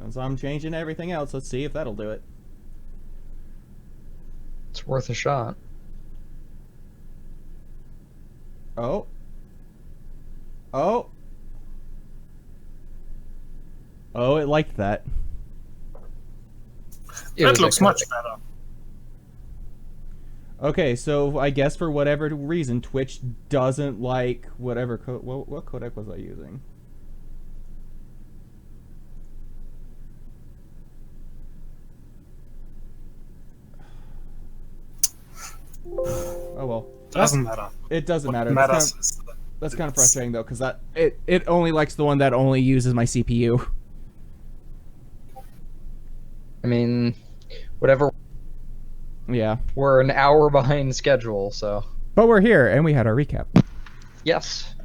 So I'm changing everything else. Let's see if that'll do it. It's worth a shot. Oh. Oh. Oh, it liked that. That looks much better. Okay, so I guess for whatever reason, Twitch doesn't like whatever what codec was I using? Oh well. Doesn't matter. It doesn't What matter. matters That's kind of frustrating though, because it only likes the one that only uses my CPU. I mean, whatever. Yeah. We're an hour behind schedule, so. But we're here, and we had our recap. Yes.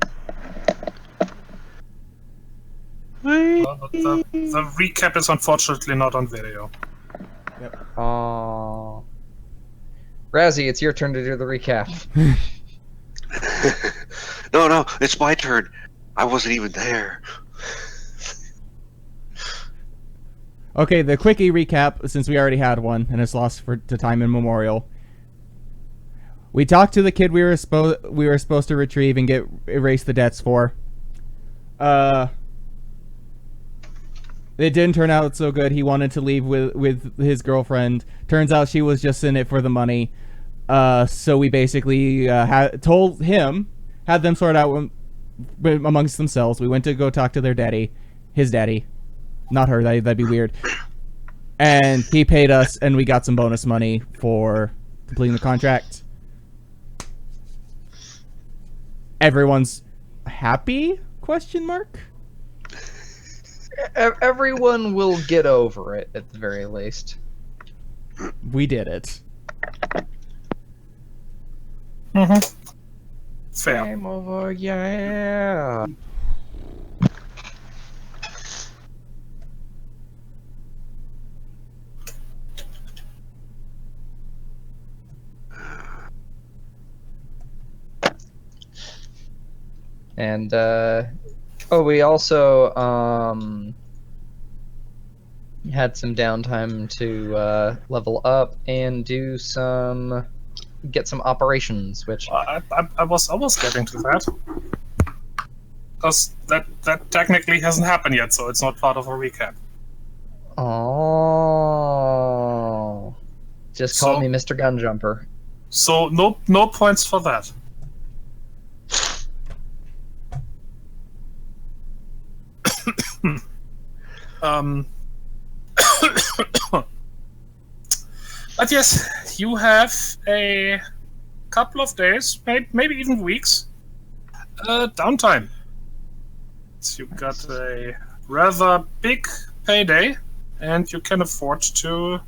Well, but the recap is unfortunately not on video. Yep. Aww. Razzie, it's your turn to do the recap. No, it's my turn. I wasn't even there. Okay, the quickie recap, since we already had one, and it's lost to time immemorial. We talked to the kid we were supposed to retrieve and erase the debts for. It didn't turn out so good. He wanted to leave with his girlfriend. Turns out she was just in it for the money. So we basically told him, had them sort out amongst themselves. We went to go talk to their daddy, his daddy. Not her, that'd be weird. And he paid us, and we got some bonus money for completing the contract. Everyone's happy? Question mark? Everyone will get over it, at the very least. We did it. Fair. Game over, yeah. And, we also, had some downtime to, level up and get some operations, which... I was getting to that. Because that technically hasn't happened yet, so it's not part of a recap. Oh. Just call me Mr. Gunjumper. So no points for that. But yes, you have a couple of days, maybe even weeks, downtime. So you got a rather big payday, and you can afford to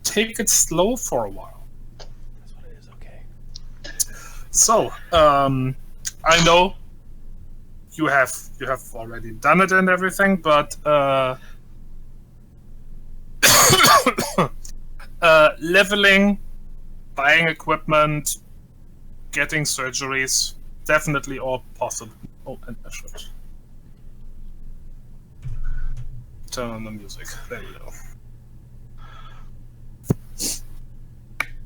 take it slow for a while. That's what it is, okay. So, I know you have already done it and everything, but leveling, buying equipment, getting surgeries, definitely all possible. Oh, and I should turn on the music. There you go.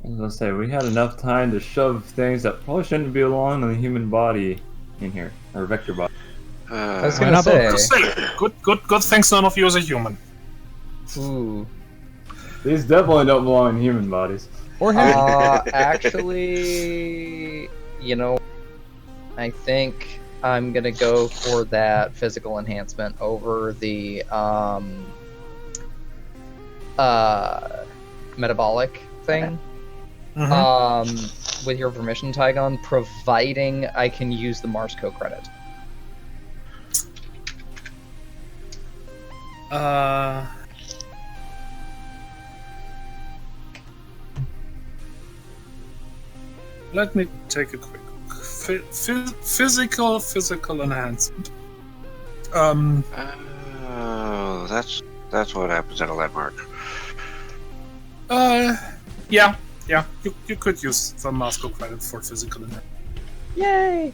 I was gonna say, we had enough time to shove things that probably shouldn't belong in the human body in here, or vector body. I was gonna say... Good things none of you is a human. Ooh. These definitely don't belong in human bodies. Or actually, you know, I think I'm gonna go for that physical enhancement over the metabolic thing. With your permission, Tygon, providing I can use the Marsco credit. Let me take a quick look. Physical enhancement. Oh, that's what happens at a landmark. Yeah. You could use the Moscow credit for physical enhancement. Yay!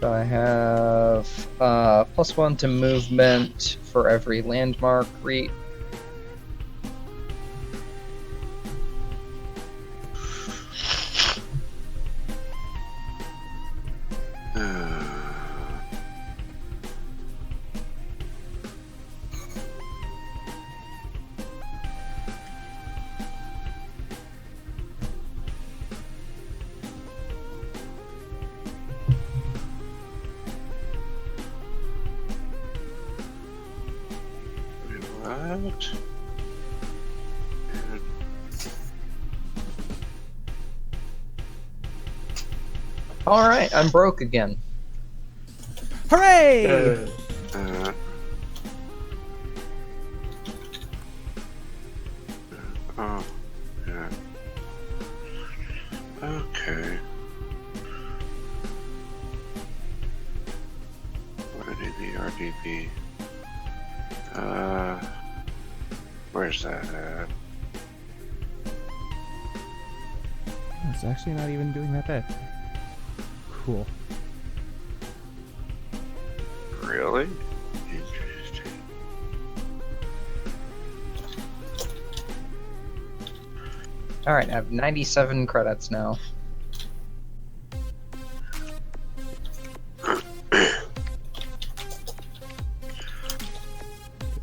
So I have +1 to movement for every landmark reach. What? All right, I'm broke again. Hooray! Oh, yeah. Okay. What did the RDB? Where's that at? It's actually not even doing that bad. Cool. Really? Interesting. All right, I have 97 credits now.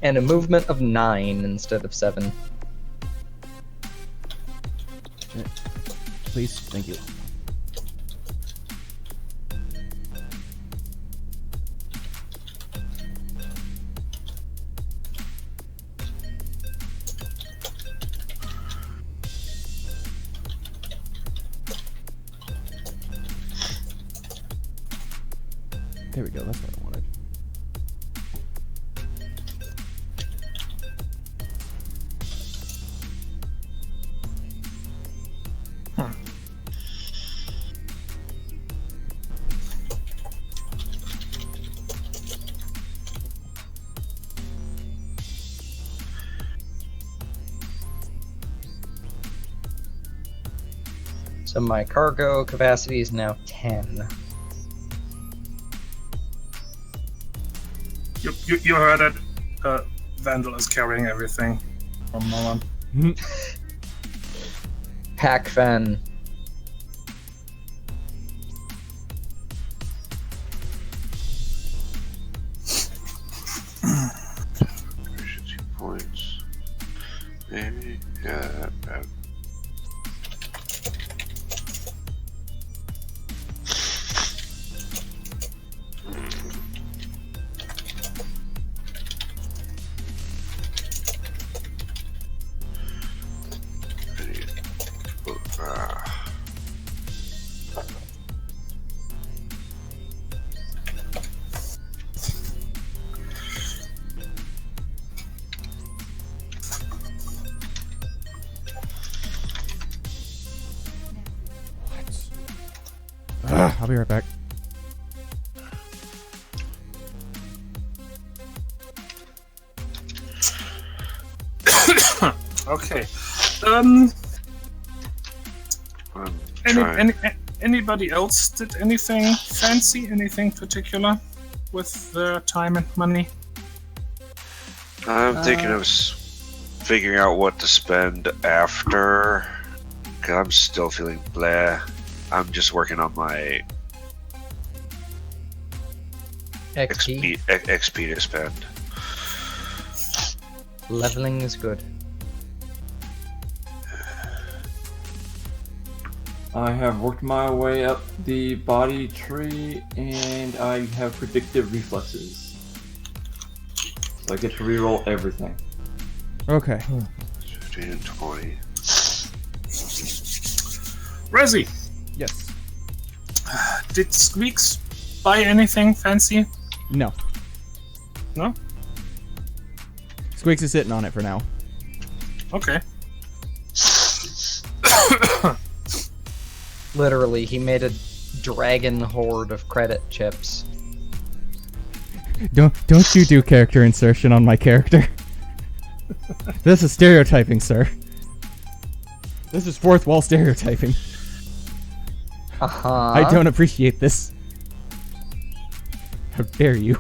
And a movement of 9 instead of 7. Please, thank you. There we go, that's what I wanted. So my cargo capacity is now 10. You heard it. Vandal is carrying everything from now on. Pack Fen. Efficiency points. Maybe. Yeah, that. I'll be right back. Okay. Trying. Anybody else did anything fancy, anything particular with their time and money? I'm thinking of figuring out what to spend after. Cause I'm still feeling blah. I'm just working on my XP. XP to spend. Leveling is good. I have worked my way up the body tree, and I have predictive reflexes. So I get to reroll everything. Okay. 15 and 20. Resi, Yes. did Squeaks buy anything fancy? No. No? Squeaks is sitting on it for now. Okay. Literally, he made a dragon horde of credit chips. Don't you do character insertion on my character. This is stereotyping, sir. This is fourth wall stereotyping. Uh-huh. I don't appreciate this. How dare you?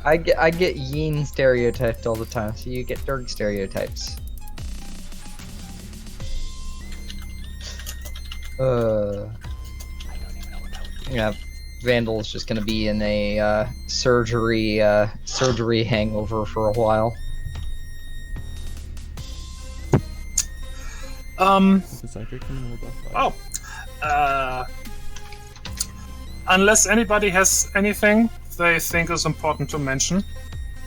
I get Yin stereotyped all the time, so you get Dirk stereotypes. Yeah, Vandal's just gonna be in a surgery hangover for a while. Unless anybody has anything they think is important to mention,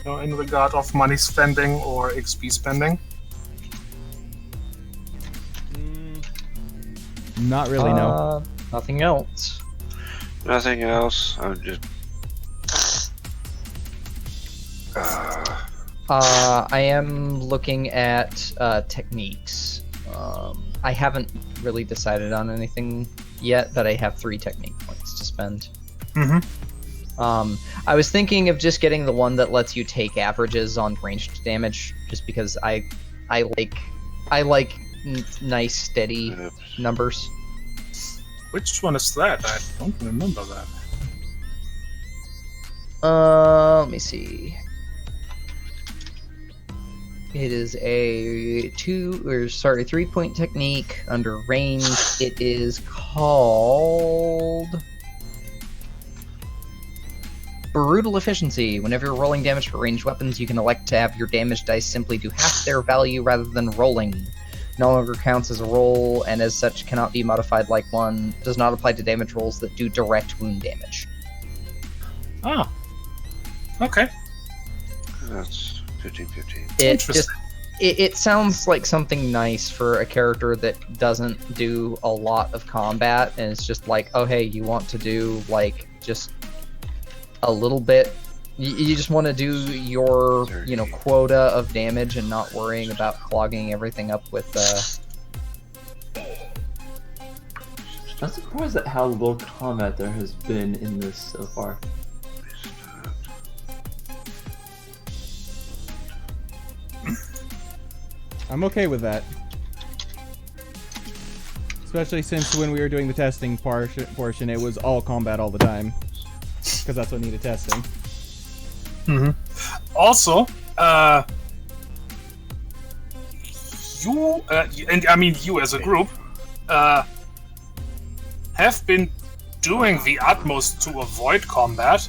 in regard of money spending or XP spending. Not really, no. Nothing else. Nothing else. I'm just. I am looking at techniques. I haven't really decided on anything yet, but I have 3 technique points to spend. I was thinking of just getting the one that lets you take averages on ranged damage, just because I like nice steady numbers. Which one is that? I don't remember that. Let me see. It is a 3-point technique under range. It is called Brutal Efficiency. Whenever you're rolling damage for ranged weapons, you can elect to have your damage dice simply do half their value rather than rolling. No longer counts as a roll, and as such cannot be modified like one. Does not apply to damage rolls that do direct wound damage. Ah. Okay. That's 15-15. It sounds like something nice for a character that doesn't do a lot of combat, and it's just like, oh hey, you want to do like just a little bit. You just want to do your quota of damage and not worrying about clogging everything up with. I'm surprised at how little combat there has been in this so far. I'm okay with that. Especially since when we were doing the testing portion, it was all combat all the time. Because that's what needed testing. Also, you, and I mean you as a group, have been doing the utmost to avoid combat.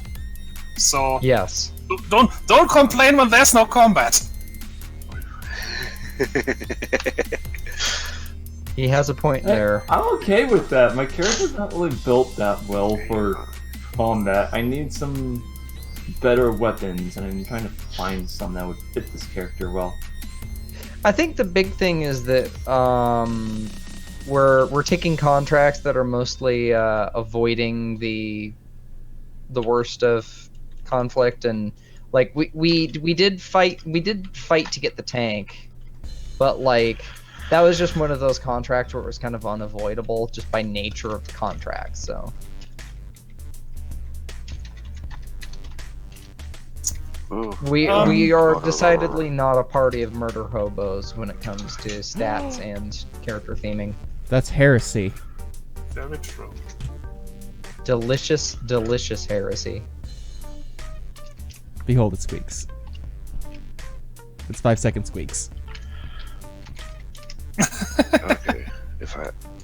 So Yes. don't complain when there's no combat. He has a point there. I'm okay with that. My character's not really built that well for combat. I need some better weapons, and I'm trying to find some that would fit this character well. I think the big thing is that we're taking contracts that are mostly avoiding the worst of conflict, and like we did fight to get the tank, but like that was just one of those contracts where it was kind of unavoidable just by nature of the contract. So we are decidedly not a party of murder hobos when it comes to stats and character theming. That's heresy. Very true. Delicious heresy. Behold, it squeaks. It's 5-second squeaks. Okay.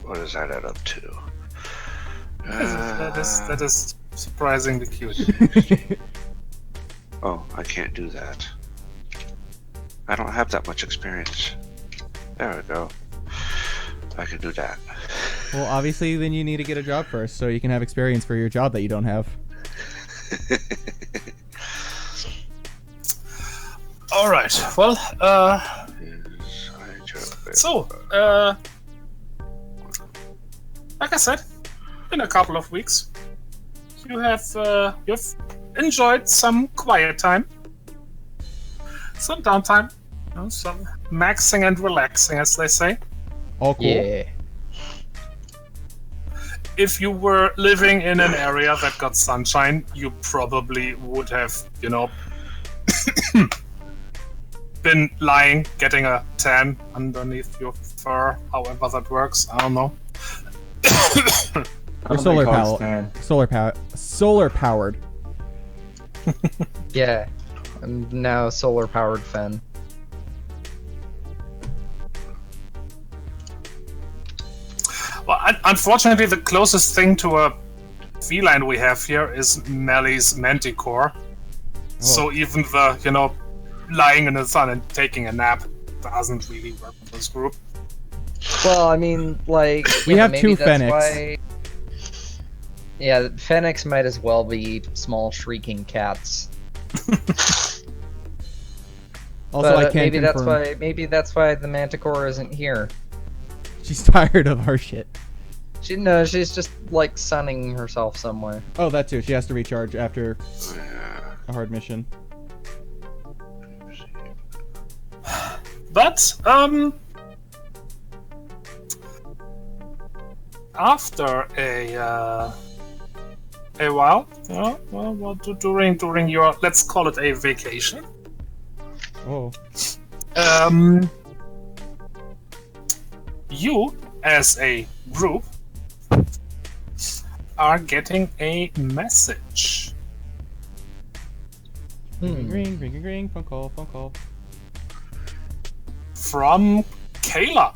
What does that add up to? That is surprisingly cute. Oh, I can't do that. I don't have that much experience. There we go. I can do that. Well, obviously, then you need to get a job first, so you can have experience for your job that you don't have. All right. Well, so like I said, in a couple of weeks, you've enjoyed some quiet time, some downtime, some maxing and relaxing, as they say. All cool. Yeah. If you were living in an area that got sunshine, you probably would have, been lying, getting a tan underneath your fur, however that works. I don't know. Or solar powered. Yeah, I'm now solar-powered Fen. Well, unfortunately, the closest thing to a feline we have here is Melly's Manticore. So even the, lying in the sun and taking a nap doesn't really work with this group. Well, I mean, like... We have maybe two that's Fennecs. why- Yeah, Fennecs might as well be small shrieking cats. Also, But, I can't confirm. maybe that's why the Manticore isn't here. She's tired of our shit. She's just like sunning herself somewhere. Oh, that too. She has to recharge after a hard mission. But, after a while, during your, let's call it a vacation, Oh. you, as a group, are getting a message. Ring, ring, ring, ring, phone call. From Kayla.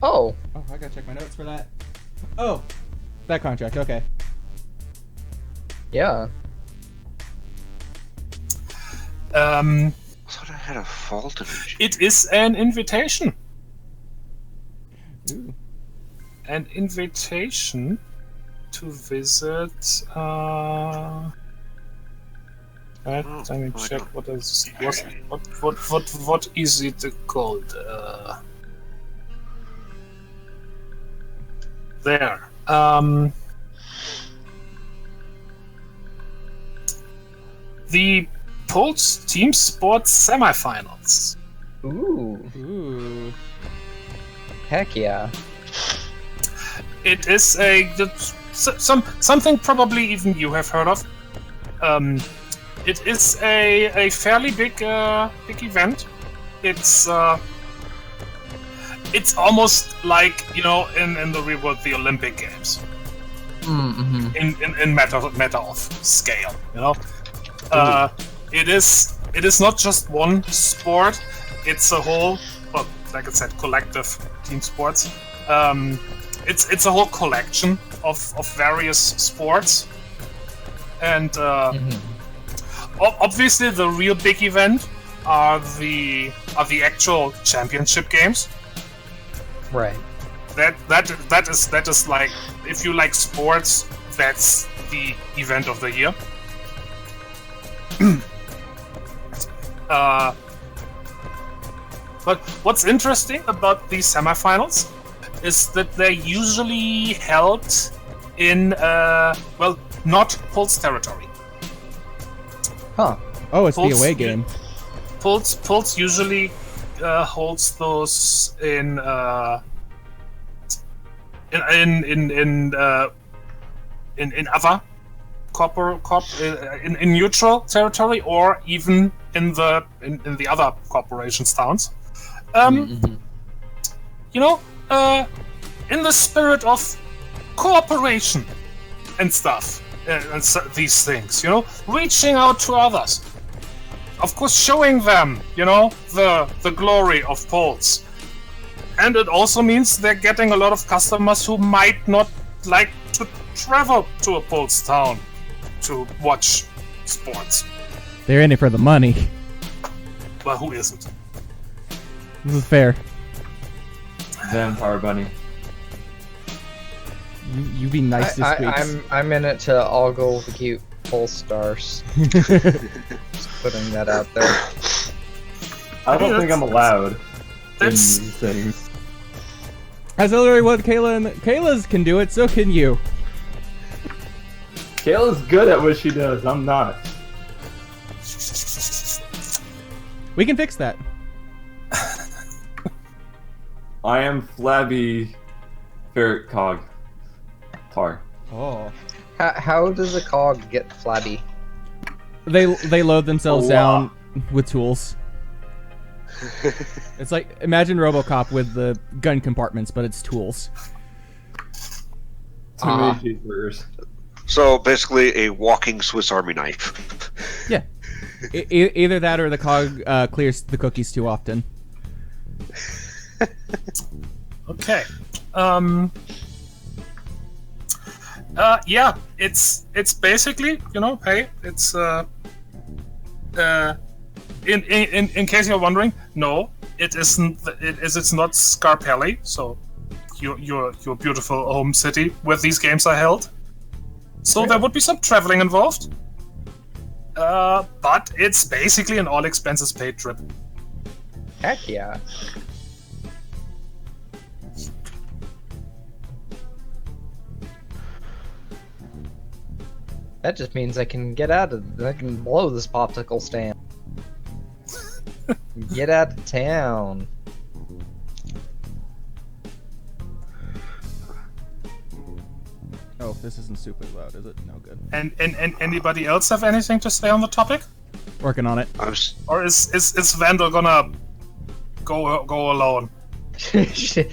Oh, Oh, I gotta check my notes for that. Oh, that contract, okay. yeah. I thought I had a fault in it. It is an invitation. Ooh. An invitation to visit. Let me check what is what is it called? There. The Pulse Team Sports Semifinals. Ooh, Ooh. heck yeah. It is something probably even you have heard of. It is a fairly big event. It's almost like in the real world the Olympic Games. Mm-hmm. In matter of scale, it is not just one sport. It's a whole, well, like I said, collective team sports. It's a whole collection of various sports, and obviously the real big event are the actual championship games. Right. That is like, if you like sports, that's the event of the year. But what's interesting about these semifinals is that they're usually held in not Pulse territory. Huh. Oh, it's Pulse, the away game. Pulse usually holds those in other in neutral territory, or even in the other corporations' towns. In the spirit of cooperation and stuff, and these things, reaching out to others. Of course, showing them, the glory of Pulse. And it also means they're getting a lot of customers who might not like to travel to a Pulse town to watch sports. They're in it for the money. Well, who isn't? This is fair. Vampire Bunny. You be nice this week. I'm in it to ogle the cute Pulse stars. Just putting that out there. I don't think I'm allowed in That's these things. As literally what Kayla's can do it, so can you. Kayla's good at what she does. I'm not. We can fix that. I am Flabby Ferret Cog. Tar. Oh. How does a cog get flabby? They load themselves Oh, down with tools. It's like, imagine RoboCop with the gun compartments, but it's tools. Too many cheeseburgers. So basically, a walking Swiss Army knife. Yeah. Either that or the cog clears the cookies too often. Okay. Yeah, it's basically, hey, it's in case you're wondering, no, it isn't. It's not Scarpelli. So your beautiful home city where these games are held. So there would be some traveling involved. But it's basically an all expenses paid trip. Heck yeah. That just means I can get out of. I can blow this popsicle stand. Get out of town. Oh, this isn't super loud, is it? No good. And anybody else have anything to say on the topic? Working on it. Or is Vandal gonna go alone?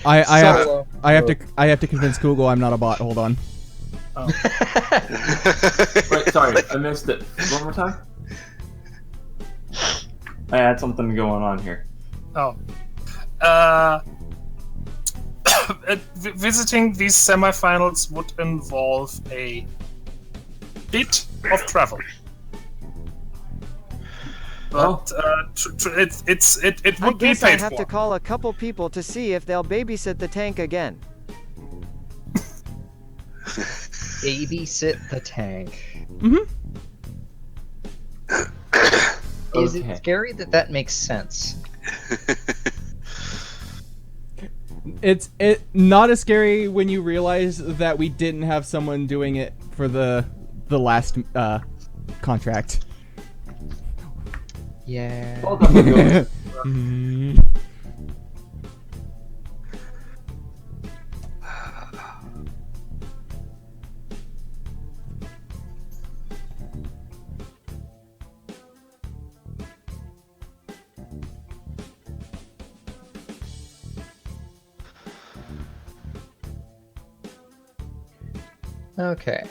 I have to convince Google I'm not a bot. Hold on. Oh. Wait, sorry, I missed it. One more time? I had something going on here. Oh. Visiting these semifinals would involve a bit of travel. But it I would be guess I paid have for. to call a couple people to see if they'll babysit the tank again. Babysit the tank. Mm-hmm. Is Okay. it scary that makes sense? It's not as scary when you realize that we didn't have someone doing it for the last contract. Yeah. Well done, Nicholas. Okay.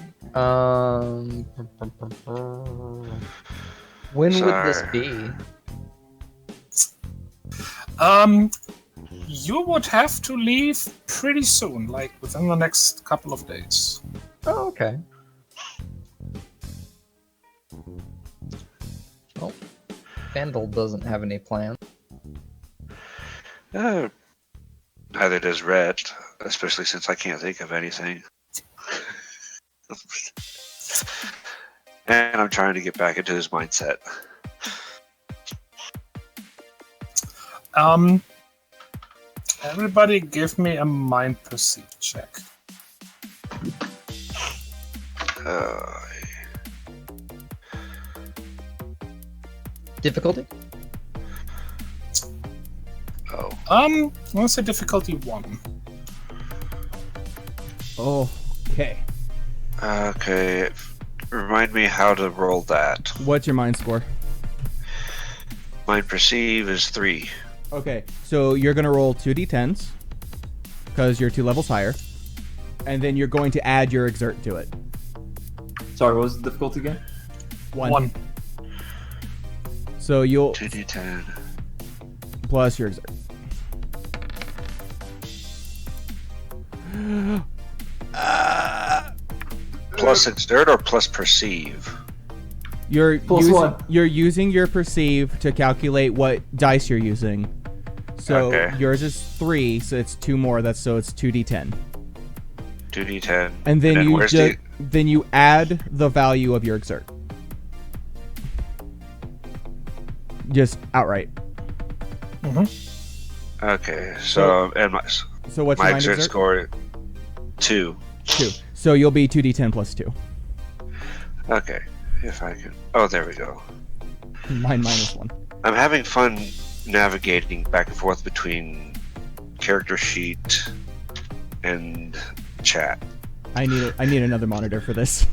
When would this be? You would have to leave pretty soon, like within the next couple of days. Oh, okay. Well, Vandal doesn't have any plan. Neither does Rhett, especially since I can't think of anything. And I'm trying to get back into his mindset. Everybody give me a mind perceive check. Difficulty? Oh. I want to say difficulty 1. Okay. Okay. Remind me how to roll that. What's your mind score? Mind perceive is 3. Okay, so you're gonna roll 2d10s because you're 2 levels higher, and then you're going to add your exert to it. Sorry, what was the difficulty again? 1. So you'll 2d10. plus your exert. Plus exert or plus perceive? You're Plus using, one. you're using your perceive to calculate what dice you're using. So Okay. yours is 3, so it's 2 more. So it's 2d10. 2d10. And then you where's just then you add the value of your exert. Just outright. Okay, so and my So what's your mind exert exert? score 2. 2. So you'll be 2d10 plus 2. Okay, if I can. Oh, there we go. Mine minus 1. I'm having fun navigating back and forth between character sheet and chat. I need another monitor for this.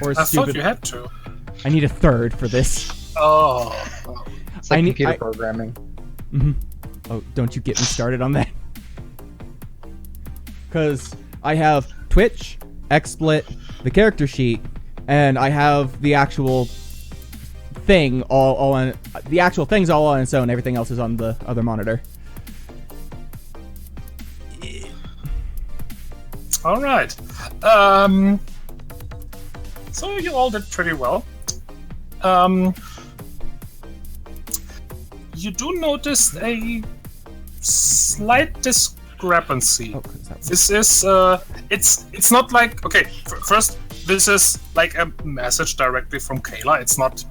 Or I thought stupid. you had to. I need a third for this. Oh. It's like I need- computer I- programming. Oh, don't you get me started on that. Because I have Twitch, XSplit, the character sheet, and I have the actual thing all on the actual thing's all on its own. Everything else is on the other monitor. All right. So you all did pretty well. You do notice a slight discrepancy. Oh, is that This is it's not like okay. First, this is like a message directly from Kayla. It's not,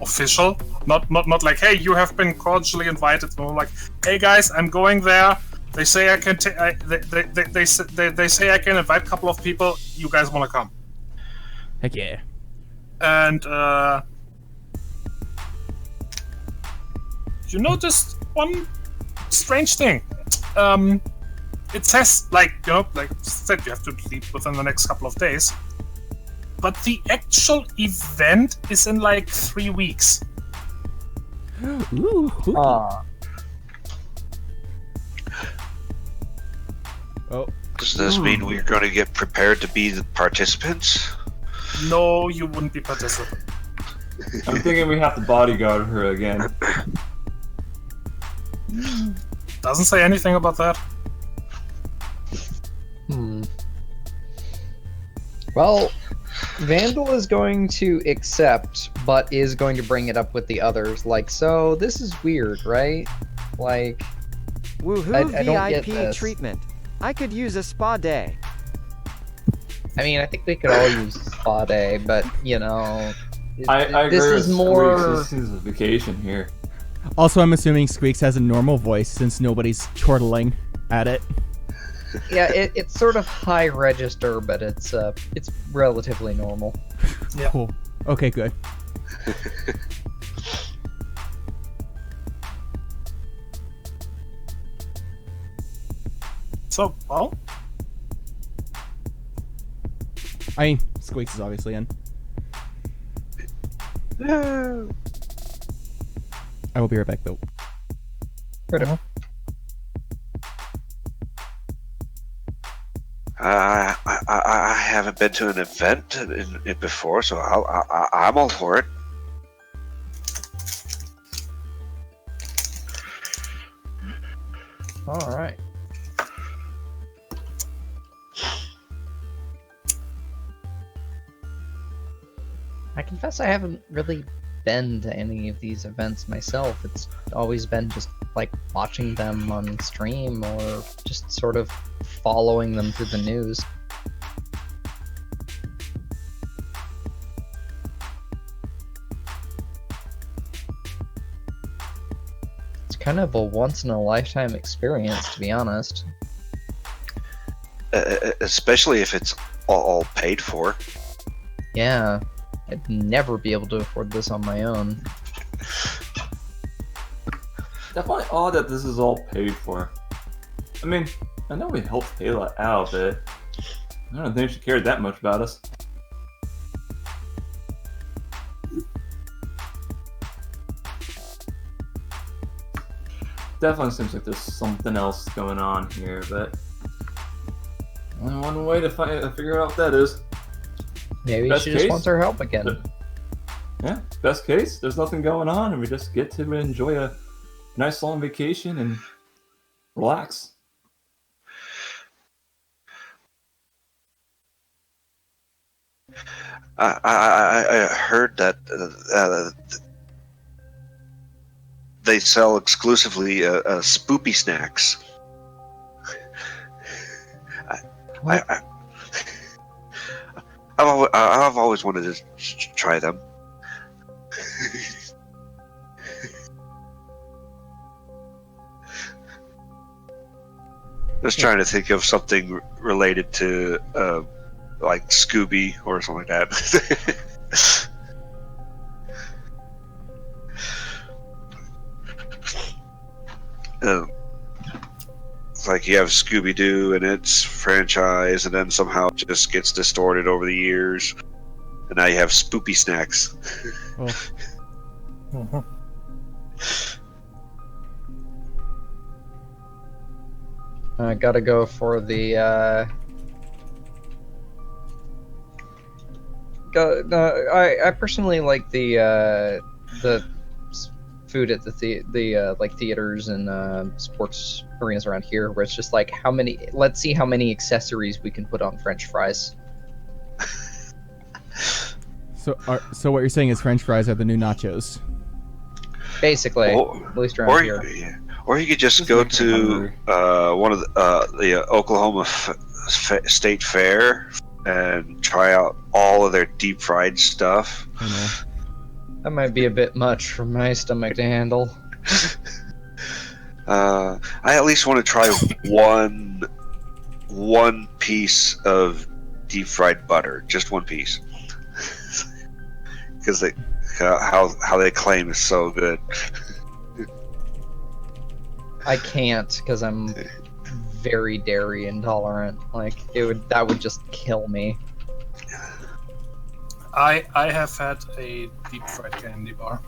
official. Not like, hey, you have been cordially invited. It's more like, hey guys, I'm going there. They say I can. They say I can invite a couple of people. You guys want to come? Heck yeah. And you noticed one strange thing. It says like like said you have to leave within the next couple of days, but the actual event is in like 3 weeks. Ooh. Ah. Oh. Does this mean we're going to get prepared to be the participants? No, you wouldn't be participating. I'm thinking we have to bodyguard her again. Doesn't say anything about that. Well, Vandal is going to accept, but is going to bring it up with the others. Like, so this is weird, right? Like, Woohoo I don't get VIP this. treatment. I could use a spa day. I mean, I think we could all use spa day, but I this agree is with more. Squeaks. This is a vacation here. Also, I'm assuming Squeaks has a normal voice since nobody's chortling at it. Yeah, it's sort of high register, but it's relatively normal. Yeah. Cool. Okay, good. So, well, I mean, Squeaks is obviously in. No. I will be right back, though. I haven't been to an event before, so I'm all for it. All right. I confess I haven't really been to any of these events myself. It's always been just like watching them on stream or just sort of following them through the news. It's kind of a once-in-a-lifetime experience, to be honest. Especially if it's all paid for. Yeah, I'd never be able to afford this on my own. Definitely odd that this is all paid for. I mean, I know we helped Kayla out, but I don't think she cared that much about us. Definitely seems like there's something else going on here, but only one way to figure out what that is. Maybe Best she just case? wants our help again. Yeah, best case, there's nothing going on, and we just get to enjoy a nice long vacation and relax. I heard that they sell exclusively spoopy snacks. I've always wanted to try them. Just trying to think of something related to like Scooby or something like that. It's like you have Scooby-Doo and its franchise, and then somehow it just gets distorted over the years, and now you have spoopy snacks. Oh. I gotta go for the I personally like the food at the like theaters and sports arenas around here, where it's just like let's see how many accessories we can put on French fries. So what you're saying is French fries are the new nachos. Basically, at least around here. Or you could just go to one of the Oklahoma State Fair and try out all of their deep fried stuff. That might be a bit much for my stomach to handle. I at least want to try one piece of deep fried butter, just one piece, because how they claim is so good. I can't because I'm very dairy intolerant. Like that would just kill me. I have had a deep fried candy bar.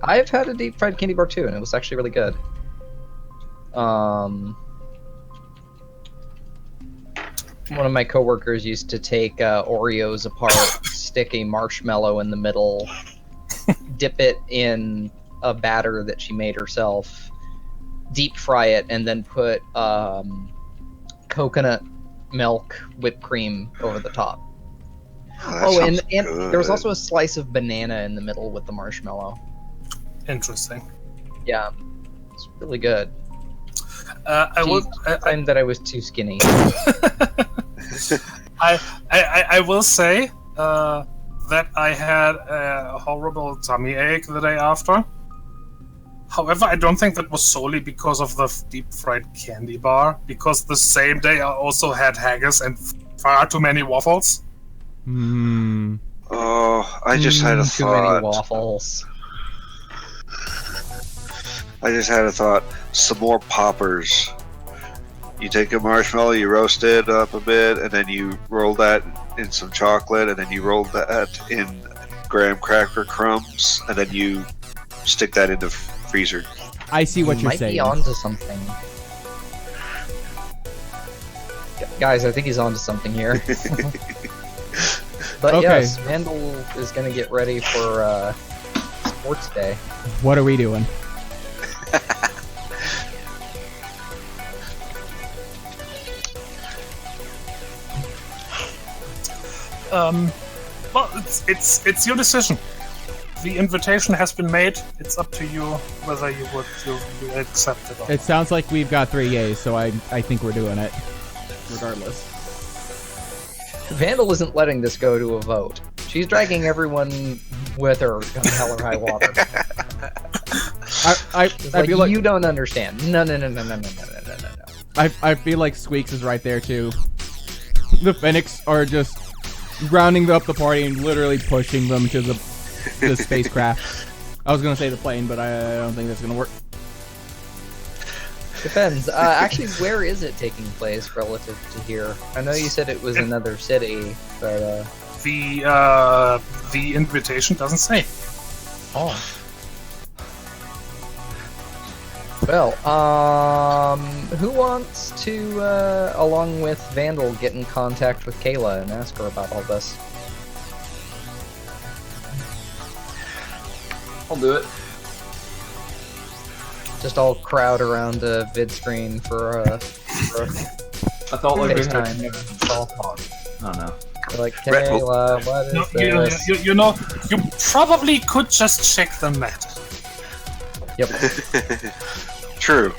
I've had a deep fried candy bar too, and it was actually really good. One of my coworkers used to take Oreos apart, stick a marshmallow in the middle, dip it in a batter that she made herself, deep fry it, and then put coconut milk whipped cream over the top. Oh, and there was also a slice of banana in the middle with the marshmallow. Interesting. Yeah, it's really good. I will. Claimed that I was too skinny. I will say that I had a horrible tummy ache the day after. However, I don't think that was solely because of the deep fried candy bar, because the same day I also had haggis and far too many waffles. Oh, I just had a too thought. many waffles. I just had a thought. Some more poppers. You take a marshmallow, you roast it up a bit, and then you roll that in some chocolate, and then you roll that in graham cracker crumbs, and then you stick that in the freezer. I see what you're Might saying. be onto something. Guys, I think he's onto something here. But Okay. yes, Vandal is going to get ready for Sports Day. What are we doing? Well, it's your decision. The invitation has been made. It's up to you whether you accept it or not. It sounds like we've got 3 yays, so I think we're doing it. Regardless. Vandal isn't letting this go to a vote. She's dragging everyone with her come hell or high water. I feel like you don't understand. No. I feel like Squeaks is right there too. The Phoenix are just rounding up the party and literally pushing them to the spacecraft. I was gonna say the plane, but I don't think that's gonna work. Depends. Actually, where is it taking place relative to here? I know you said it was another city, but the invitation doesn't say. oh. Well, who wants to, along with Vandal, get in contact with Kayla and ask her about all this? I'll do it. Just all crowd around the vid screen for I felt like we had FaceTime call. Oh no. Like, Kayla, what is this? You know, you probably could just check the map. Yep. True.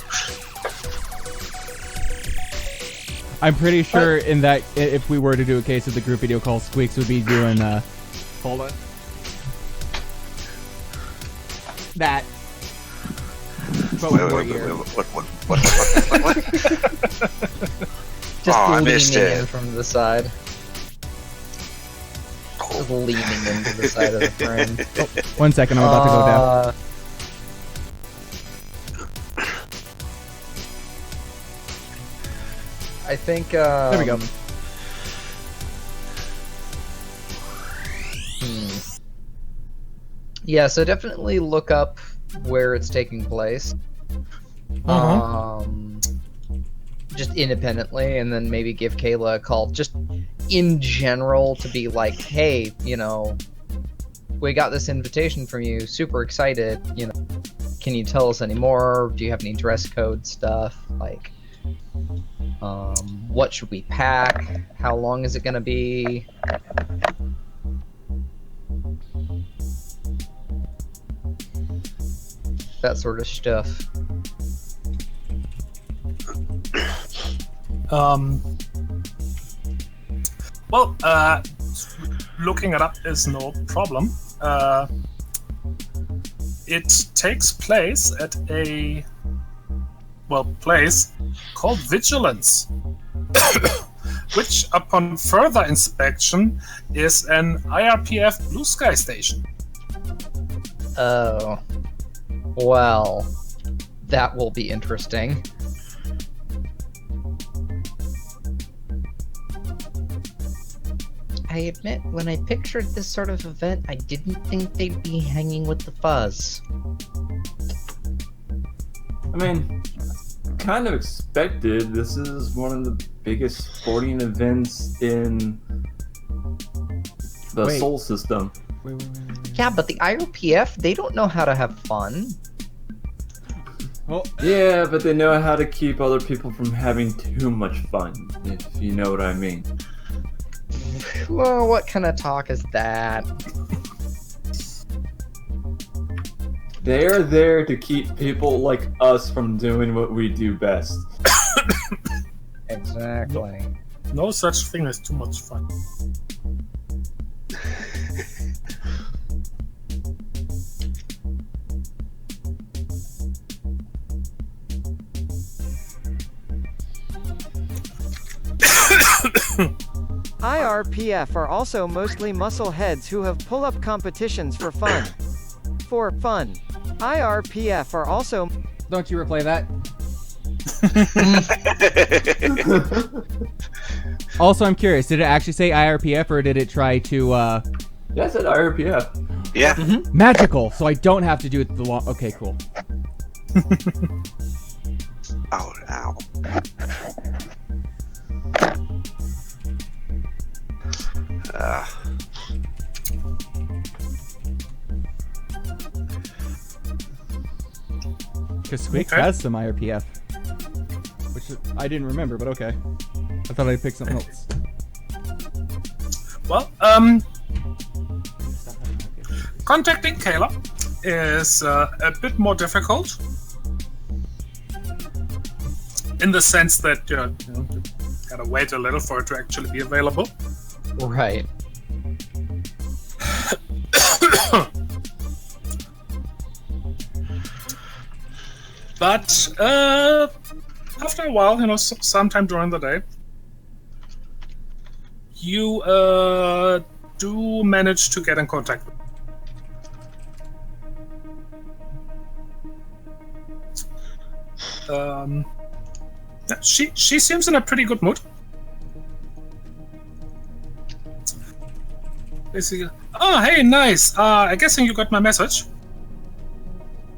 I'm pretty sure in that if we were to do a case of the group video call, Squeaks would be doing hold on. That. But with more gear. What? Just I leaning missed it. in from the side. Just leaning into the side of the frame. 1 second, I'm about to go down. I think. There we go. Yeah, so definitely look up where it's taking place. Just independently, and then maybe give Kayla a call. Just in general to be like, hey, you know, we got this invitation from you, super excited, you know, can you tell us any more? Do you have any dress code stuff? Like, what should we pack? How long is it gonna be? That sort of stuff. Well, looking it up is no problem. It takes place at a place called Vigilance, which, upon further inspection, is an IRPF Blue Sky station. Oh, well, that will be interesting. I admit, when I pictured this sort of event, I didn't think they'd be hanging with the fuzz. I mean, kind of expected. This is one of the biggest sporting events in the Wait. Sol system. Wait. Yeah, but the IRPF, they don't know how to have fun. Well, Yeah, but they know how to keep other people from having too much fun, if you know what I mean. Well, what kind of talk is that? They're there to keep people like us from doing what we do best. Exactly. No such thing as too much fun. IRPF are also mostly muscle heads who have pull-up competitions for fun. For fun. IRPF are also... don't you replay that? Also, I'm curious. Did it actually say IRPF or did it try to That's at IRPF. Yeah. magical? So I don't have to do it the long. Okay, cool. Oh, ow. Because Squeaks Okay. has some IRPF, which I didn't remember, but okay. I thought I'd pick something else. Well, contacting Kayla is a bit more difficult. In the sense that you gotta wait a little for it to actually be available. Right. But after a while, sometime during the day, you do manage to get in contact with her. She seems in a pretty good mood. Basically, oh hey, nice. I guessing you got my message.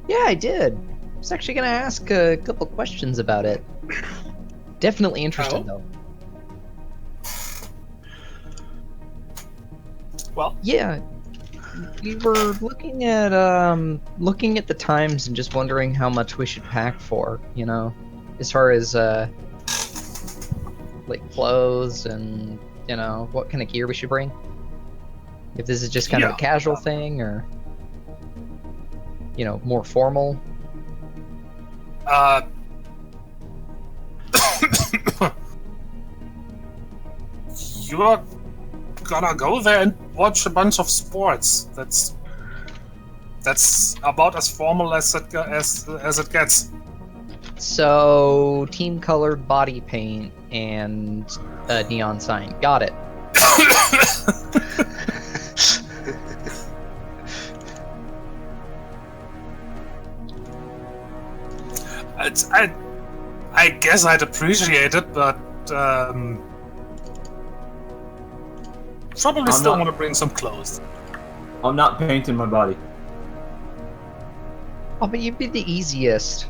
Yeah, I did. I was actually gonna ask a couple questions about it. Definitely interested, Oh? though. Well, Yeah, we were looking at the times and just wondering how much we should pack for, as far as like clothes and what kind of gear we should bring. If this is just kind of Yeah. a casual thing or more formal. You're gonna go there and watch a bunch of sports. That's about as formal as it gets. So team colored body paint and a neon sign. Got it. I guess I'd appreciate it, but probably still want to bring some clothes. I'm not painting my body. Oh, but you'd be the easiest.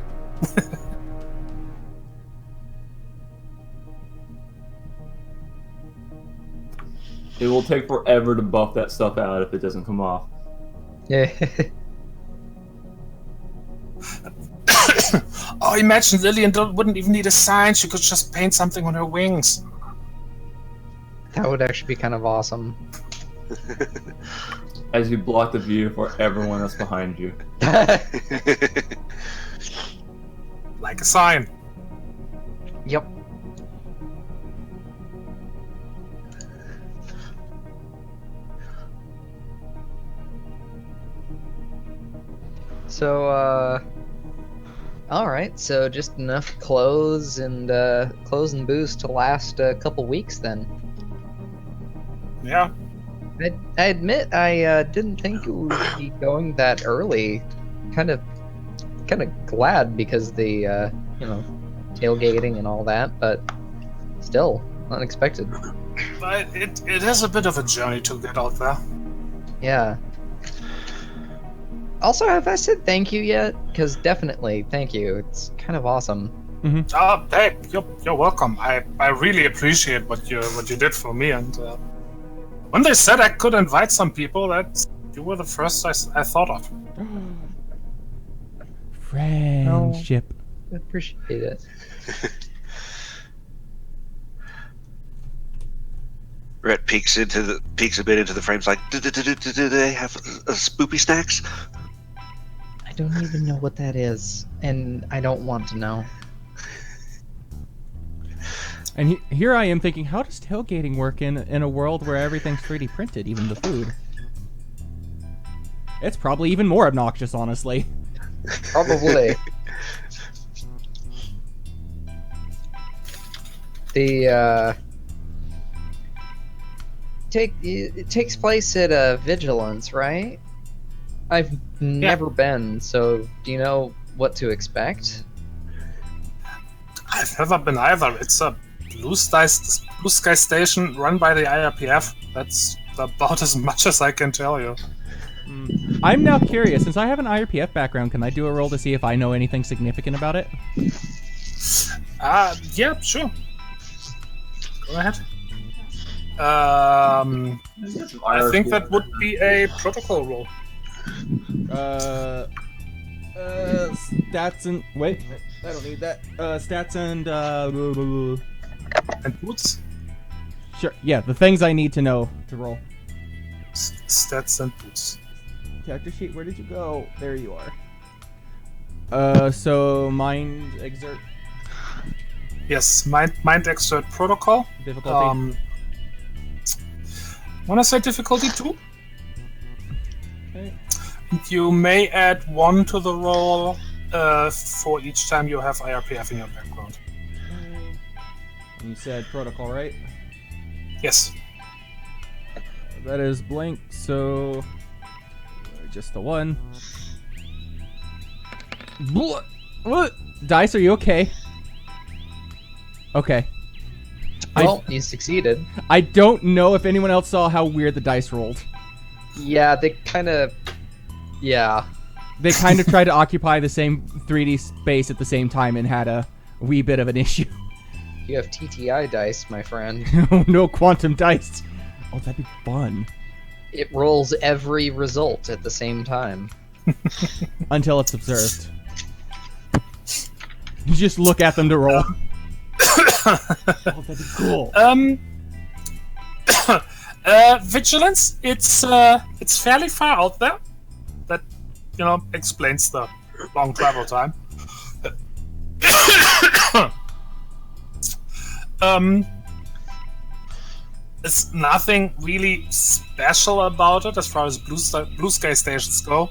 It will take forever to buff that stuff out if it doesn't come off. Yeah. Oh, imagine Lillian wouldn't even need a sign. She could just paint something on her wings. That would actually be kind of awesome. As you block the view for everyone that's behind you. Like a sign. Yep. So, alright, so just enough clothes and booze to last a couple weeks then. Yeah. I admit I didn't think it would be going that early. Kind of glad because the tailgating and all that, but still unexpected. But it is a bit of a journey to get out there. Yeah. Also, have I said thank you yet? Because definitely, thank you. It's kind of awesome. Hey, you're welcome. I really appreciate what you did for me, and when they said I could invite some people, that you were the first I thought of. Friendship. I appreciate it. Rhett peeks a bit into the frames like, do they have spoopy snacks? I don't even know what that is, and I don't want to know. And here I am thinking, how does tailgating work in a world where everything's 3D printed, even the food? It's probably even more obnoxious, honestly. Probably. It takes place at Vigilance, right? I've never been, so do you know what to expect? I've never been either. It's a blue sky station run by the IRPF. That's about as much as I can tell you. I'm now curious, since I have an IRPF background, can I do a roll to see if I know anything significant about it? Yeah, sure. Go ahead. I think that would be a protocol roll. Stats and... Wait, I don't need that. Stats and, And boots? Sure, yeah, the things I need to know to roll. Stats and boots. Character sheet, where did you go? There you are. So, mind exert... Yes, mind exert protocol. Difficulty. Wanna say difficulty 2? Okay. You may add 1 to the roll for each time you have IRPF in your background. And you said protocol, right? Yes. That is blank, so... just the 1. What? Dice, are you okay? Okay. Well, you succeeded. I don't know if anyone else saw how weird the dice rolled. Yeah, they kind of... Yeah. They kind of tried to occupy the same 3D space at the same time and had a wee bit of an issue. You have TTI dice, my friend. No quantum dice. Oh, that'd be fun. It rolls every result at the same time. Until it's observed. You just look at them to roll. Oh, that'd be cool. Vigilance, it's fairly far out there. That, explains the long travel time. There's nothing really special about it as far as blue sky stations go,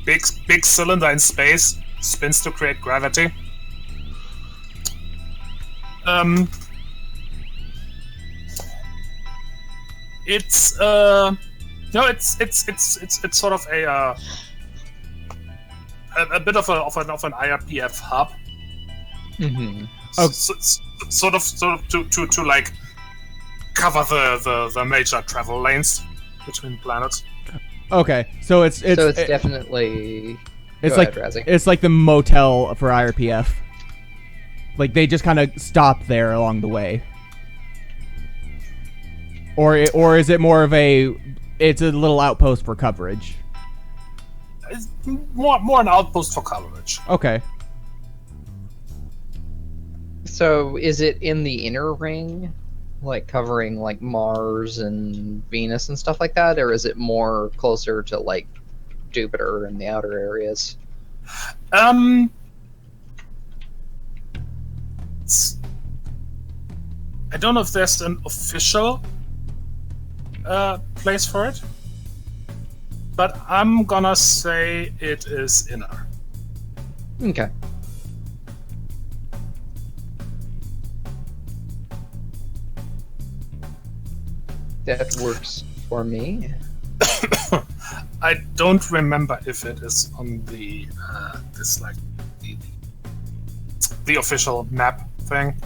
Big cylinder in space, spins to create gravity. It's it's sort of a bit of an IRPF hub. Mm-hmm. Oh. Sort of to like cover the major travel lanes between planets. Okay, so it's definitely. It's Go like ahead, Razzie. it's like the motel for IRPF. Like they just kind of stop there along the way. or is it more of it's a little outpost for coverage? It's more an outpost for coverage. Okay. So is it in the inner ring, like covering like Mars and Venus and stuff like that, or is it more closer to like Jupiter and the outer areas? I don't know if there's an official place for it, but I'm gonna say it is inner. Okay. That works for me. I don't remember if it is on the this like the official map thing.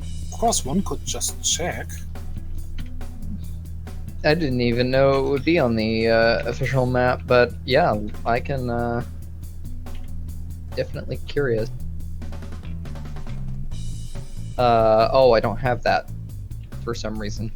Of course, one could just check. I didn't even know it would be on the official map, but yeah, I can definitely curious. Oh, I don't have that for some reason.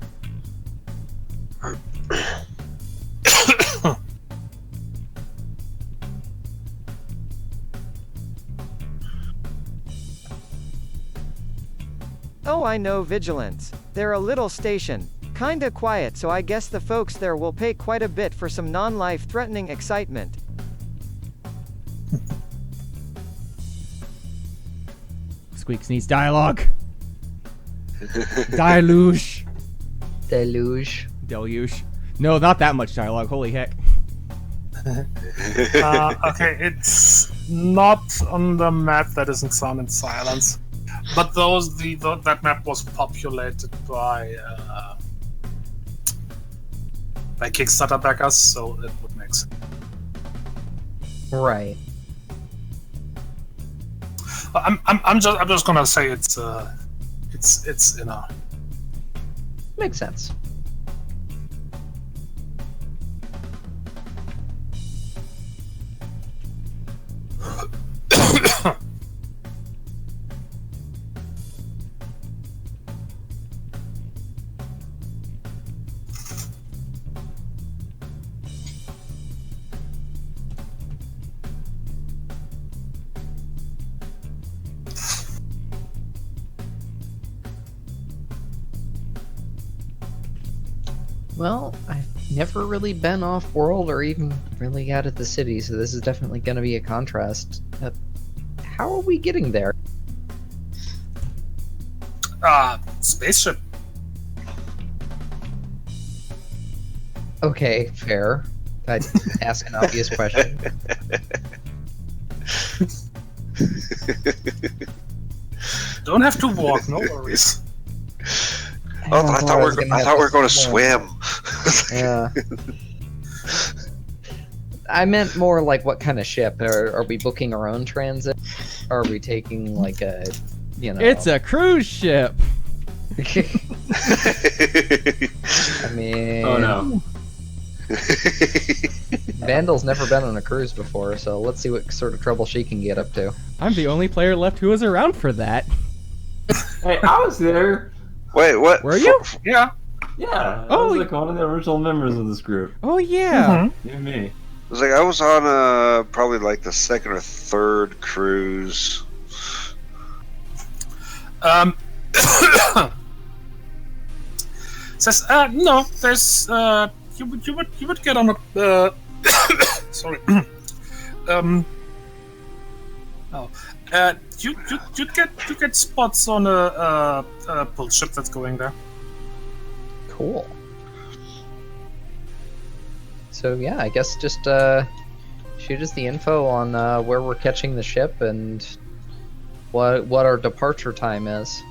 Oh, I know Vigilance. They're a little station. Kinda quiet, so I guess the folks there will pay quite a bit for some non-life-threatening excitement. Squeaks needs dialogue. Deluge. Deluge. Deluge. No, not that much dialogue. Holy heck. Okay, it's not on the map that isn't Sound and Silence, but that map was populated by Kickstarter backers, so it would make sense. Right. I'm just gonna say it's inner. Makes sense. Well, I've never really been off-world or even really out of the city, so this is definitely going to be a contrast. How are we getting there? Spaceship. Okay, fair. I'd ask an obvious question. Don't have to walk, no worries. Oh, I thought we were going to swim. Yeah. I meant more like what kind of ship? Are we booking our own transit? Or are we taking like a, you know? It's a cruise ship. I mean, Oh no. Vandal's never been on a cruise before, so let's see what sort of trouble she can get up to. I'm the only player left who was around for that. Hey, I was there. Wait, what? Were you? Yeah. Yeah. I Oh, was like one of the original members of this group. Oh yeah. You and me. It was like I was on probably like the second or third cruise. Says no. There's you would get on a sorry. Oh. You'd get spots on a pull ship that's going there. Cool. So yeah, I guess just shoot us the info on where we're catching the ship and what our departure time is.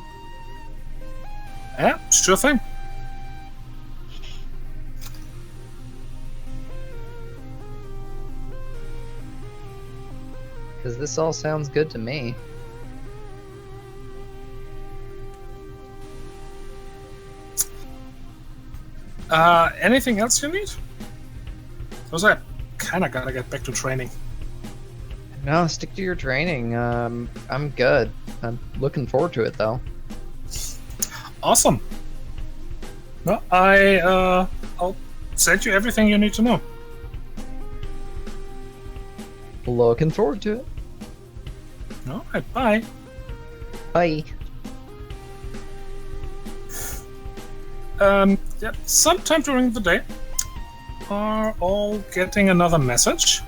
Yeah, sure thing. Because this all sounds good to me. Anything else you need? Because I kinda gotta get back to training. No, stick to your training. I'm good. I'm looking forward to it though. Awesome. Well, I'll send you everything you need to know. Looking forward to it. All right, bye. Bye. Yeah, sometime during the day, are all getting another message.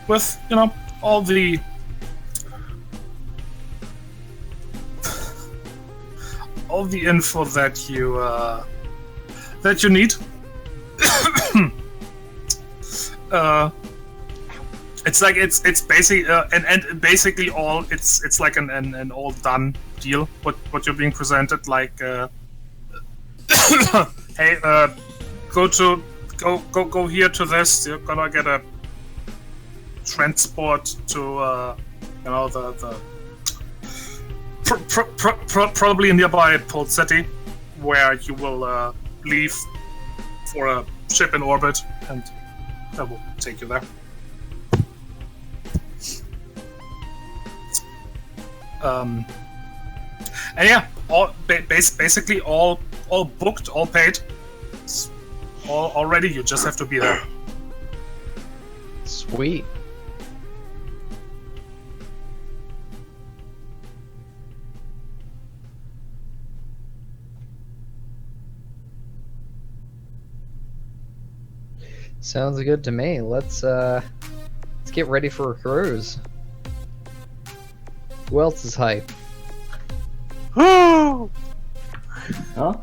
With, all the info that you need. It's like it's basically and basically all it's like an all done deal. What you're being presented, like hey, go here to this. You're gonna get a transport to probably a nearby port city, where you will leave for a ship in orbit, and that will take you there. And yeah, basically all booked, all paid, all ready. You just have to be there. Sweet. Sounds good to me. Let's get ready for a cruise. Who else is hype? Woo! Huh?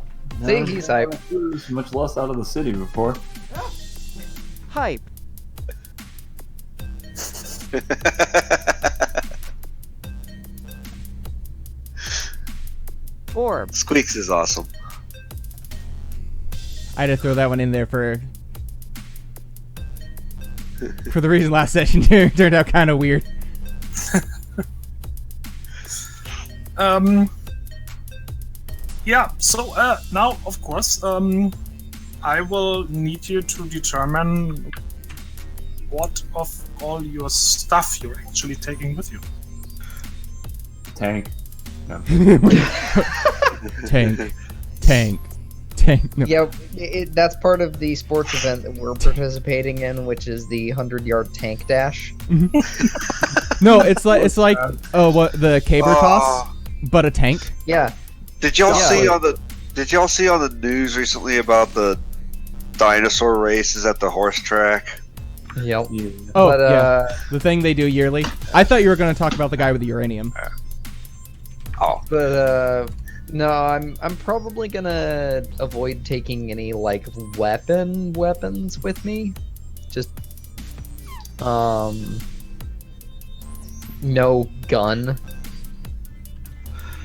See, he's hype. Much less out of the city before. Hype. Orb. Squeaks is awesome. I had to throw that one in there for the reason last session turned out kind of weird. Yeah, so now, of course, I will need you to determine what of all your stuff you're actually taking with you. Tank. No. Tank. No. Yeah, that's part of the sports event that we're participating in, which is the 100-yard tank dash. No, it's like what the caber toss, but a tank. Yeah. Did y'all Yeah, see like- Did y'all see on the news recently about the dinosaur races at the horse track? Yep. Yeah. Oh, But, yeah, the thing they do yearly. I thought you were going to talk about the guy with the uranium. Oh, But no, I'm probably gonna avoid taking any like weapons with me. Just no gun.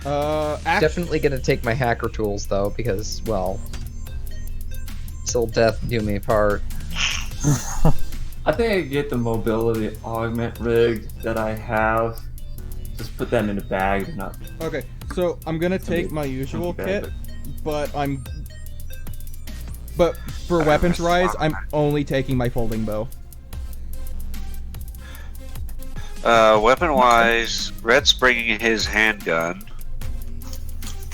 Definitely gonna take my hacker tools though, because well, till death do me part. I think I get the mobility augment rig that I have. Just put that in a bag, not. Okay, so I'm gonna take my usual bad, kit, but for weapons rise, I'm only taking my folding bow. weapon-wise, Red's bringing his handgun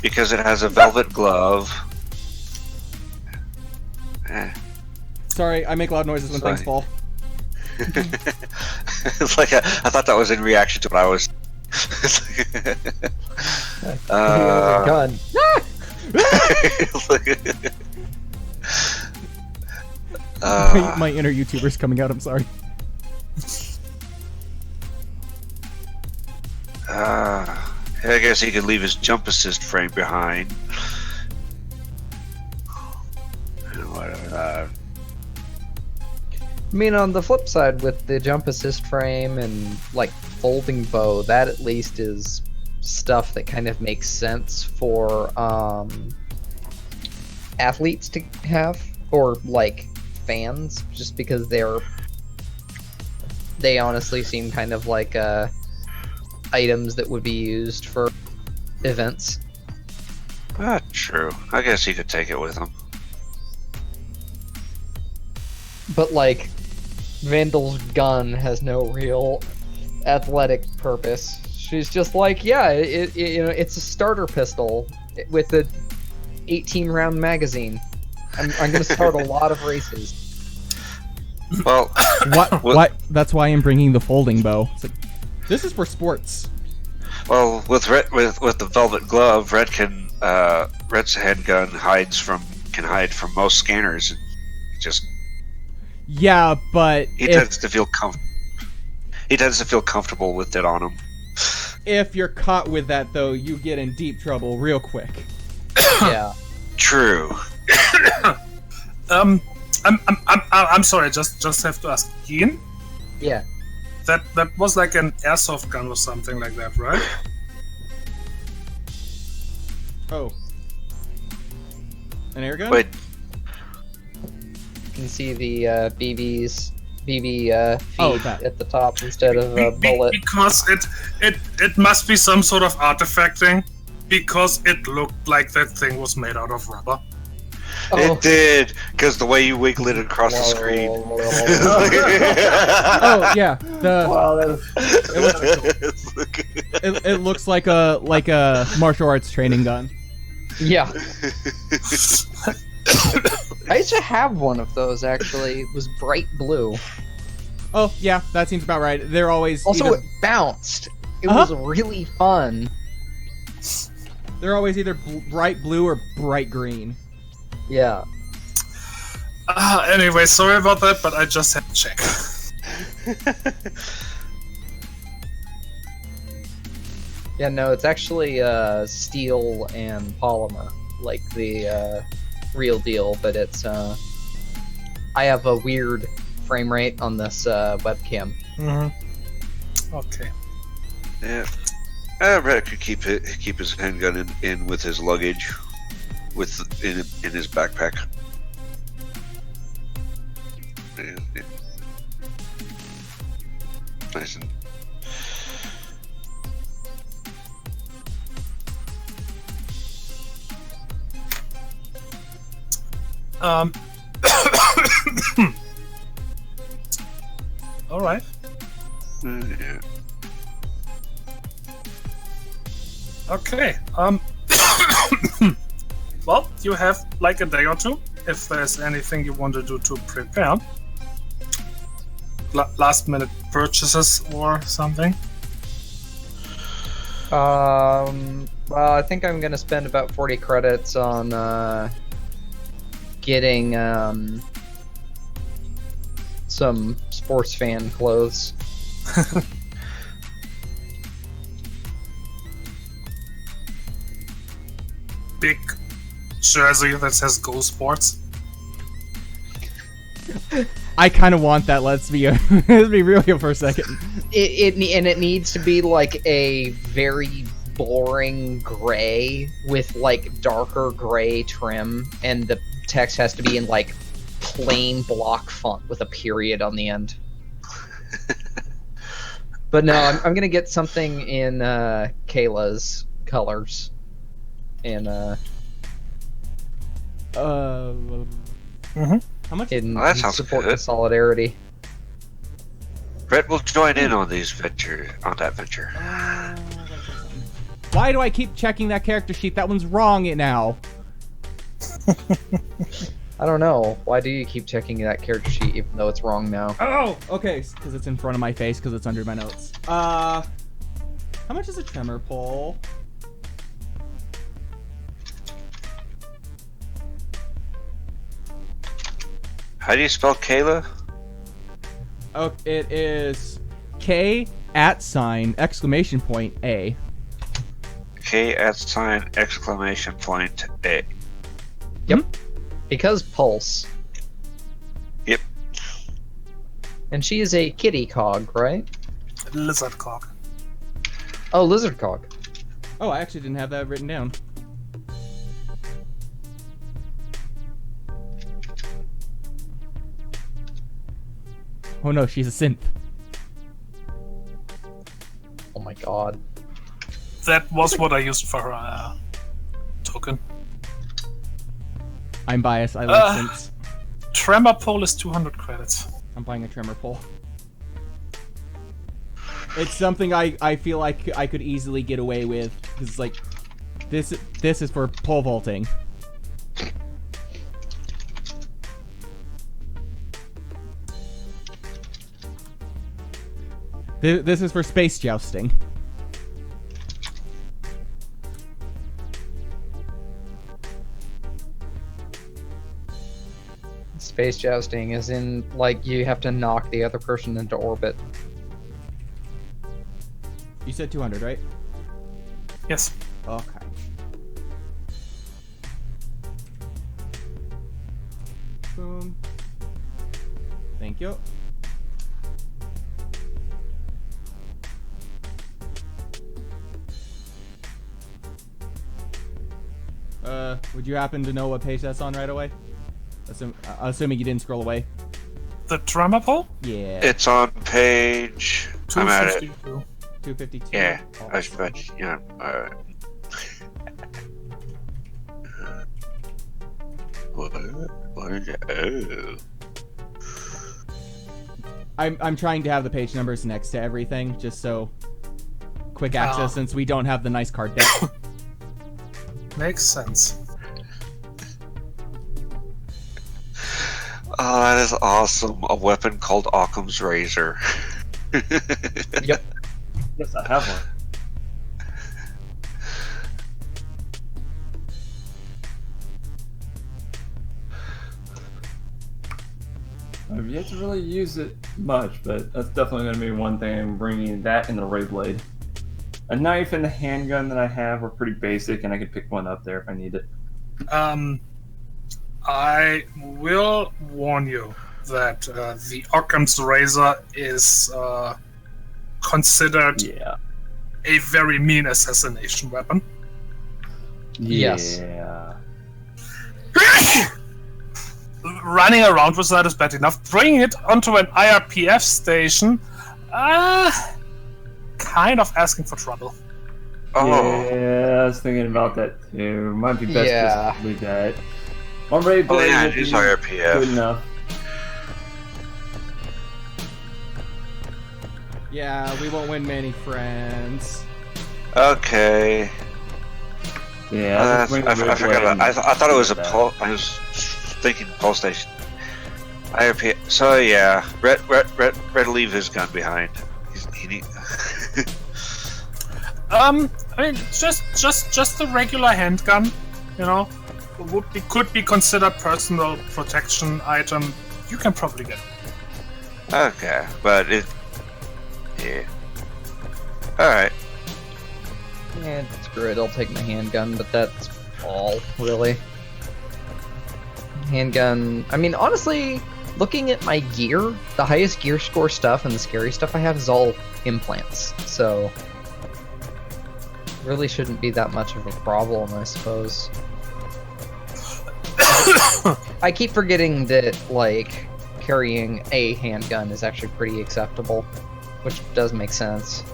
because it has a velvet glove. Sorry, I make loud noises when things fall. It's like I thought that was in reaction to what I was. Gun. My inner YouTuber's coming out. I'm sorry. I guess he could leave his jump assist frame behind. I mean, on the flip side, with the jump assist frame and like folding bow, that at least is stuff that kind of makes sense for athletes to have, or like fans, just because they honestly seem kind of like items that would be used for events. True. I guess he could take it with him. But like, Vandal's gun has no real athletic purpose. She's just like, yeah, it's a starter pistol with a 18-round magazine. I'm gonna start a lot of races. Well, What? That's why I'm bringing the folding bow. It's like, this is for sports. well, with the velvet glove, Red's handgun can hide from most scanners. Just Yeah, but he tends to feel comfortable with it on him. if you're caught with that, though, you get in deep trouble real quick. Yeah. True. I'm sorry. Just have to ask. Ian, Yeah. that was like an airsoft gun or something like that, right? Oh. An air gun? Wait, You can see the BB feed that. at the top instead of a bullet. Because it must be some sort of artifact thing. Because it looked like that thing was made out of rubber. it did, because the way you wiggle it across the screen. Oh yeah, Wow, that was... it looks like a martial arts training gun. Yeah. I used to have one of those actually. It was bright blue. Oh yeah, that seems about right. They're always Also, either, it bounced. It Uh-huh. was really fun. they're always either bright blue or bright green. Yeah. Anyway, sorry about that, but I just had to check. Yeah, no, it's actually steel and polymer, like the real deal, but it's I have a weird frame rate on this webcam. Okay. Yeah. Red could keep his handgun in with his luggage, in his backpack. Yeah. Nice and. All right. Yeah. Okay. Well, you have like a day or two if there's anything you want to do to prepare. Last minute purchases or something. Well, I think I'm gonna spend about 40 credits on getting some sports fan clothes. Big jersey that says Go Sports. I kind of want that. Let's be let's be real here for a second. It needs to be like a very boring gray with like darker gray trim, and the text has to be in like plain block font with a period on the end. But no, I'm gonna get something in Kayla's colors, and How much? in Oh, that sounds support good. to solidarity. Brett will join in on that venture. Why do I keep checking that character sheet? That one's wrong now. I don't know. Why do you keep checking that character sheet even though it's wrong now? Oh, okay, because it's in front of my face, because it's under my notes. How much is a tremor pole? How do you spell Kayla? Oh, it is K @ A. K @ A. Yep. Because Pulse. Yep. And she is a kitty cog, right? Lizard cock. Oh, lizard cog. Oh, I actually didn't have that written down. Oh no, she's a synth. Oh my god. That was what I used for her token. I'm biased. I like synths. Tremor pole is 200 credits. I'm buying a tremor pole. It's something I feel like I could easily get away with, because like this is for pole vaulting. This is for space jousting. Space jousting is in, like, you have to knock the other person into orbit. You said 200, right? Yes. Okay. Boom. Thank you. Would you happen to know what page that's on right away? Assuming you didn't scroll away. The drummer pole? Yeah. It's on page. I'm at it. 252. 252. Yeah, Oh, I bet. Yeah. What? Oh. I'm trying to have the page numbers next to everything, just so quick access, since we don't have the nice card deck. Makes sense. Oh, that is awesome. A weapon called Occam's Razor. Yep. Yes, I have one. I've yet to really use it much, but that's definitely going to be one thing I'm bringing, that and the Ray Blade. A knife and the handgun that I have are pretty basic, and I could pick one up there if I need it. I will warn you that the Occam's Razor is considered a very mean assassination weapon. Yes. Yeah. Running around with that is bad enough. Bringing it onto an IRPF station, kind of asking for trouble. Oh. Yeah, I was thinking about that too. Might be best just to leave that. My Ray Oh Blade yeah, would it's be IRPF. good enough. Yeah, we won't win many friends. Okay. Yeah, I forgot about. I thought it was a pole. I was thinking pole station. IRPF. So yeah, Red leave his gun behind. He need. I mean, just a regular handgun, you know, could be considered personal protection item. You can probably get it. Okay, but it. Yeah. All right. Yeah, screw it. I'll take my handgun, but that's all, really. Handgun. I mean, honestly, looking at my gear, the highest gear score stuff and the scary stuff I have is all implants, so really shouldn't be that much of a problem, I suppose. I keep forgetting that, like, carrying a handgun is actually pretty acceptable, which does make sense.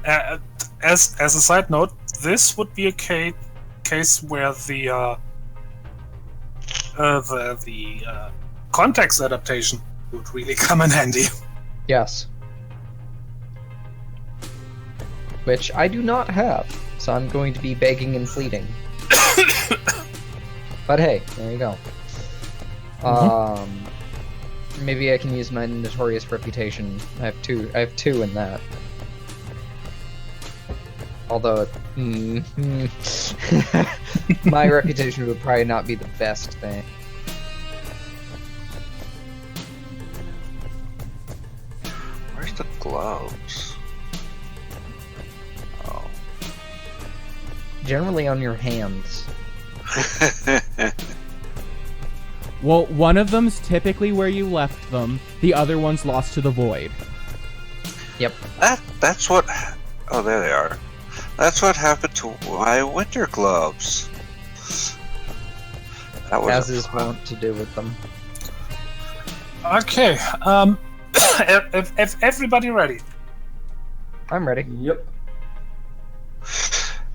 As a side note, this would be a case where the context adaptation would really come in handy. Yes. Which I do not have, so I'm going to be begging and pleading. But hey, there you go. Maybe I can use my notorious reputation. I have two in that. Although, my reputation would probably not be the best thing. Where's the gloves? Oh. Generally on your hands. Well, one of them's typically where you left them. The other one's lost to the void. Yep. That's what. Oh, there they are. That's what happened to my winter gloves. That was As is wont to do with them. Okay. If everybody ready? I'm ready. Yep.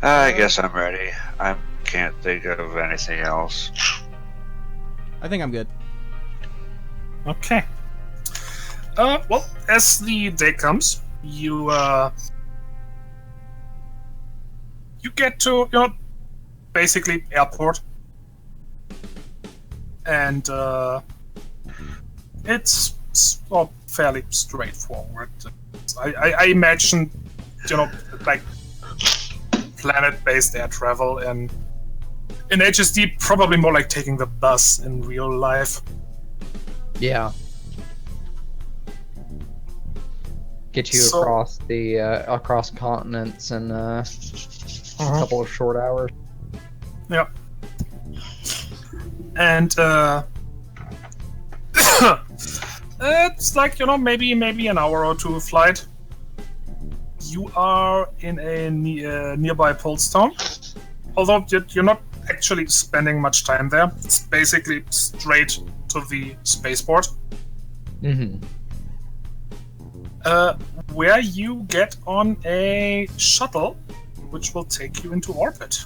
I guess I'm ready. I can't think of anything else. I think I'm good. Okay. Well, as the day comes, you get to, basically airport. And it's fairly straightforward. I imagine, like planet-based air travel, and in HSD probably more like taking the bus in real life. Yeah. Get you So- across the across continents in a couple of short hours. Yeah. And it's like, maybe an hour or two flight. You are in a nearby Pulse town. Although you're not actually spending much time there. It's basically straight to the spaceport. Mm-hmm. Where you get on a shuttle, which will take you into orbit.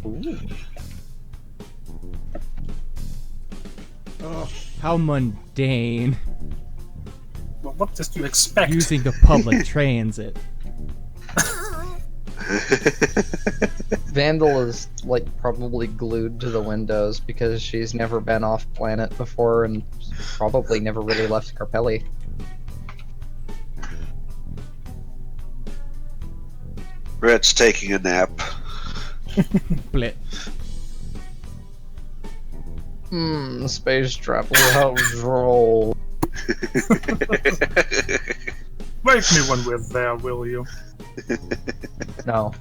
Ooh. Oh, how mundane. Well, what did you expect? Using the public transit. Vandal is like probably glued to the windows because she's never been off planet before and probably never really left Carpelli. Rhett's taking a nap. Blit. Space travel, how droll. Wake me when we're there, will you? No.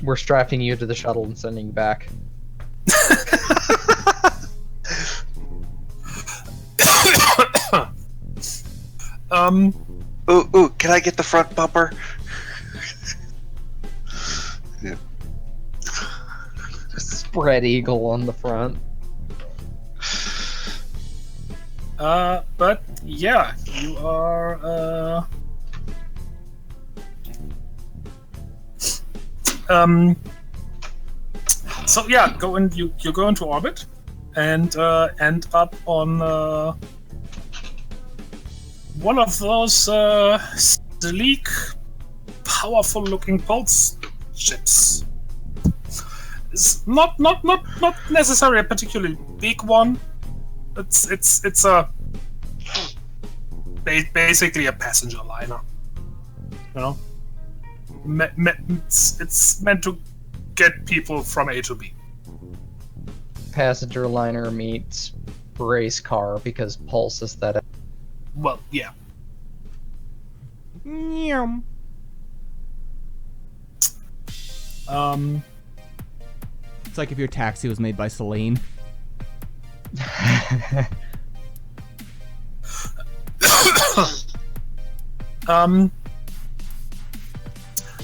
We're strapping you to the shuttle and sending you back. Ooh, can I get the front bumper? Yeah. Spread eagle on the front. But yeah, you are, so yeah, you go into orbit, and end up on one of those sleek, powerful-looking pulse ships. It's not necessarily a particularly big one. It's a basically a passenger liner. It's meant to get people from A to B. Passenger liner meets race car because Pulse aesthetic. Well, yeah. Nyum. It's like if your taxi was made by Celine.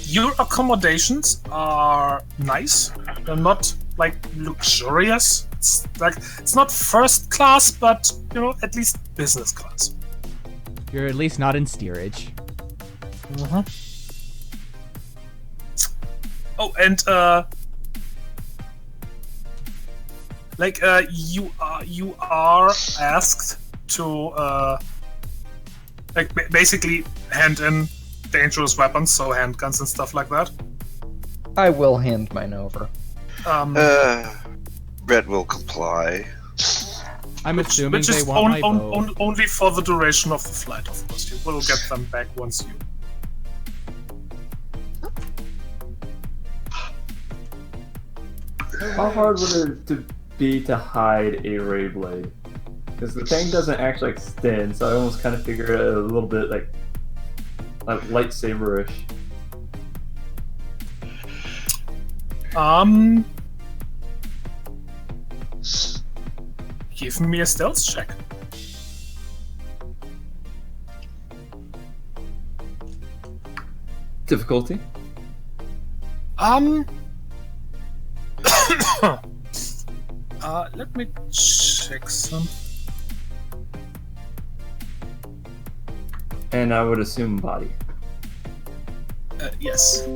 Your accommodations are nice. They're not like luxurious. It's not first class, but at least business class. You're at least not in steerage. Mm-hmm. Oh, and you are asked to basically hand in dangerous weapons, so handguns and stuff like that. I will hand mine over. Red will comply. I'm assuming Which they is want my bow. only for the duration of the flight, of course. You will get them back once you. How hard would it be to hide a ray blade? Because the thing doesn't actually extend, so I almost kind of figure it a little bit like lightsaber-ish. Give me a stealth check. Difficulty? Let me check some. And I would assume body. Yes.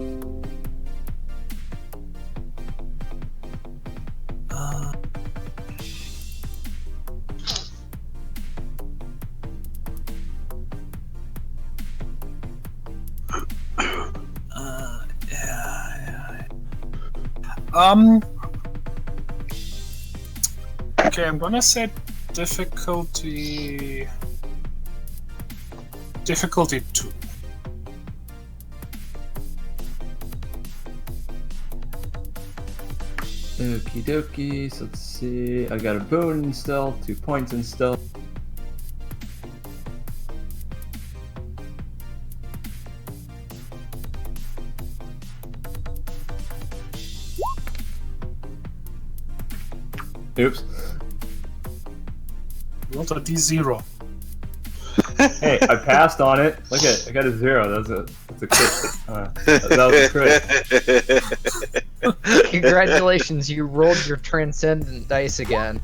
Okay, I'm gonna say difficulty 2. Okie dokie, so let's see. I got a boon in stealth, 2 points in stealth. Oops. You want a D0. Hey, I passed on it. Look at, I got a 0. That's a crit. That was a crit. Congratulations, you rolled your transcendent dice again.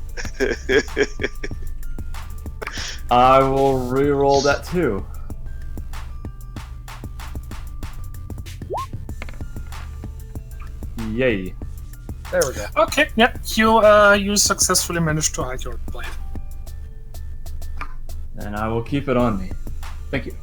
I will re-roll that too. Yay. There we go. Okay, yeah, you successfully managed to hide your blade. And I will keep it on me. Thank you.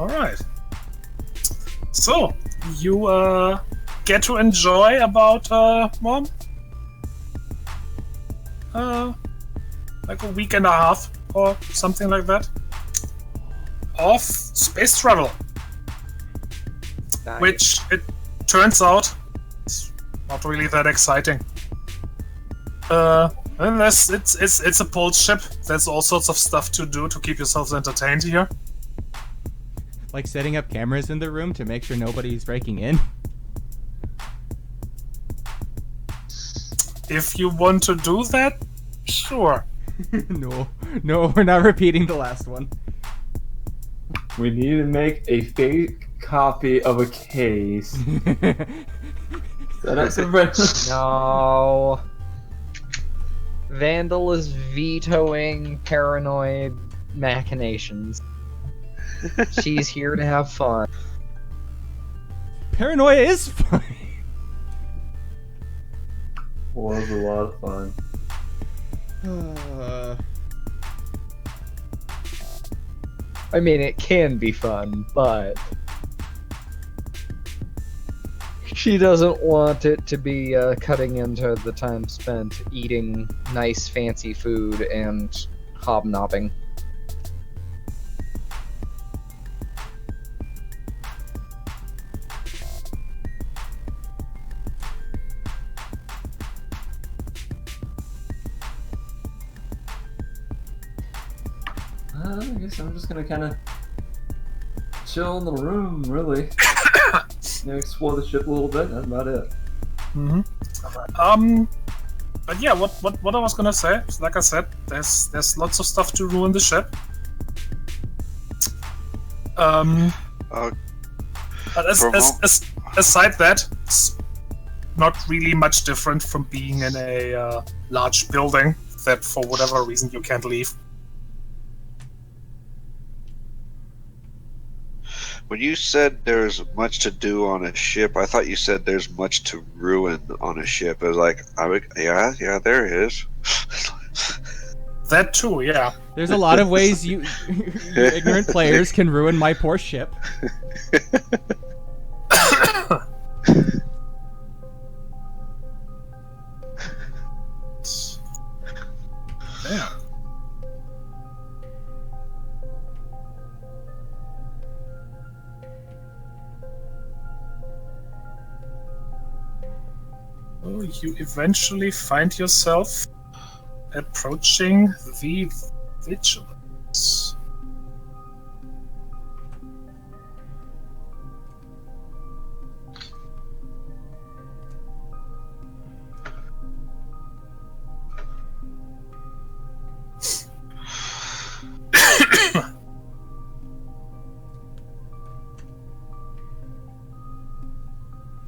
Alright. So, you get to enjoy about, like a week and a half or something like that of space travel. Nice. Which it turns out it's not really that exciting. Unless it's a pulse ship. There's all sorts of stuff to do to keep yourselves entertained here. Like setting up cameras in the room to make sure nobody's breaking in. If you want to do that, sure. No, we're not repeating the last one. We need to make a fake copy of a case. Set up some No. Vandal is vetoing paranoid machinations. She's here to have fun. Paranoia is fun. Was a lot of fun. I mean, it can be fun, but she doesn't want it to be cutting into the time spent eating nice, fancy food and hobnobbing. I guess I'm just gonna kind of chill in the room, really. Explore the ship a little bit. That's about it. But yeah, what I was gonna say, like I said, there's lots of stuff to ruin the ship. But aside that, it's not really much different from being in a large building that for whatever reason you can't leave. When you said there's much to do on a ship, I thought you said there's much to ruin on a ship. I was like, yeah, there is. That too, yeah. There's a lot of ways you ignorant players can ruin my poor ship. Yeah. Oh, you eventually find yourself approaching the Vigilance.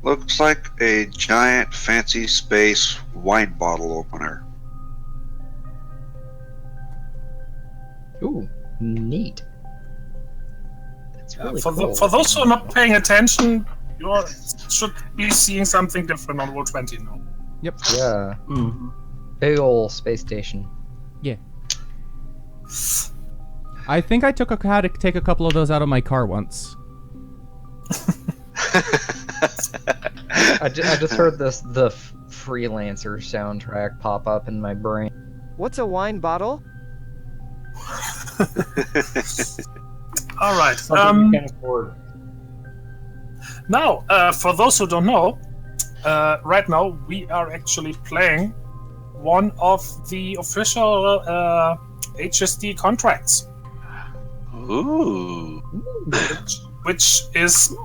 Looks like a giant fancy space wine bottle opener. Ooh, neat. That's really For cool. for those who are not paying attention, you should be seeing something different on Roll20 now. Yep. Yeah, Mm. big ol' space station. Yeah. I think I had to take a couple of those out of my car once. I just heard the Freelancer soundtrack pop up in my brain. What's a wine bottle? All right. Something you can afford. Now, for those who don't know, right now we are actually playing one of the official HSD contracts, Ooh. which is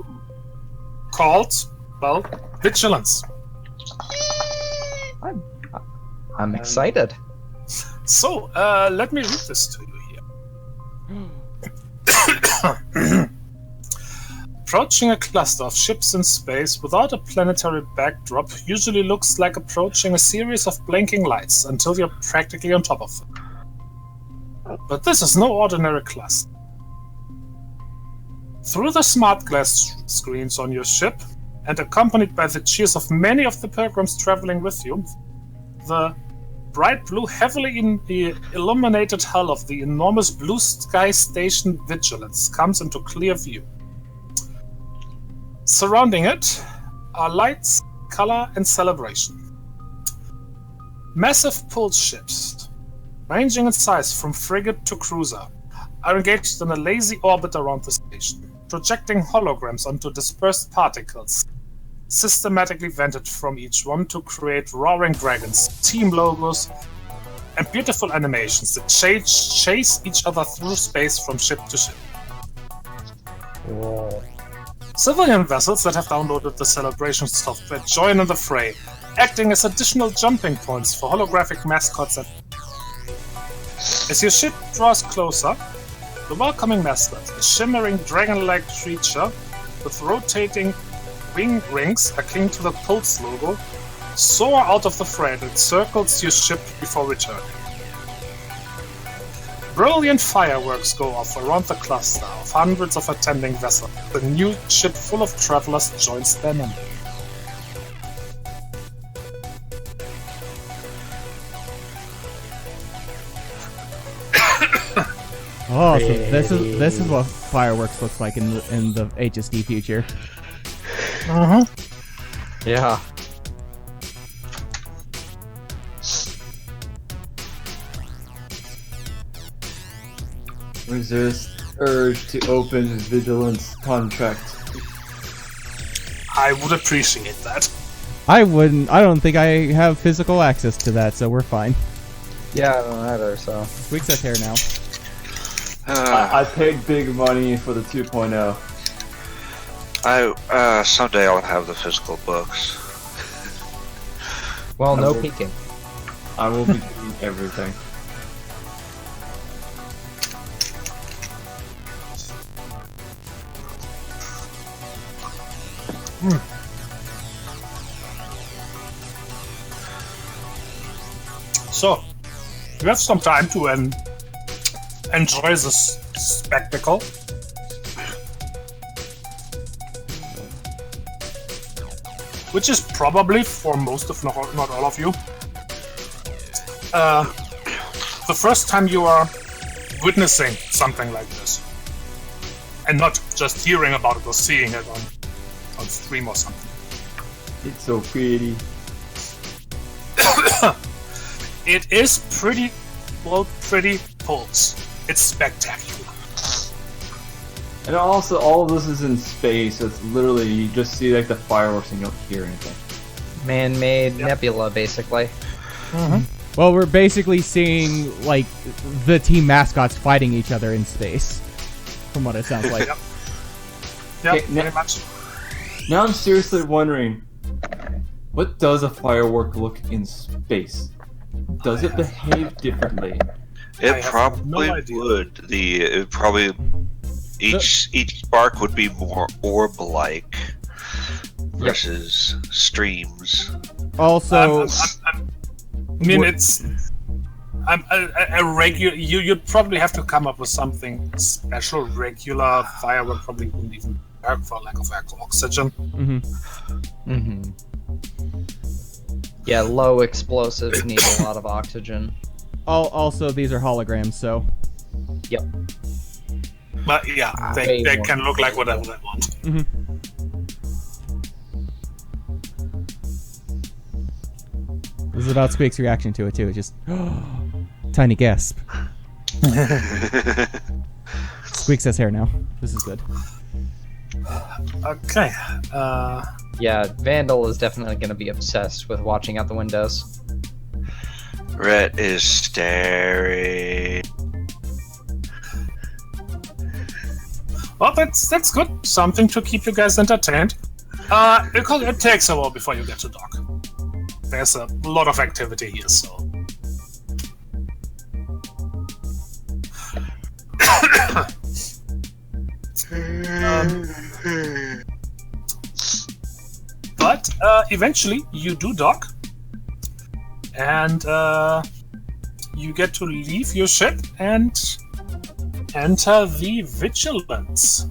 called, well, Vigilance. I'm excited. So, let me read this to you here. Approaching a cluster of ships in space without a planetary backdrop usually looks like approaching a series of blinking lights until you're practically on top of them. But this is no ordinary cluster. Through the smart glass screens on your ship, and accompanied by the cheers of many of the pilgrims traveling with you, the bright blue, heavily illuminated hull of the enormous blue sky station Vigilance comes into clear view. Surrounding it are lights, color, and celebration. Massive pulse ships, ranging in size from frigate to cruiser, are engaged in a lazy orbit around the station, projecting holograms onto dispersed particles, systematically vented from each one to create roaring dragons, team logos, and beautiful animations that chase each other through space from ship to ship. Whoa. Civilian vessels that have downloaded the celebration software join in the fray, acting as additional jumping points for holographic mascots. As your ship draws closer, the welcoming mascot, a shimmering dragon-like creature with rotating wing rings akin to the Pulse logo, soar out of the fray and circles your ship before returning. Brilliant fireworks go off around the cluster of hundreds of attending vessels. The new ship full of travelers joins their number. Oh, so this is what fireworks looks like in the HSD future. Yeah. Resist urge to open Vigilance contract. I would appreciate that. I wouldn't. I don't think I have physical access to that, so we're fine. Yeah, I don't either, so. Weak set hair now. I paid big money for the 2.0. Someday I'll have the physical books. Well, no peeking. I will be doing everything. So, you have some time to enjoy this spectacle. Which is probably, for most, if not all of you, the first time you are witnessing something like this. And not just hearing about it or seeing it on stream or something. It's so pretty. It is pretty Pulse. It's spectacular. And also, all of this is in space, so it's literally, you just see like the fireworks and you don't hear anything. Man-made nebula, basically. Well, we're basically seeing like the team mascots fighting each other in space, from what it sounds like. Yep, Okay, pretty much. Now I'm seriously wondering, what does a firework look in space? Does it behave differently? I It have probably no idea. would. It probably each spark would be more orb-like. versus streams. Also, I mean, it's a regular. You'd probably have to come up with something special. Regular firework probably wouldn't even work for lack of oxygen. Yeah, low explosives need a lot of oxygen. also these are holograms, so Yep. But yeah, they can look like whatever they want. this is about Squeak's reaction to it too. It just tiny gasp. Squeak has hair now. This is good. Okay. Yeah, Vandal is definitely going to be obsessed with watching out the windows. Rhett is staring. Well, that's good. Something to keep you guys entertained. Because it takes a while before you get to dock. There's a lot of activity here, so. But eventually you do dock, and you get to leave your ship and enter the Vigilance.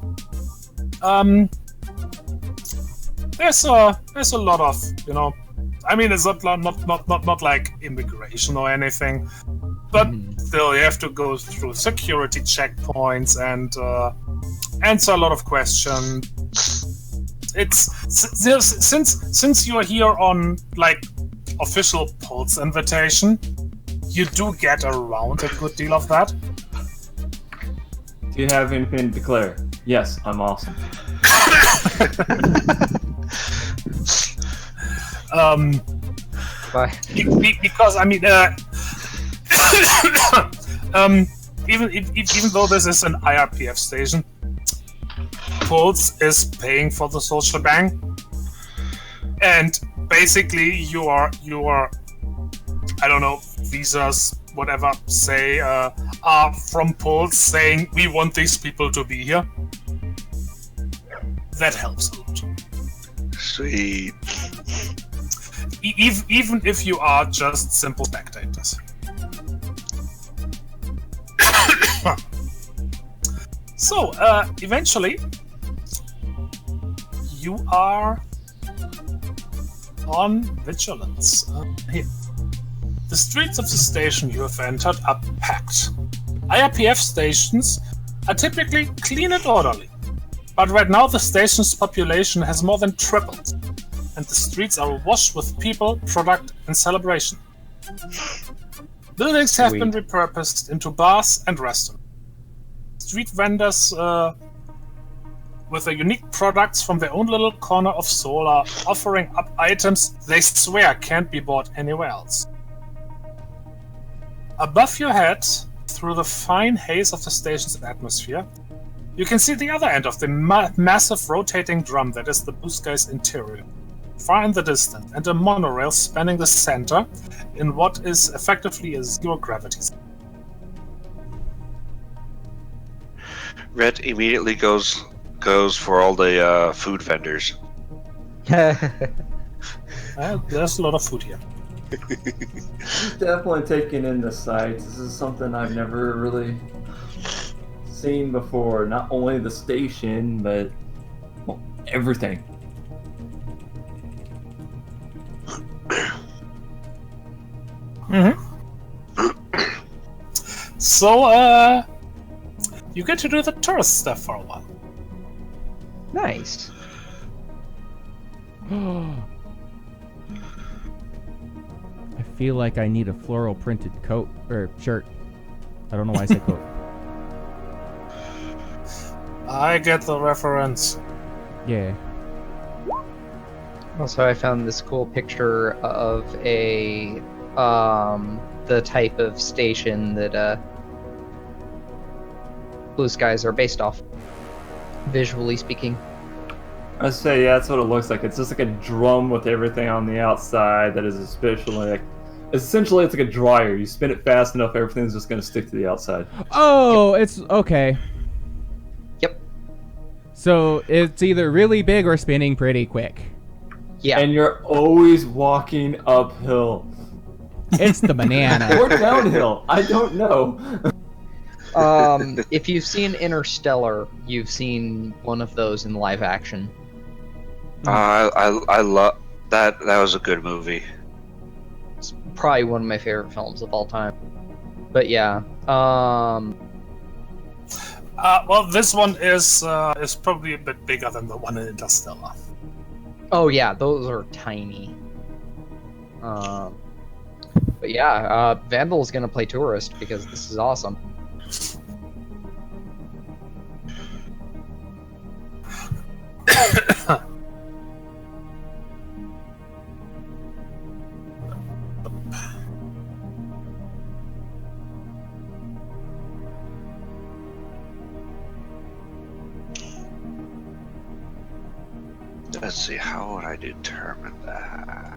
There's a lot of, you know, I mean, it's not like immigration or anything, but still you have to go through security checkpoints and answer a lot of questions. It's since you're here on like official Pulse invitation, you do get around a good deal of that. Do you have anything to declare? Yes, I'm awesome. Because I mean, even though this is an IRPF station, Pulse is paying for the social bang, and basically you are I don't know, visas, whatever, say are from Pulse saying we want these people to be here. That helps a lot. Sweet. Even if you are just simple spectators. So, eventually, you are on Vigilance. Here. The streets of the station you have entered are packed. IRPF stations are typically clean and orderly, but right now the station's population has more than tripled, and the streets are awash with people, product, and celebration. Buildings have been repurposed into bars and restaurants. Street vendors with their unique products from their own little corner of Seoul are offering up items they swear can't be bought anywhere else. Above your head, through the fine haze of the station's atmosphere, you can see the other end of the massive rotating drum that is the Blue Sky's interior. Far in the distance, and a monorail spanning the center in what is effectively a zero-gravity zone. Rhett immediately goes for all the food vendors. Mm-hmm. There's a lot of food here. Definitely taking in the sights. This is something I've never really seen before. Not only the station, but everything. So, you get to do the tourist stuff for a while. Nice. I feel like I need a floral printed coat or shirt. I don't know why I said coat. I get the reference. Yeah. Also, I found this cool picture of a the type of station that Blue Skies are based off, visually speaking. I say, yeah, that's what it looks like. It's just like a drum with everything on the outside that is especially like, essentially it's like a dryer. You spin it fast enough, everything's just going to stick to the outside. Oh, it's okay. Yep. So it's either really big or spinning pretty quick. Yeah. And you're always walking uphill. It's the banana. Or downhill. I don't know. If you've seen Interstellar, you've seen one of those in live action. I love that. That was a good movie. It's probably one of my favorite films of all time. But yeah, Well, this one is probably a bit bigger than the one in Interstellar. oh yeah, those are tiny. But yeah, Vandal is gonna play tourist because this is awesome. Let's see, how would I determine that?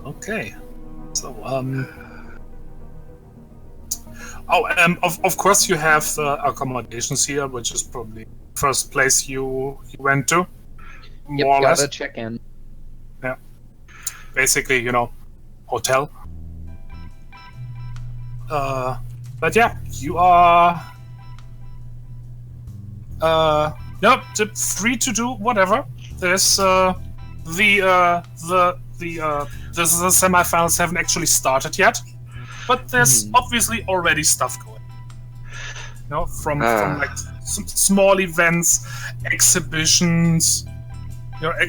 Okay. So, of course you have the accommodations here, which is probably first place you went to. Yep, More or gotta less. check in. Basically, hotel. But yeah, you are free to do whatever. There's the semifinals haven't actually started yet, but there's obviously already stuff going. From like some small events, exhibitions,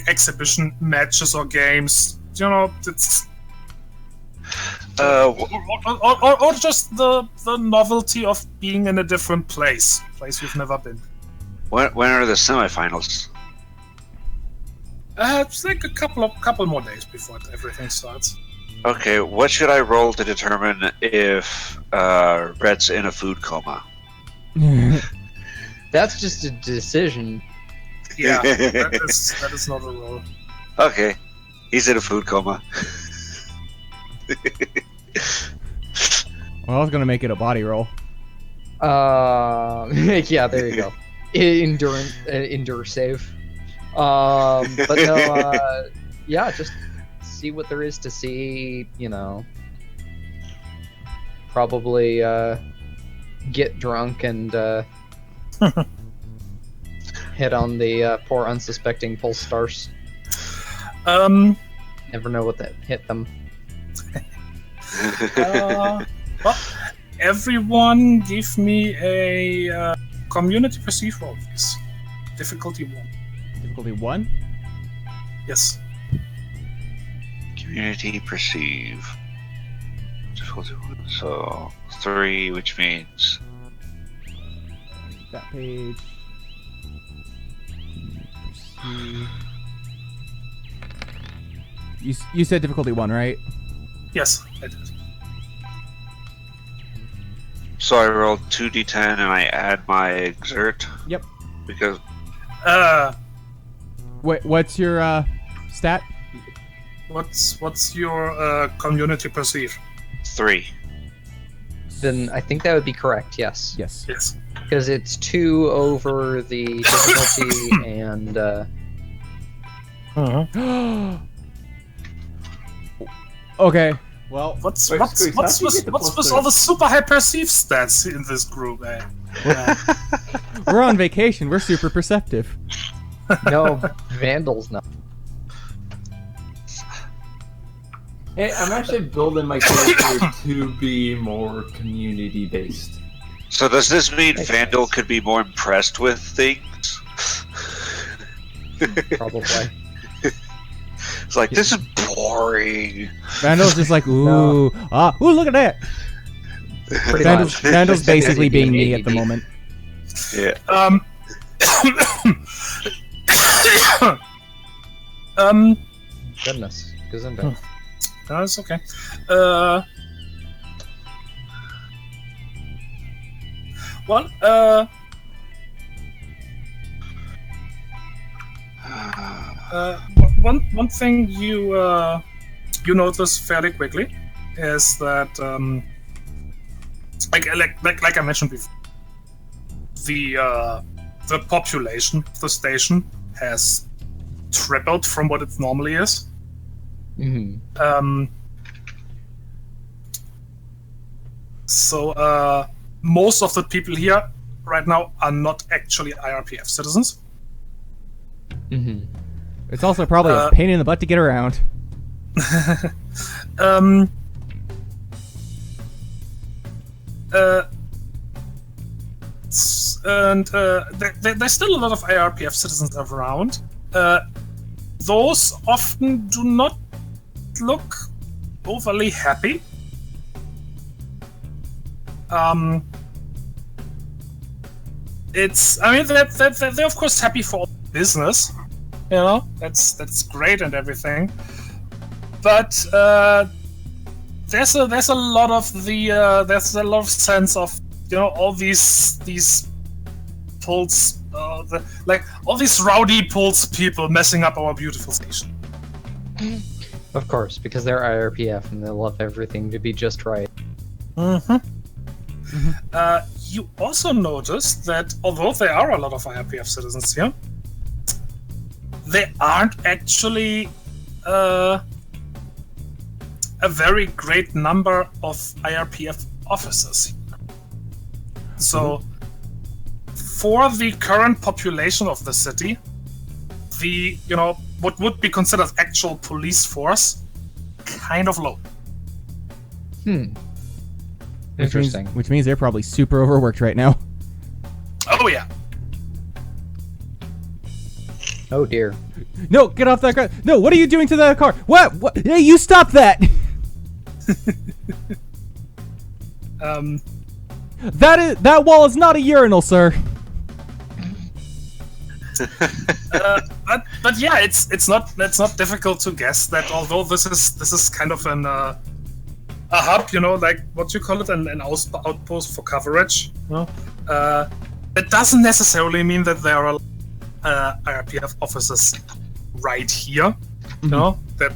exhibition matches or games. It's or just the novelty of being in a different place you've never been. When are the semifinals? It's like a couple more days before everything starts. Okay, what should I roll to determine if Rhett's in a food coma? That's just a decision. Yeah, that is not a roll. Okay, he's in a food coma. Well, I was gonna make it a body roll. Yeah, there you go. Endure save. But no, yeah, just see what there is to see. Probably get drunk and hit on the poor unsuspecting pole stars. Never know what that hit them. Well, everyone give me a community perceive roll, please. Difficulty 1. Difficulty 1? Yes. Community perceive. Difficulty 1. So 3, which means That page. Perceive. You said difficulty 1, right? Yes, I did. so I rolled 2d10 and I add my exert. Yep. Because What's your stat? what's your community perceive? 3. Then I think that would be correct. Yes, Yes. Yes. because it's 2 over the difficulty and. Okay. Well, What's Wait, Squeeze, how do you get the with plus all the super high perceive stats in this group? we're on vacation. We're super perceptive. No, Vandals not. Hey, I'm actually building my character to be more community based. So does this mean Makes Vandal sense. could be more impressed with things? Probably. It's like, this is boring. Vandal's just like, ooh, ooh, look at that. Pretty Vandal's, much. Vandal's basically ADD. being me at the moment. Yeah. Goodness. Gesundheit. That's okay. Well, one thing you notice fairly quickly is that like I mentioned before, the population of the station has tripled from what it normally is. Mm-hmm. So most of the people here right now are not actually IRPF citizens. Mm-hmm. It's also probably a pain in the butt to get around. There's still a lot of IRPF citizens around. Those often do not look overly happy. They're of course happy for business, you know. That's great and everything. But there's a lot of sense of, you know, all these pulse, like all these rowdy pulse people messing up our beautiful station. Of course, because they're IRPF and they love everything to be just right. You also notice that although there are a lot of IRPF citizens here, there aren't actually a very great number of IRPF officers. So, for the current population of the city, what would be considered actual police force, kind of low. Interesting. Which means they're probably super overworked right now. Oh yeah. Oh dear. No, get off that car. No, what are you doing to that car? What? Hey, you stop that! That wall is not a urinal, sir. But yeah, it's not difficult to guess that although this is kind of a hub, you know, like what you call it, an outpost for coverage. You know? It doesn't necessarily mean that there are IRPF officers right here. You know, that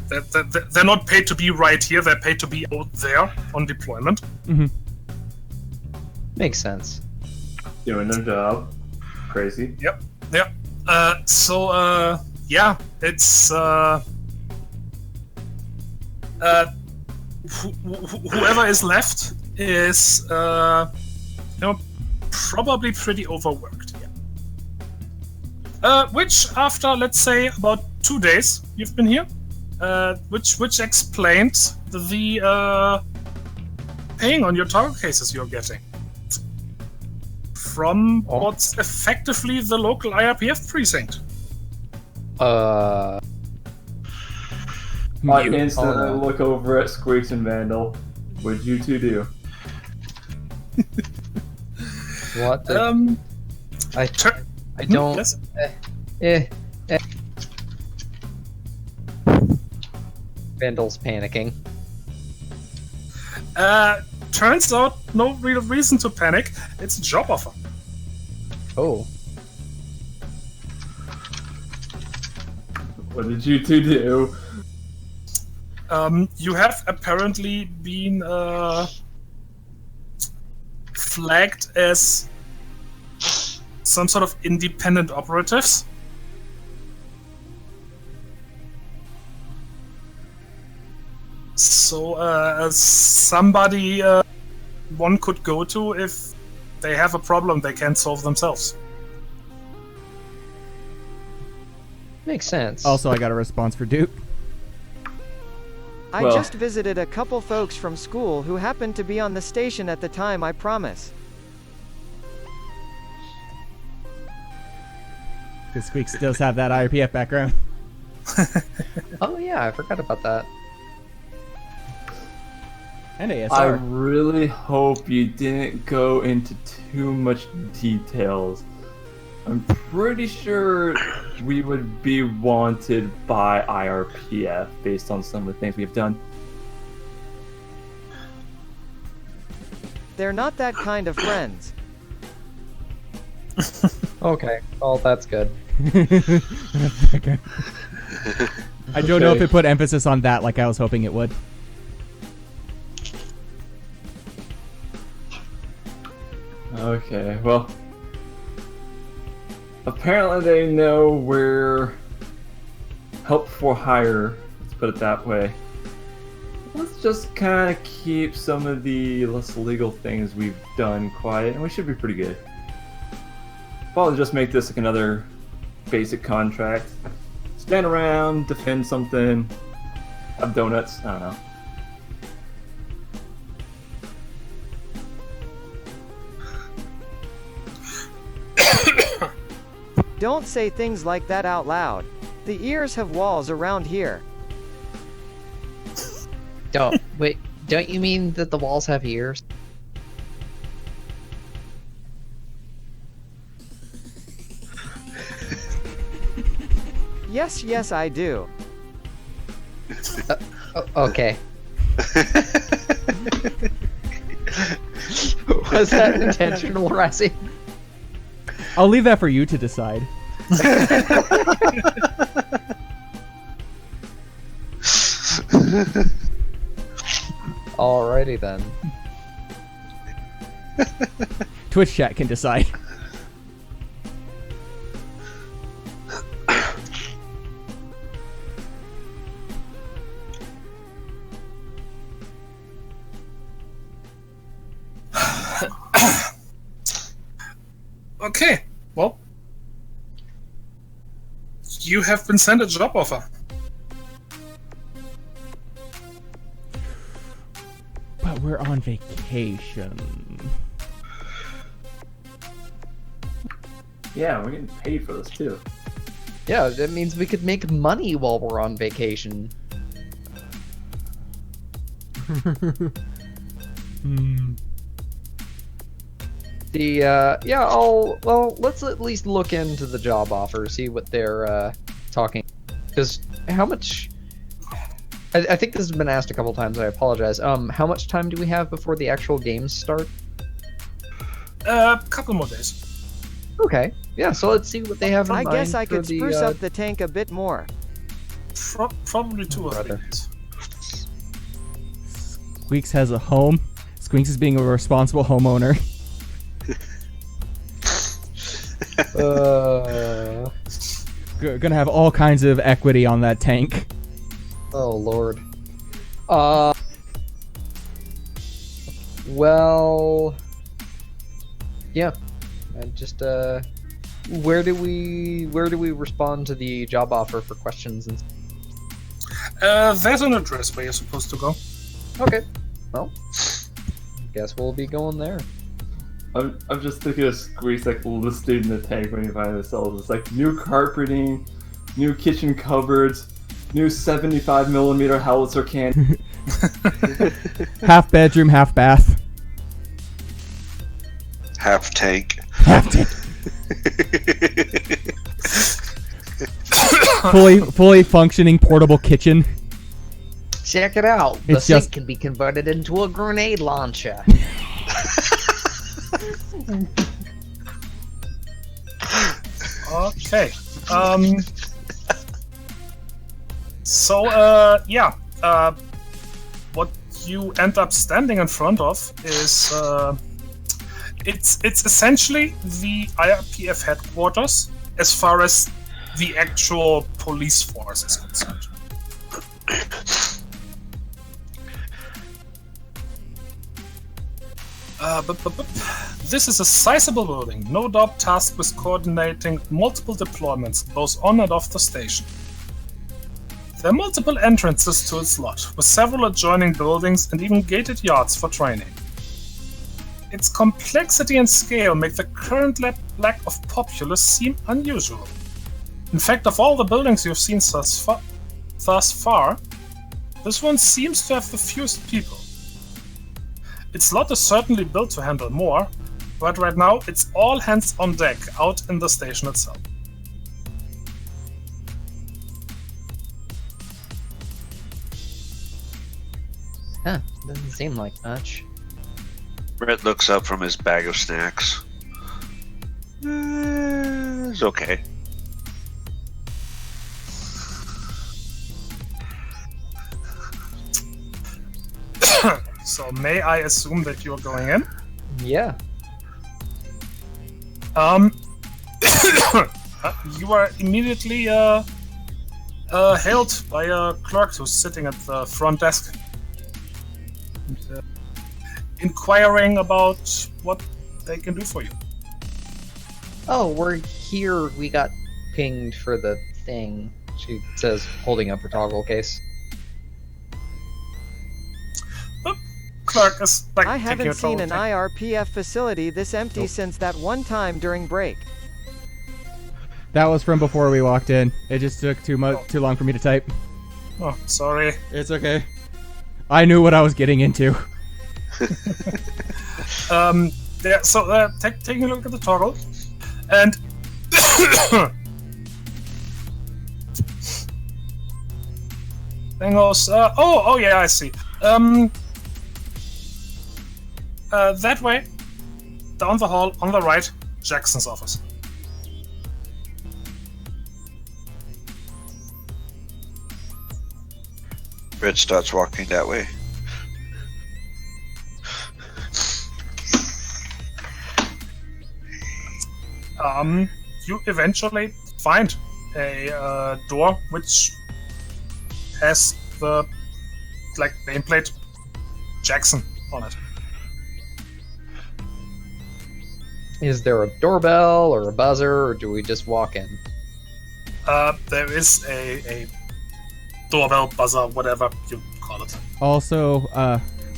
they're not paid to be right here. They're paid to be out there on deployment. Makes sense. Doing their job. Crazy. Yep. Yeah, it's whoever is left is probably pretty overworked. Yeah. Which after, let's say, about 2 days you've been here, which explained the paying on your target cases you're getting from what's effectively the local IRPF precinct. I instantly look over at Squeaks and Vandal. What'd you two do? What? I don't. Yes? Vandal's panicking. Turns out, no real reason to panic. It's a job offer. Oh. What did you two do? You have apparently been flagged as some sort of independent operatives. So, somebody one could go to if they have a problem they can't solve themselves. Makes sense. Also, I got a response for Duke. I just visited a couple folks from school who happened to be on the station at the time, I promise. Because Squeaks does have that IRPF background. Oh yeah, I forgot about that. And ASR. I really hope you didn't go into too much details. I'm pretty sure we would be wanted by IRPF based on some of the things we've done. They're not that kind of friends. Okay, well that's good. Okay. I don't know if it put emphasis on that like I was hoping it would. Okay, well, apparently they know we're help for hire. Let's put it that way. Let's just kind of keep some of the less illegal things we've done quiet, and we should be pretty good. Probably just make this like another basic contract. Stand around, defend something, have donuts, I don't know. Don't say things like that out loud. The ears have walls around here. Don't you mean that the walls have ears? Yes, I do. Okay. Was that intentional, Razzie? I'll leave that for you to decide. Alrighty then. Twitch chat can decide. Okay, well, you have been sent a job offer. But we're on vacation. Yeah, we're getting paid for this too. Yeah, that means we could make money while we're on vacation. Let's at least look into the job offer, see what they're talking. Because how much? I think this has been asked a couple times. I apologize. How much time do we have before the actual games start? Couple more days. Okay. Yeah. So let's see what they have in I mind. guess I for could the, spruce up the tank a bit more. Probably 2 or 3 Brother. days. Squeaks has a home. Squeaks is being a responsible homeowner. Gonna have all kinds of equity on that tank. Oh Lord. Well. Yeah. And just where do we respond to the job offer for questions and? There's an address where you're supposed to go. Okay. Well, guess we'll be going there. I'm just thinking of Squeeze like listed in the tank when you buy the cells. It's like new carpeting, new kitchen cupboards, new 75mm howitzer can. Half bedroom, half bath. Half tank. Half tank. fully functioning portable kitchen. Check it out. The It's sink just- can be converted into a grenade launcher. Okay. What you end up standing in front of is it's essentially the IRPF headquarters as far as the actual police force is concerned. This is a sizable building, no doubt tasked with coordinating multiple deployments both on and off the station. There are multiple entrances to its lot, with several adjoining buildings and even gated yards for training. Its complexity and scale make the current lack of populace seem unusual. In fact, of all the buildings you've seen thus far, this one seems to have the fewest people. Its lot is certainly built to handle more, but right now it's all hands on deck out in the station itself. Huh, doesn't seem like much. Brett looks up from his bag of snacks. It's okay. So may I assume that you're going in? Yeah. You are immediately hailed by a clerk who's sitting at the front desk, and, inquiring about what they can do for you. Oh, we're here. We got pinged for the thing. She says, holding up her toggle case. The clerk is like I taking haven't a seen an toggle IRPF facility this empty since that one time during break. That was from before we walked in. It just took too long for me to type. Oh, sorry. It's okay. I knew what I was getting into. Yeah, so taking a look at the toggle, and then goes, oh yeah, I see. That way, down the hall, on the right, Jackson's office. Red starts walking that way. You eventually find a door which has the nameplate Jackson on it. Is there a doorbell or a buzzer, or do we just walk in? There is a doorbell, buzzer, whatever you call it. Also,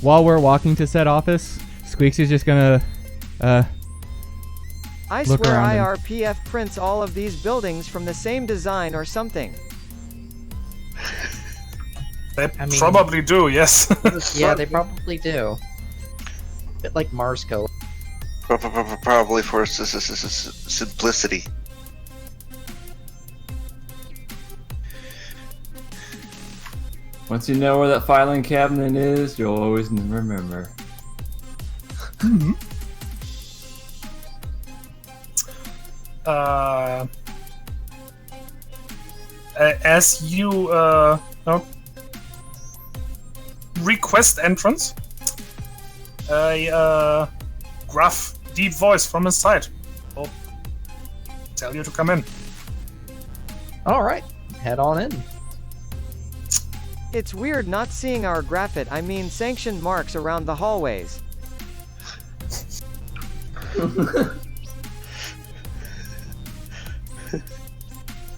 while we're walking to said office, Squeaks is just gonna, I Look swear around him. IRPF prints all of these buildings from the same design or something. They I mean- probably do, yes. Yeah, they probably do. Bit like Mars code. Probably for simplicity. Once you know where that filing cabinet is, you'll always remember. As you request entrance, a gruff, deep voice from inside will tell you to come in. Alright, head on in. It's weird not seeing our sanctioned marks around the hallways.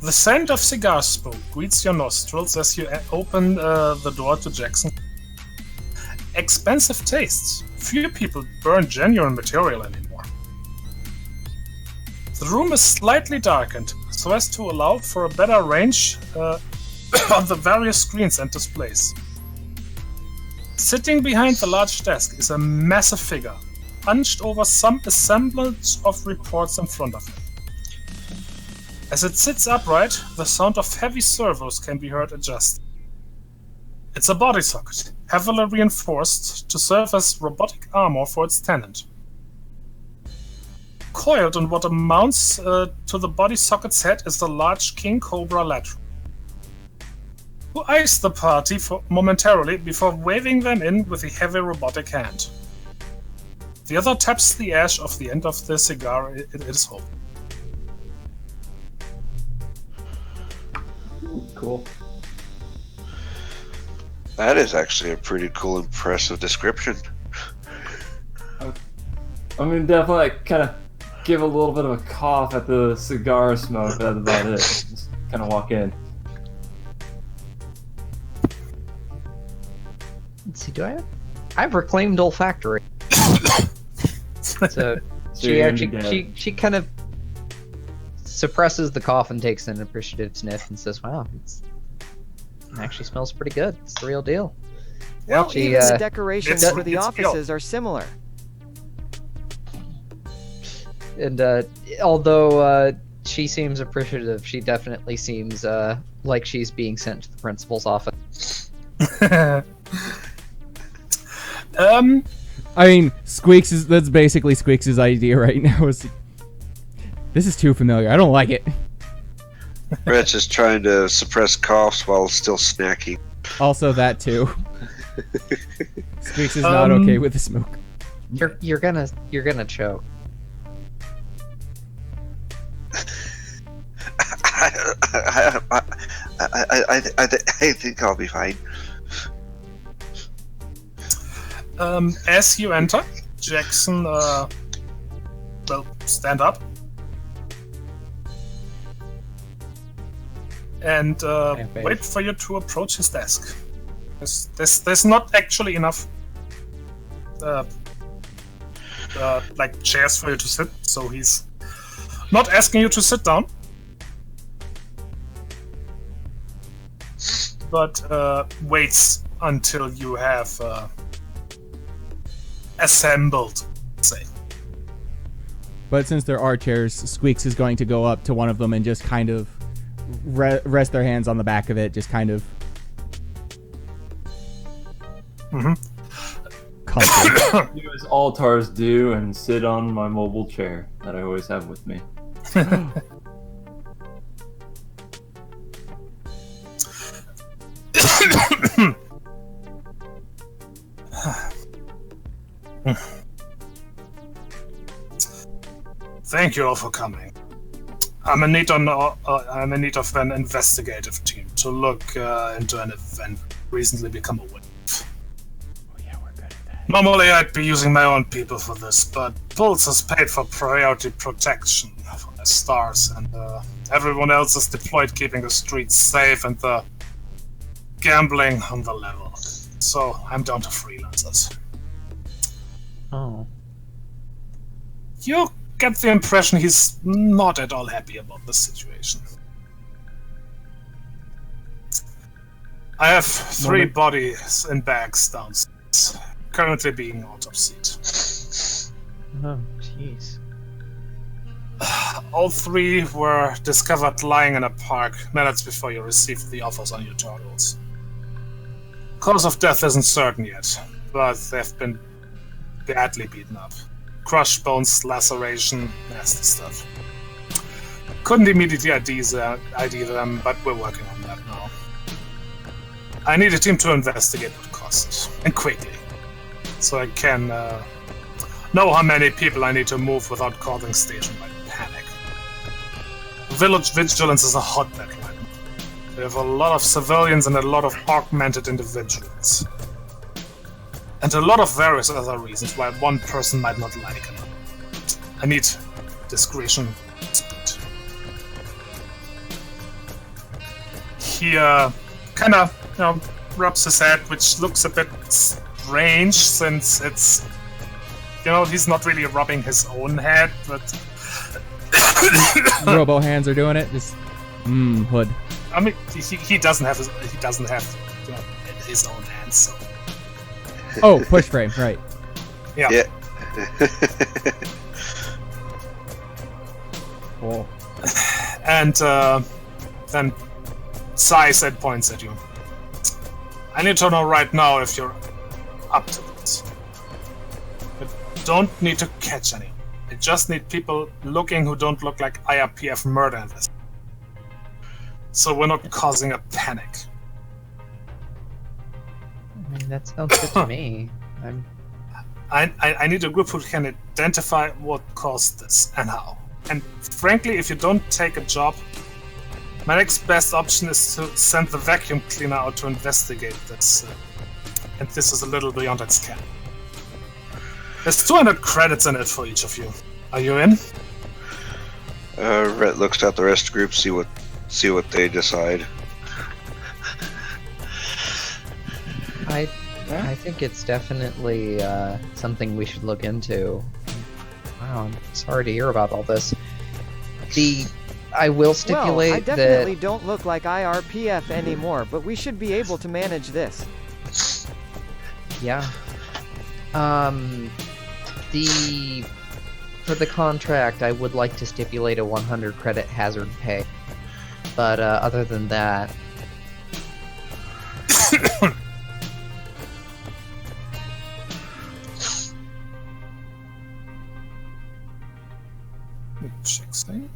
The scent of cigar smoke greets your nostrils as you open the door to Jackson. Expensive tastes. Few people burn genuine material anymore. The room is slightly darkened, so as to allow for a better range on the various screens and displays. Sitting behind the large desk is a massive figure, hunched over some assemblage of reports in front of him. As it sits upright, the sound of heavy servos can be heard adjusting. It's a body socket, heavily reinforced to serve as robotic armor for its tenant. Coiled on what amounts to the body socket's head is the large King Cobra lateral, who eyes the party momentarily before waving them in with a heavy robotic hand. The other taps the ash off the end of the cigar it is holding. Cool. That is actually a pretty cool, impressive description. I'm gonna definitely kind of give a little bit of a cough at the cigar smoke. That's about it. Just kind of walk in. Let's see, do I have? I've reclaimed olfactory. So you're gonna be dead. she kind of suppresses the cough and takes an appreciative sniff and says, "Wow, it actually smells pretty good. It's the real deal." Well, She, Even the decorations it's- for the it's offices are similar. And although she seems appreciative, she definitely seems like she's being sent to the principal's office. I mean, that's basically Squeaks' idea right now. This is too familiar. I don't like it. Rich is trying to suppress coughs while still snacking. Also, that too. Squeaks is not okay with the smoke. You're gonna choke. I think I'll be fine. As you enter, Jackson will stand up and wait for you to approach his desk. There's not actually enough like chairs for you to sit, so he's not asking you to sit down, but waits until you have assembled, say. But since there are chairs, Squeaks is going to go up to one of them and just kind of rest their hands on the back of it, just kind of comfort. Do as all Tars do and sit on my mobile chair that I always have with me. Thank you all for coming. I'm in need of an investigative team to look into an event recently become a witness. Normally I'd be using my own people for this, but Pulse has paid for priority protection for the stars, and everyone else is deployed keeping the streets safe and the gambling on the level. So I'm down to freelancers. Oh. You get the impression he's not at all happy about the situation. I have 3 bodies in bags downstairs, currently being autopsied. Oh, jeez. All 3 were discovered lying in a park minutes before you received the offers on your totals. Cause of death isn't certain yet, but they've been badly beaten up. Crushed bones, laceration, nasty stuff. Couldn't immediately ID them, but we're working on that now. I need a team to investigate what caused it, and quickly, so I can know how many people I need to move without causing station-wide panic. Village Vigilance is a hotbed right now. They have a lot of civilians and a lot of augmented individuals. And a lot of various other reasons why one person might not like it. I need discretion and speed. He kind of, rubs his head, which looks a bit strange since it's, he's not really rubbing his own head, but Robo hands are doing it. Just hood. I mean, he doesn't have his own hands, so. Oh, push frame, right. Yeah. Cool. And then Sai said points at you. I need to know right now if you're up to this. I don't need to catch any. I just need people looking who don't look like IRPF murder investigators. So we're not causing a panic. I mean, that sounds good to me. I need a group who can identify what caused this and how. And frankly, if you don't take a job, my next best option is to send the vacuum cleaner out to investigate this. And this is a little beyond its cap. There's 200 credits in it for each of you. Are you in? Rhett looks at the rest of the group, see what they decide. I think it's definitely something we should look into. Wow, I'm sorry to hear about all this. I will stipulate I definitely don't look like IRPF anymore, but we should be able to manage this. Yeah. For the contract, I would like to stipulate a 100 credit hazard pay. But other than that... Check thing.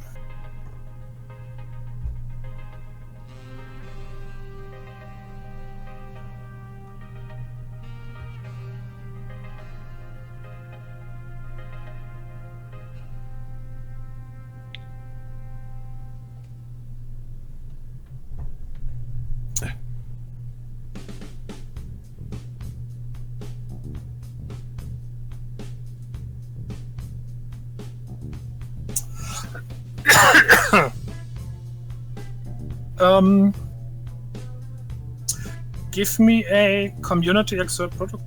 Give me a community expert protocol.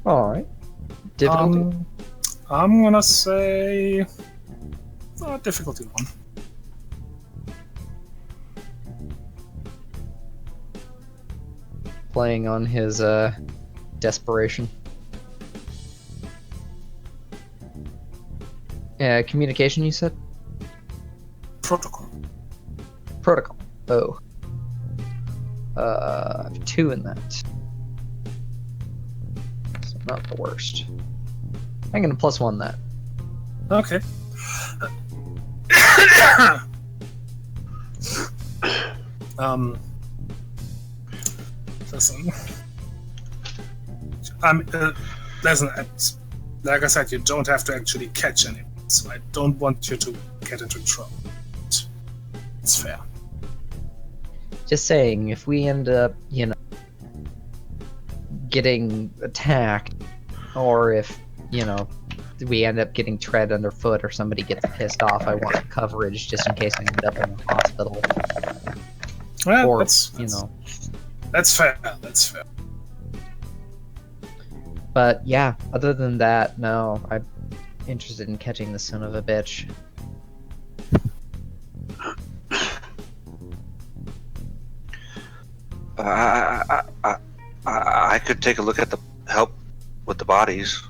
All right. Difficulty. I'm gonna say difficulty 1. Playing on his desperation. Communication, you said? Protocol. Protocol. Oh. I have 2 in that. So not the worst. I'm gonna +1 that. Okay. Listen. Listen, like I said, you don't have to actually catch anyone, so I don't want you to get into trouble. It's fair. Just saying, if we end up, getting attacked, or if, we end up getting tread underfoot or somebody gets pissed off, I want coverage just in case I end up in the hospital. Well, Or, that's fair. That's fair. But yeah, other than that, no, I'm interested in catching the son of a bitch. I could take a look at the help with the bodies.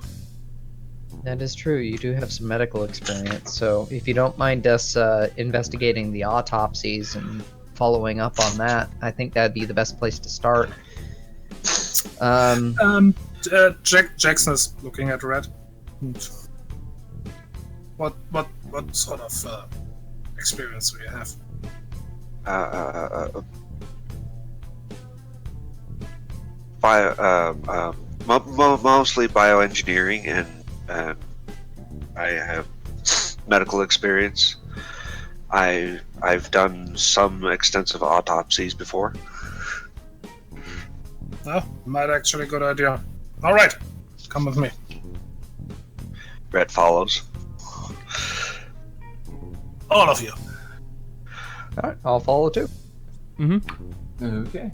That is true, you do have some medical experience, so if you don't mind us investigating the autopsies and following up on that, I think that'd be the best place to start. Jackson is looking at Red. What sort of experience do you have? Mostly bioengineering, and I have medical experience. I've done some extensive autopsies before. Oh, might actually a good idea. All right, come with me. Red follows. All of you. Alright, I'll follow too. Mm-hmm. Okay.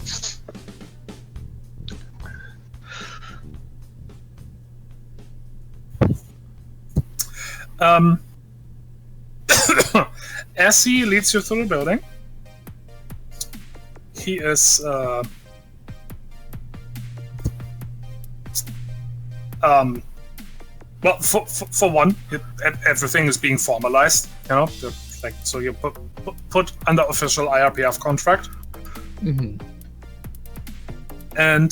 As he leads you through the building, he is well, for one, everything is being formalized. So you put under official IRPF contract, and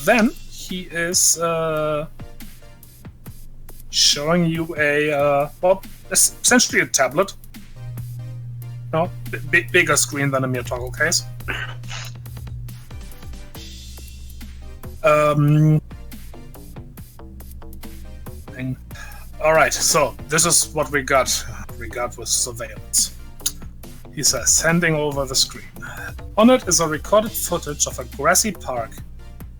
then he is showing you essentially a tablet. Bigger screen than a mere toggle case. Alright, so this is what we got with surveillance. He says, handing over the screen. On it is a recorded footage of a grassy park,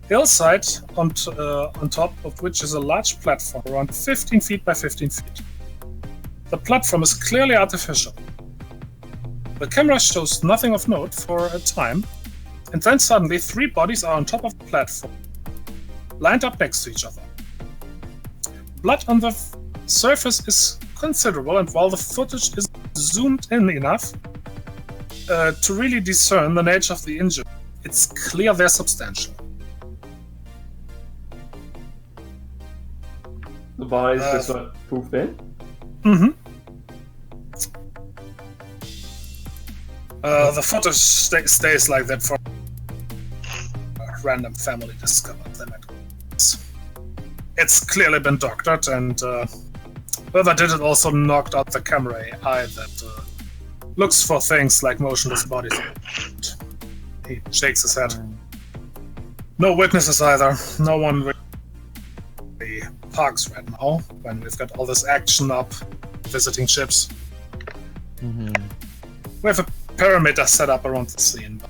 hillside on top of which is a large platform around 15 feet by 15 feet. The platform is clearly artificial. The camera shows nothing of note for a time, and then suddenly 3 bodies are on top of the platform, lined up next to each other. Blood on the surface is considerable, and while the footage is zoomed in enough to really discern the nature of the injury, it's clear they're substantial. The bodies just went poof in? Mm-hmm. The footage stays like that for a random family discovered them. It's clearly been doctored, and whoever did it also knocked out the camera AI that looks for things like motionless bodies. He shakes his head. No witnesses either. No one really parks right now when we've got all this action up, visiting ships. We have a perimeter set up around the scene, but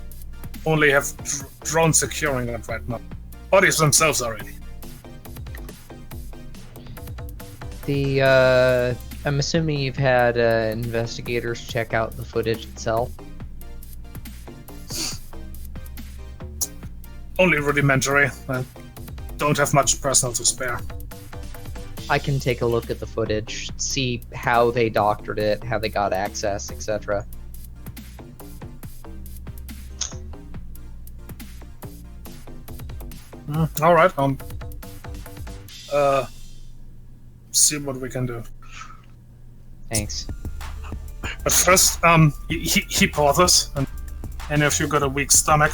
only have drones securing it right now. bodies themselves already. I'm assuming you've had investigators check out the footage itself. Only rudimentary. I don't have much personnel to spare. I can take a look at the footage, see how they doctored it, how they got access, etc. All right. See what we can do. Thanks. But first, he pauses, and any of you got a weak stomach?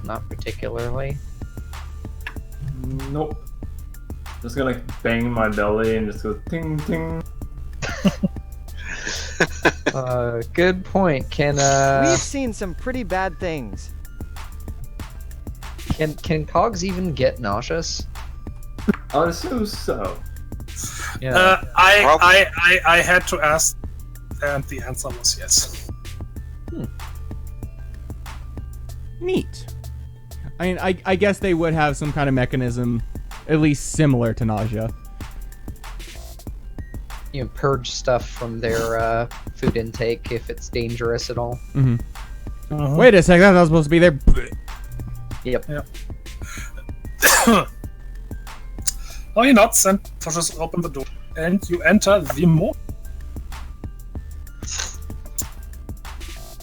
Not particularly. Nope. Just gonna bang my belly and just go ting ting. Good point. We've seen some pretty bad things. Can cogs even get nauseous? I would assume so. Yeah. I had to ask, and the answer was yes. Neat. I mean, I guess they would have some kind of mechanism, at least similar to nausea. You know, purge stuff from their food intake if it's dangerous at all. Mm-hmm. Wait a second, that was supposed to be there. Yep. Oh, he nods and pushes open the door, and you enter the morgue.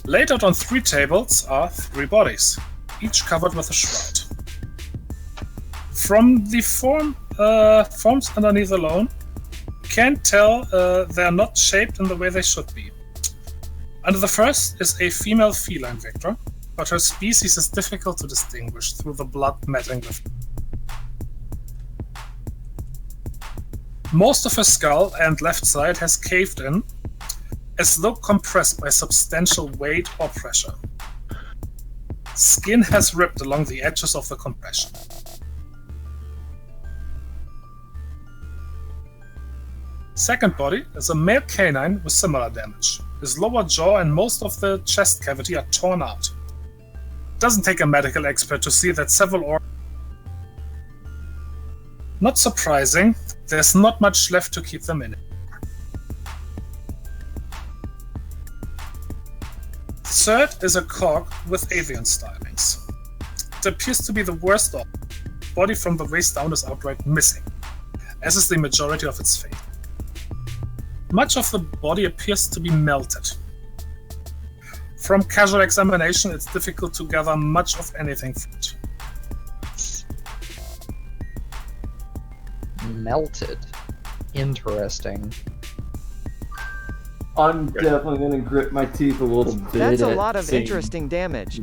Laid out on 3 tables are 3 bodies, each covered with a shroud. From the forms underneath alone, you can't tell they're not shaped in the way they should be. Under the first is a female feline victor, but her species is difficult to distinguish through the blood matting with. Most of her skull and left side has caved in, as though compressed by substantial weight or pressure. Skin has ripped along the edges of the compression. Second body is a male canine with similar damage. His lower jaw and most of the chest cavity are torn out. It doesn't take a medical expert to see that several organs. Not surprising, there's not much left to keep them in it. Third is a cog with avian stylings. It appears to be the worst off. Body from the waist down is outright missing, as is the majority of its face. Much of the body appears to be melted. From casual examination, it's difficult to gather much of anything from it. Melted. Interesting. I'm definitely gonna grit my teeth a little bit. That's a at lot of seeing- interesting damage.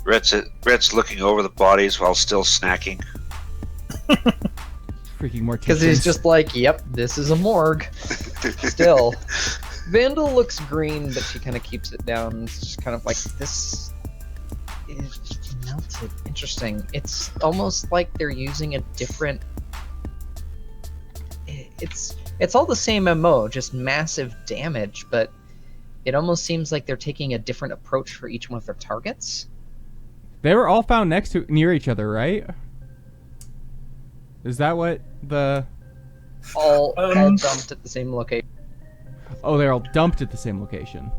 Rhett's looking over the bodies while still snacking. Freaking morticians. Because he's just like, yep, this is a morgue. Still. Vandal looks green, but she kind of keeps it down. It's just kind of like, this is melted. Interesting. It's almost like they're using a different... It's all the same MO, just massive damage, but it almost seems like they're taking a different approach for each one of their targets. They were all found near each other, right? Is that what the... All dumped at the same location. Oh, they're all dumped at the same location.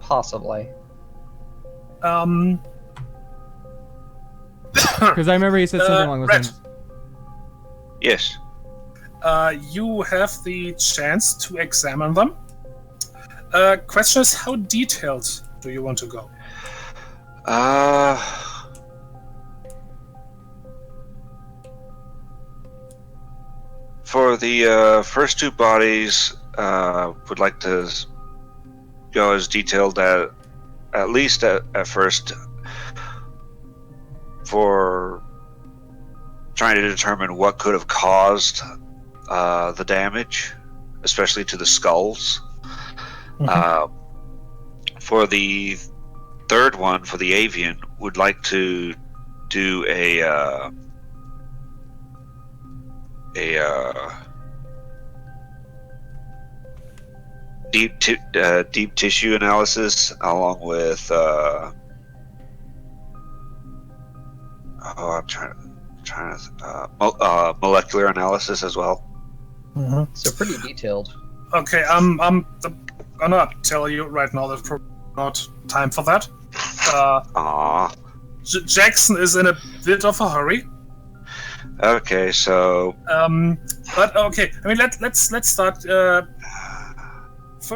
Possibly. Because I remember he said something along those Rhett. lines. Yes. You have the chance to examine them. Question is, how detailed do you want to go? For the first 2 bodies, would like to go as detailed at least at first, for trying to determine what could have caused the damage, especially to the skulls. Mhm. For the third one, for the avian, would like to do a deep tissue analysis, along with molecular analysis as well. So pretty detailed. Okay, I'm gonna tell you right now there's probably not time for that. Jackson is in a bit of a hurry. Okay, so But okay, I mean let's start.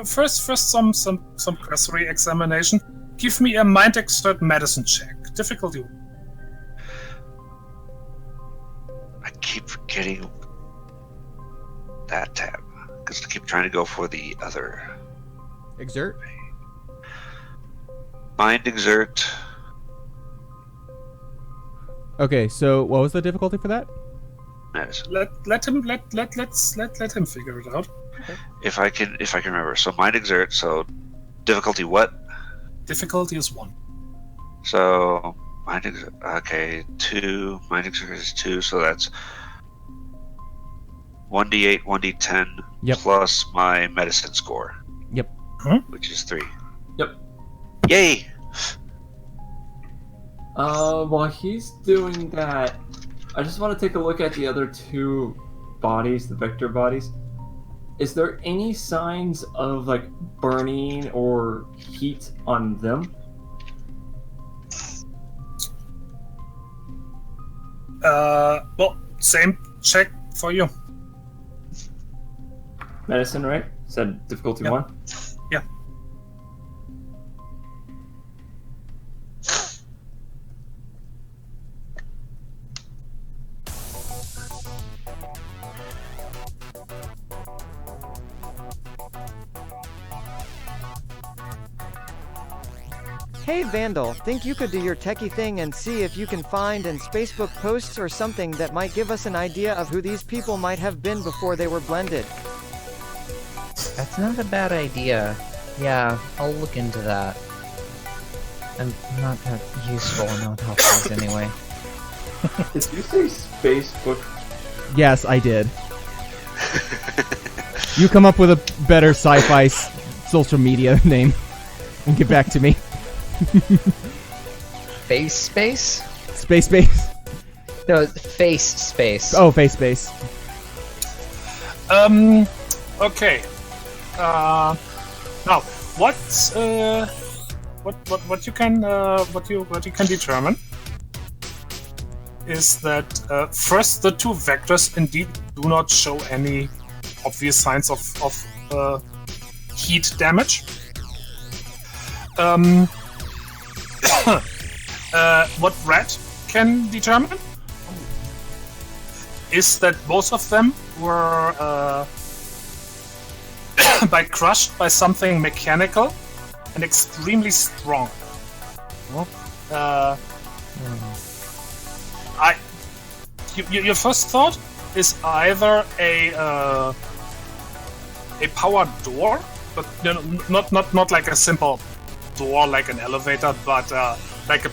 First some cursory examination. Give me a mind exert medicine check. Difficulty. I keep forgetting that tab because I keep trying to go for the other. Exert. Mind exert. Okay, so what was the difficulty for that? Medicine. Let him figure it out. If I can remember. So mind exert. So difficulty what? Difficulty is 1. So mind exert. Okay, 2. Mind exert is 2. So that's 1d8, 1d10 Yep. plus my medicine score. Yep. Which is 3. Yep. Yay! While he's doing that, I just want to take a look at the other 2 bodies, the vector bodies. Is there any signs of like burning or heat on them? Well, same check for you. Medicine, right? Said difficulty Yep. 1? Yeah. Hey Vandal, think you could do your techie thing and see if you can find in Facebook posts or something that might give us an idea of who these people might have been before they were blended. That's not a bad idea. Yeah, I'll look into that. I'm not that useful in autopsies anyway. Did you say Facebook? Yes, I did. You come up with a better sci-fi social media name and get back to me. Face space? Space base. No, face space. Oh, face base. Okay. Now, what you can determine is that first the 2 vectors indeed do not show any obvious signs of heat damage. What Red can determine is that both of them were crushed by something mechanical and extremely strong. Your first thought is either a power door, but not like a simple door like an elevator, but like a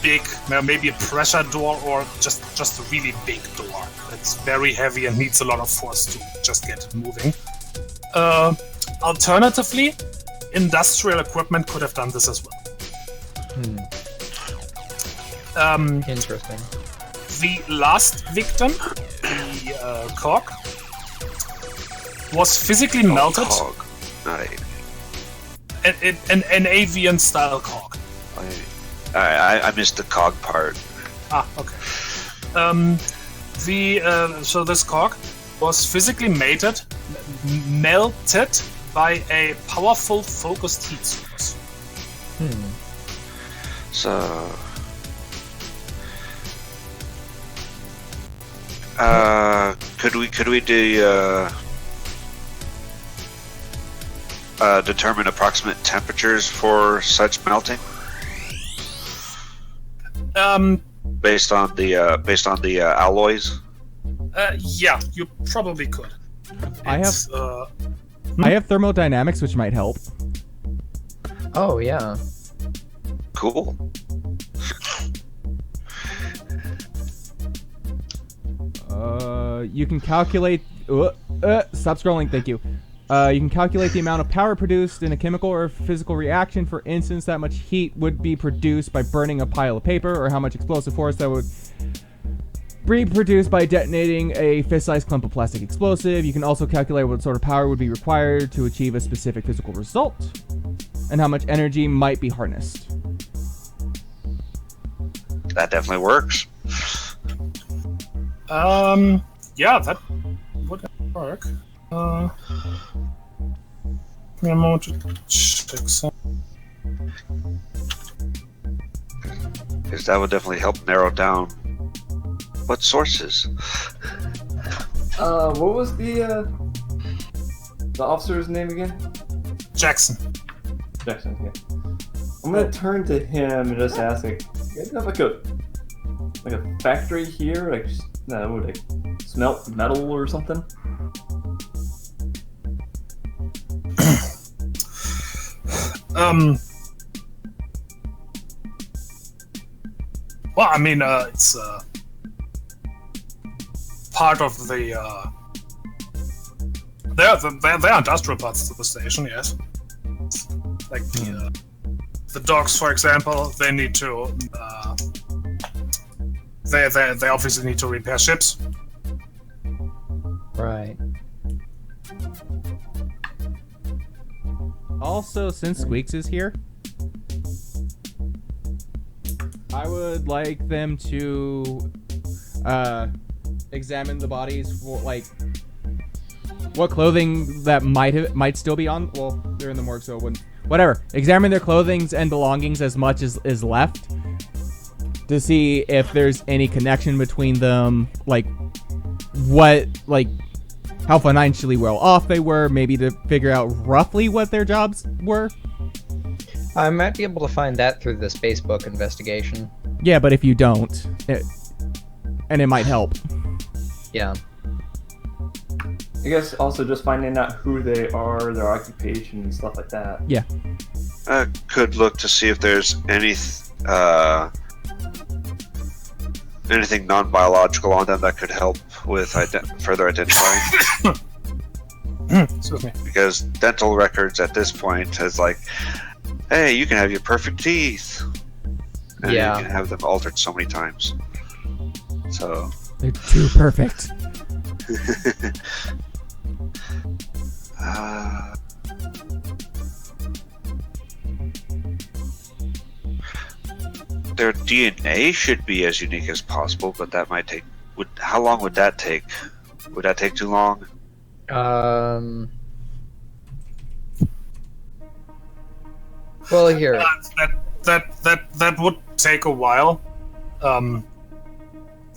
big, maybe a pressure door, or just a really big door that's very heavy and needs a lot of force to just get moving. Alternatively, industrial equipment could have done this as well. Interesting. The last victim, the cog, was physically melted. Cog. Nice. An avian style cog. I missed the cog part. Okay. So this cog was physically melted by a powerful focused heat source. So, could we do determine approximate temperatures for such melting? Based on the alloys. Yeah, you probably could. I have thermodynamics, which might help. Oh yeah. Cool. You can calculate. Stop scrolling. Thank you. You can calculate the amount of power produced in a chemical or physical reaction. For instance, that much heat would be produced by burning a pile of paper, or how much explosive force that would be produced by detonating a fist-sized clump of plastic explosive. You can also calculate what sort of power would be required to achieve a specific physical result, and how much energy might be harnessed. That definitely works. Yeah, that would work. Give me a moment to check some. Because that would definitely help narrow down what sources. What was the officer's name again? Jackson. Jackson. Yeah. I'm gonna turn to him and just ask, like, you guys have like a factory here, like smelt metal or something? Well, I mean, it's part of the there are industrial parts to the station, yes. Like the docks, for example, they need to they obviously need to repair ships. Right. Also, since Squeaks is here, I would like them to examine the bodies for, like, what clothing that might still be on. Well, they're in the morgue, so it wouldn't. Whatever. Examine their clothings and belongings as much as is left, to see if there's any connection between them, like how financially well off they were, maybe to figure out roughly what their jobs were. I might be able to find that through this Facebook investigation. Yeah, but if you don't, it might help. Yeah. I guess also just finding out who they are, their occupation, and stuff like that. Yeah. Could look to see if there's anything non-biological on them that could help with further identifying. Excuse me. Because dental records at this point is like, hey, you can have your perfect teeth, and Yeah. you can have them altered so many times. So They're too perfect. Their DNA should be as unique as possible, but that might take. How long would that take? Would that take too long? Well, here. That would take a while.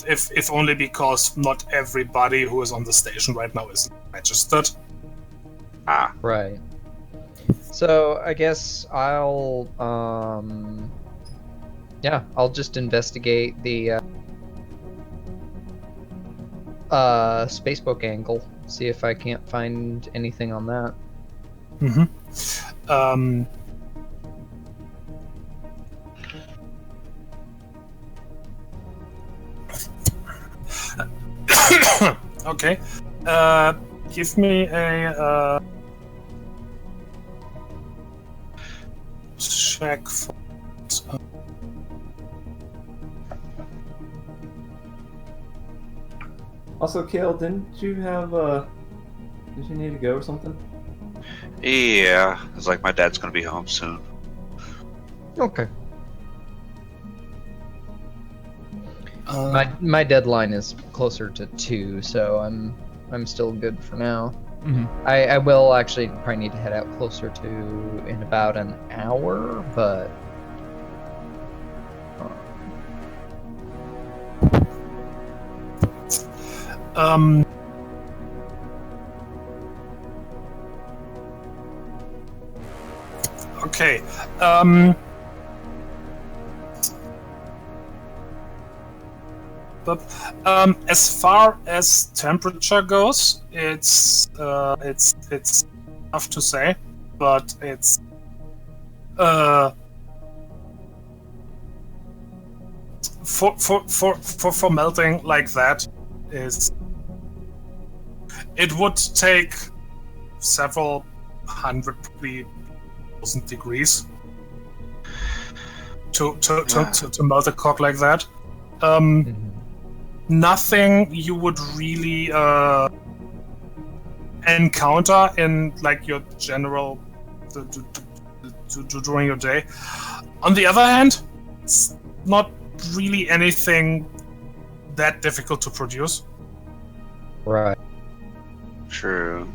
If only because not everybody who is on the station right now is registered. Right. So I guess I'll I'll just investigate the Spacebook angle. See if I can't find anything on that. Okay. Give me a check for. Also, Kale, didn't you have did you need to go or something? Yeah, it's like my dad's gonna be home soon. Okay. My deadline is closer to 2, so I'm still good for now. Mm-hmm. I will actually probably need to head out closer to in about an hour, but Okay. But as far as temperature goes, it's tough to say, but it's for melting like that it would take several hundred, probably 1,000 degrees to melt a cock like that. Nothing you would really encounter in like your general during your day. On the other hand, it's not really anything that difficult to produce. Right. True.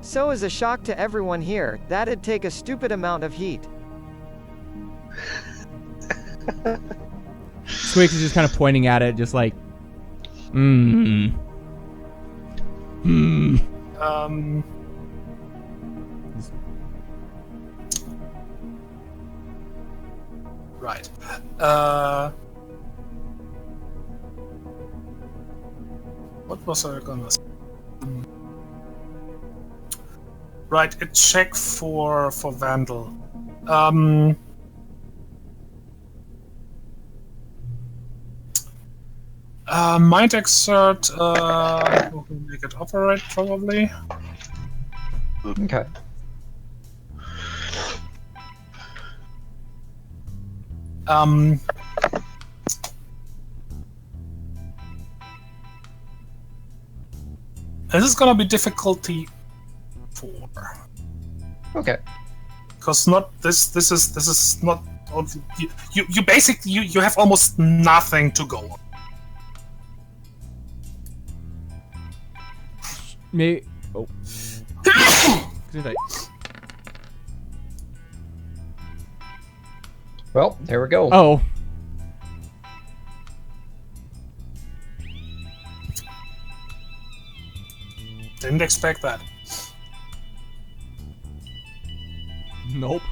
So as a shock to everyone here, that'd take a stupid amount of heat. Squeaks is just kind of pointing at it, just like, Right. What was I gonna say? Right, a check for Vandal. Mind exert. We'll make it operate probably. Okay. This is gonna be difficulty 4. Okay. Because this is not you basically you have almost nothing to go on. maybe. Oh. Good night. Well, there we go. Oh. Didn't expect that. Nope.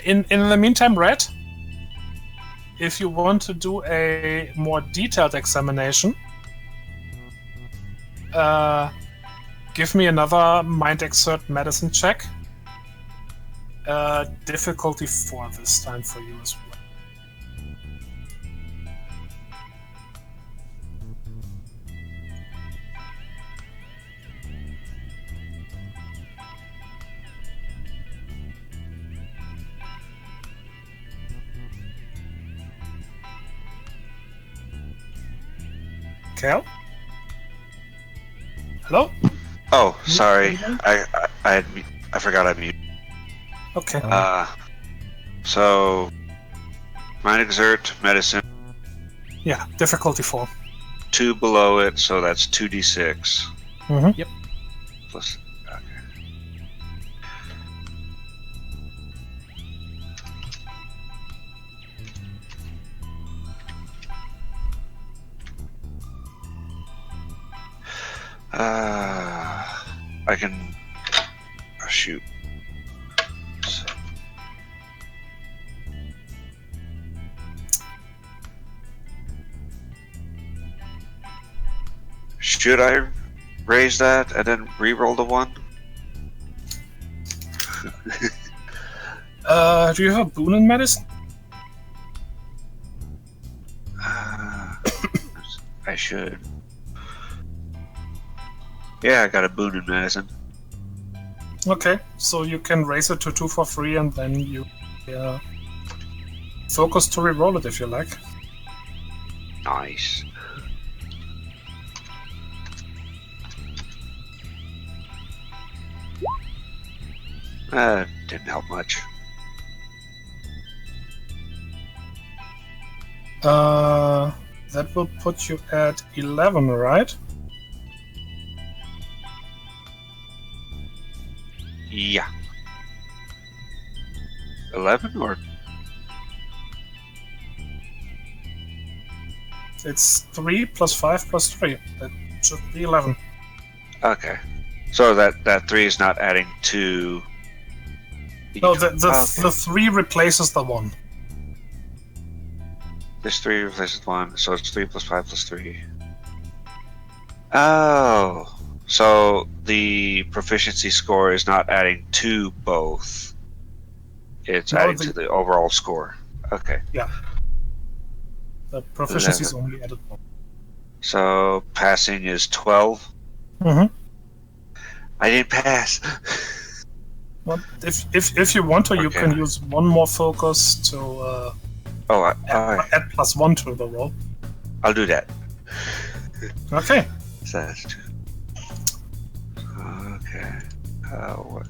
In the meantime, Red, if you want to do a more detailed examination, give me another mind exert medicine check. Difficulty 4 this time for you as well. Cal? Hello? Oh, sorry. I forgot I muted. Okay. So mind exert medicine. Yeah, difficulty 4. 2 below it, so that's 2d6. Mm-hmm. Yep. Plus. Okay. I can. Oh, shoot. So. Should I raise that and then re-roll the 1? Do you have a boon in medicine? I should. Yeah, I got a boon in medicine. Okay, so you can raise it to 2 for free, and then you focus to re-roll it if you like. Nice. Didn't help much. That will put you at 11, right? Yeah. 11 or? It's 3 plus 5 plus 3. That should be 11. Okay. So that 3 is not adding to... No, the 3 replaces the 1. This 3 replaces 1, so it's 3 plus 5 plus 3. Oh. So the proficiency score is not adding to both. It's No, adding to the overall score. Okay. Yeah. The proficiency is only added one. So passing is 12. Mm-hmm. I didn't pass. Well, if you want to, you Okay. can use one more focus to add +1 to the roll. I'll do that. Okay. So that's 2. Okay. What?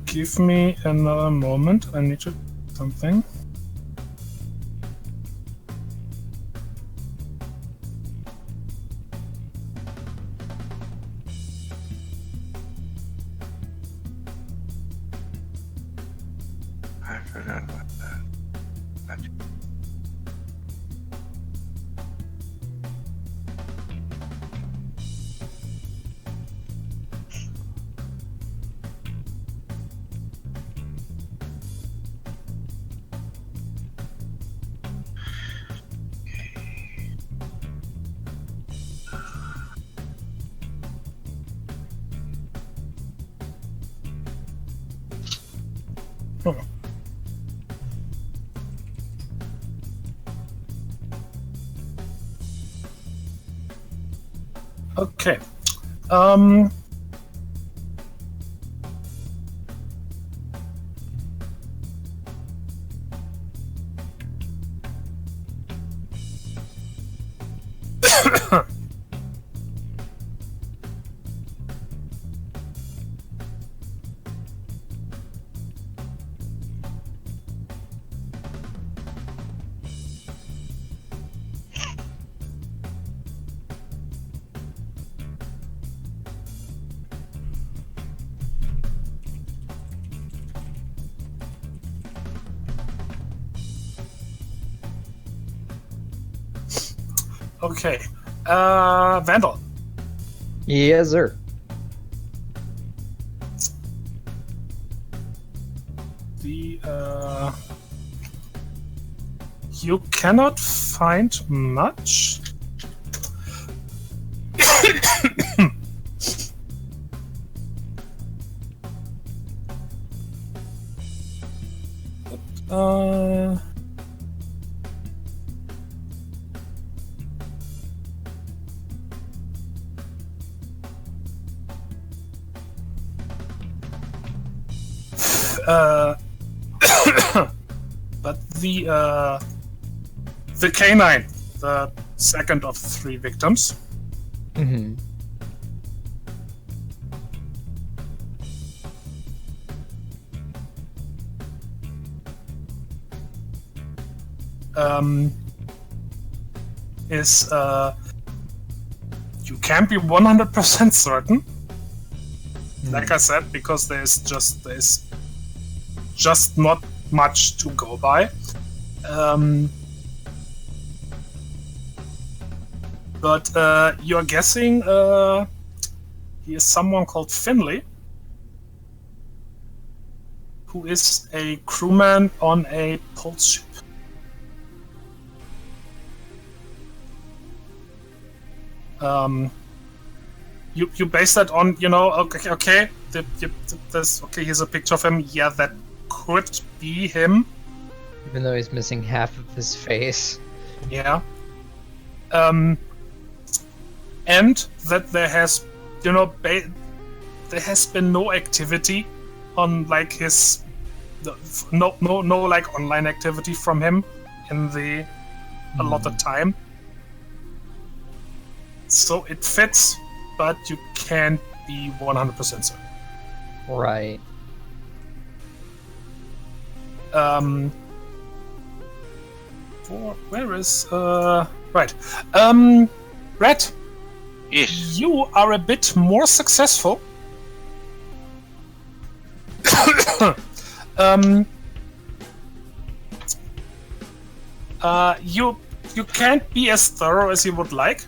Give me another moment. I need to do something. I forgot about that. Oh. Okay. Okay. Vandal. Yes, sir. You cannot find much. But the canine, the second of 3 victims, Mm-hmm. is you can't be 100% certain. Like I said, because there's just not much to go by. But you're guessing he is someone called Finley, who is a crewman on a pulse ship. You base that on, okay, here's a picture of him. Yeah, that could be him. Even though he's missing half of his face. Yeah. And that there has, there has been no activity on like his, no like online activity from him in the allotted time. So it fits, but you can't be 100% certain. Right. Where is right? Red. Yes. You are a bit more successful. You can't be as thorough as you would like,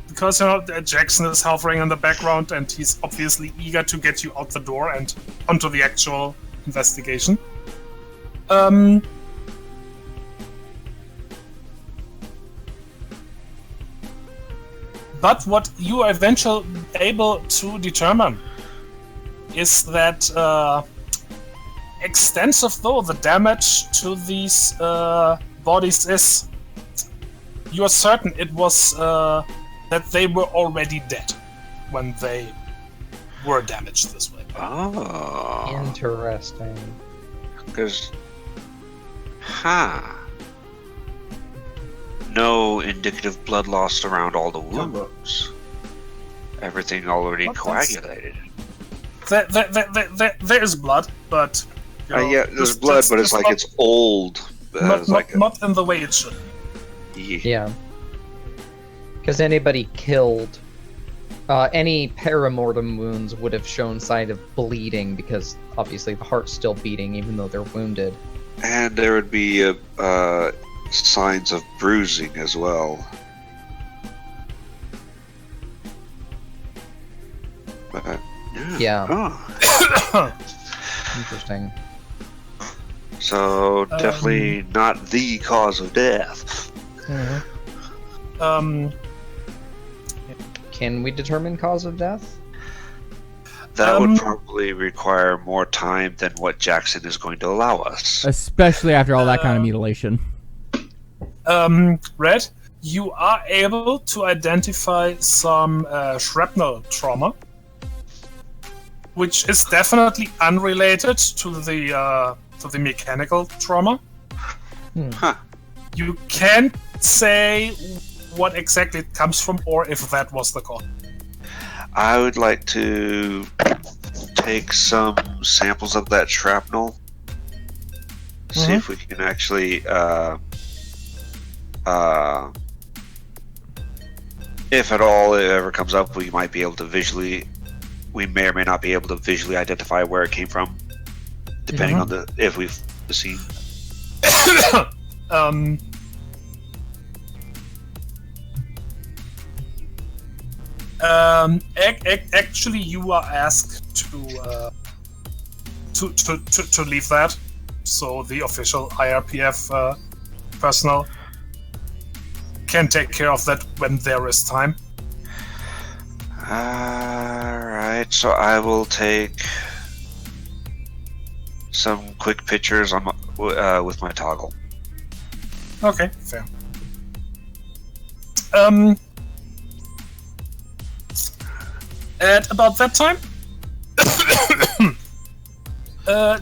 because Jackson is hovering in the background and he's obviously eager to get you out the door and onto the actual investigation. But what you are eventually able to determine is that extensive though the damage to these bodies is, you are certain it was that they were already dead when they were damaged this way. Oh. Interesting. Because, no indicative blood loss around all the wounds. Everything already What, that's- coagulated. There is blood, but you know, Yeah, there's just- blood, just- but it's just like not, it's old. It's like not in the way it should. Yeah. Because anybody killed, any paramortem wounds would have shown sign of bleeding because obviously the heart's still beating even though they're wounded. And there would be signs of bruising as well. But, Yeah. Oh. Interesting. So definitely not the cause of death. Can we determine cause of death? That would probably require more time than what Jackson is going to allow us. Especially after all that kind of mutilation. Red, you are able to identify some shrapnel trauma, which is definitely unrelated to the mechanical trauma. Huh. You can't say what exactly it comes from or if that was the cause. I would like to take some samples of that shrapnel. See if we can actually if at all it ever comes up, we might be able to we may or may not be able to visually identify where it came from, depending on if we've seen. Actually, you are asked to leave that, so the official IRPF personnel can take care of that when there is time. Alright, so I will take some quick pictures on my, with my toggle. Okay, fair. At about that time,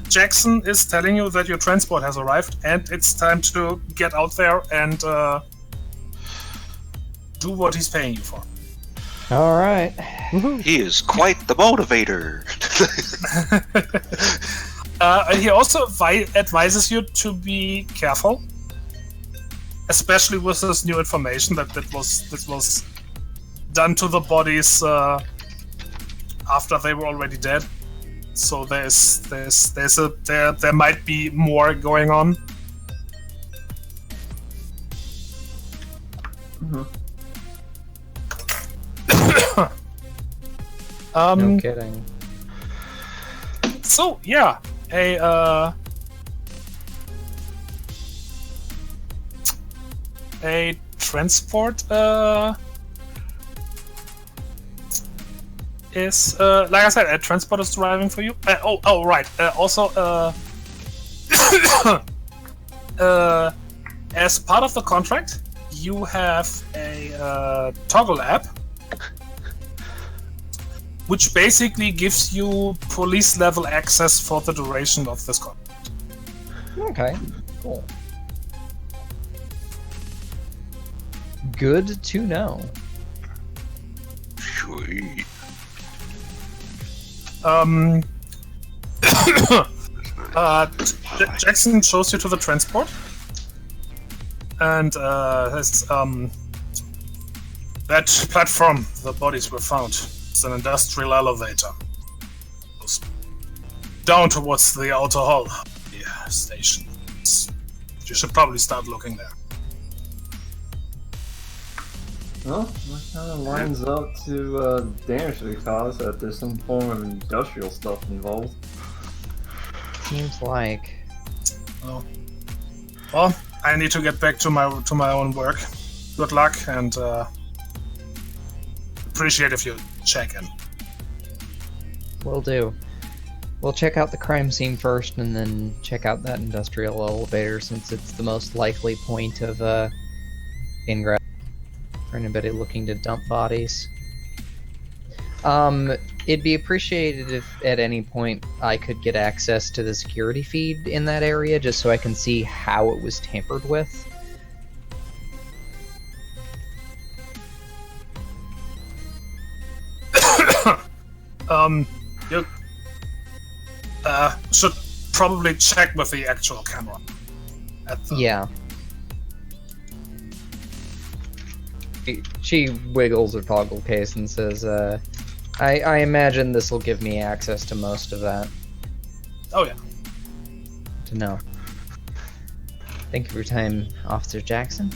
Jackson is telling you that your transport has arrived and it's time to get out there and do what he's paying you for. All right. He is quite the motivator. He also advises you to be careful, especially with this new information that was done to the bodies after they were already dead. So there might be more going on. No kidding. So yeah, a transport is like I said, a transport is arriving for you. Oh right. Also, as part of the contract, you have a toggle app, which basically gives you police level access for the duration of this contract. Okay, cool. Good to know. Sweet. Jackson shows you to the transport, and has that platform the bodies were found. It's an industrial elevator. Goes down towards the outer hall of the station. You should probably start looking there. Well, that kind of lines up to damage to be caused, that there's some form of industrial stuff involved. Seems like. Oh. Well, I need to get back to my own work. Good luck, and appreciate if you check in. Will do. We'll check out the crime scene first, and then check out that industrial elevator, since it's the most likely point of ingress for anybody looking to dump bodies. It'd be appreciated if at any point I could get access to the security feed in that area, just so I can see how it was tampered with. You should probably check with the actual camera. Yeah. She wiggles her toggle case and says, I imagine this will give me access to most of that. Oh yeah. To know. Thank you for your time, Officer Jackson.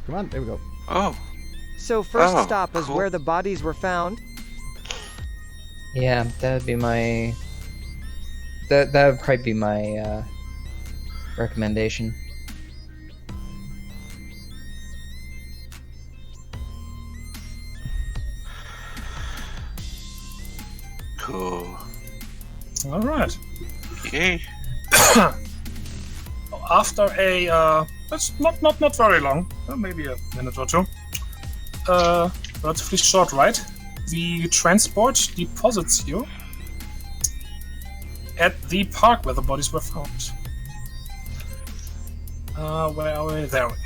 Come on, there we go. Oh. So first Oh, stop is cool. where the bodies were found. Yeah, that'd be my... That would probably be my, recommendation. Cool. Alright. Yay. After a, that's not very long, maybe a minute or two, relatively short ride, the transport deposits you at the park where the bodies were found. Where are we? There we go.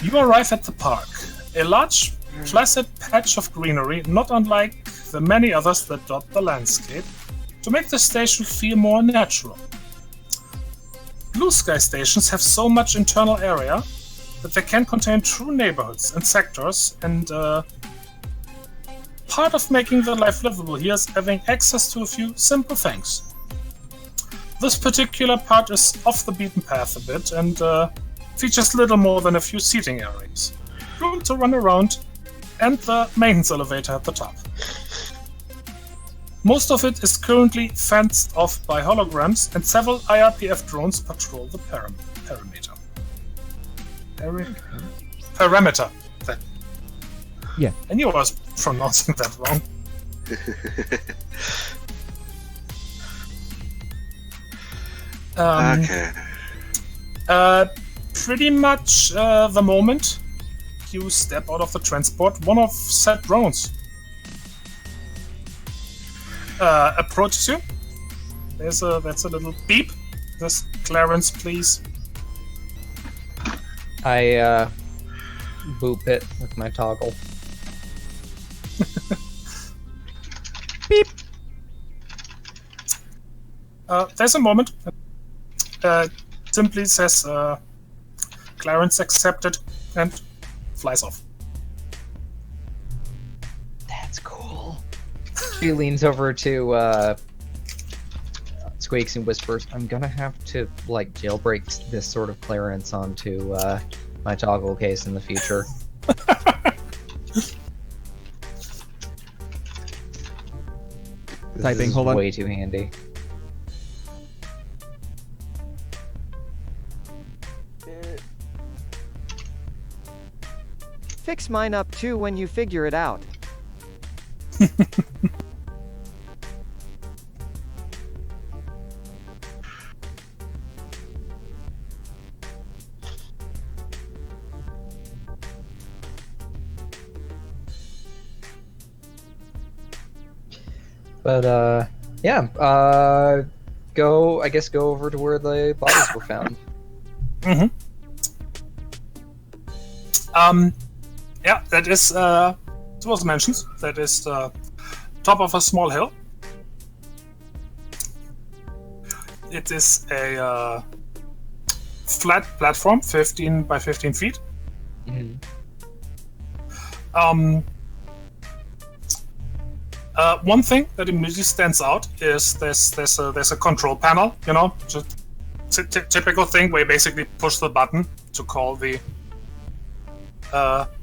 You arrive at the park, a large, placid patch of greenery, not unlike the many others that dot the landscape, to make the station feel more natural. Blue sky stations have so much internal area that they can contain true neighborhoods and sectors, and part of making their life livable here is having access to a few simple things. This particular part is off the beaten path a bit and features little more than a few seating areas, room to run around, and the maintenance elevator at the top. Most of it is currently fenced off by holograms, and several IRPF drones patrol the perimeter. Parameter. Yeah. I knew I was pronouncing that wrong. Okay. Pretty much the moment you step out of the transport, one of said drones approaches you. That's a little beep. This clearance, please. I boop it with my toggle. Beep. There's a moment. Simply says clearance accepted and flies off. That's cool. She leans over to Squeaks and whispers, I'm gonna have to, like, jailbreak this sort of clearance onto my toggle case in the future. Typing, This is hold on. way too handy. Fix mine up too when you figure it out. But, yeah, I guess go over to where the bodies were found. Mm-hmm. Yeah, that is, it was mentioned, that is the top of a small hill. It is a flat platform, 15 by 15 feet. Mhm. One thing that immediately stands out is there's a control panel, you know, just typical thing where you basically push the button to call the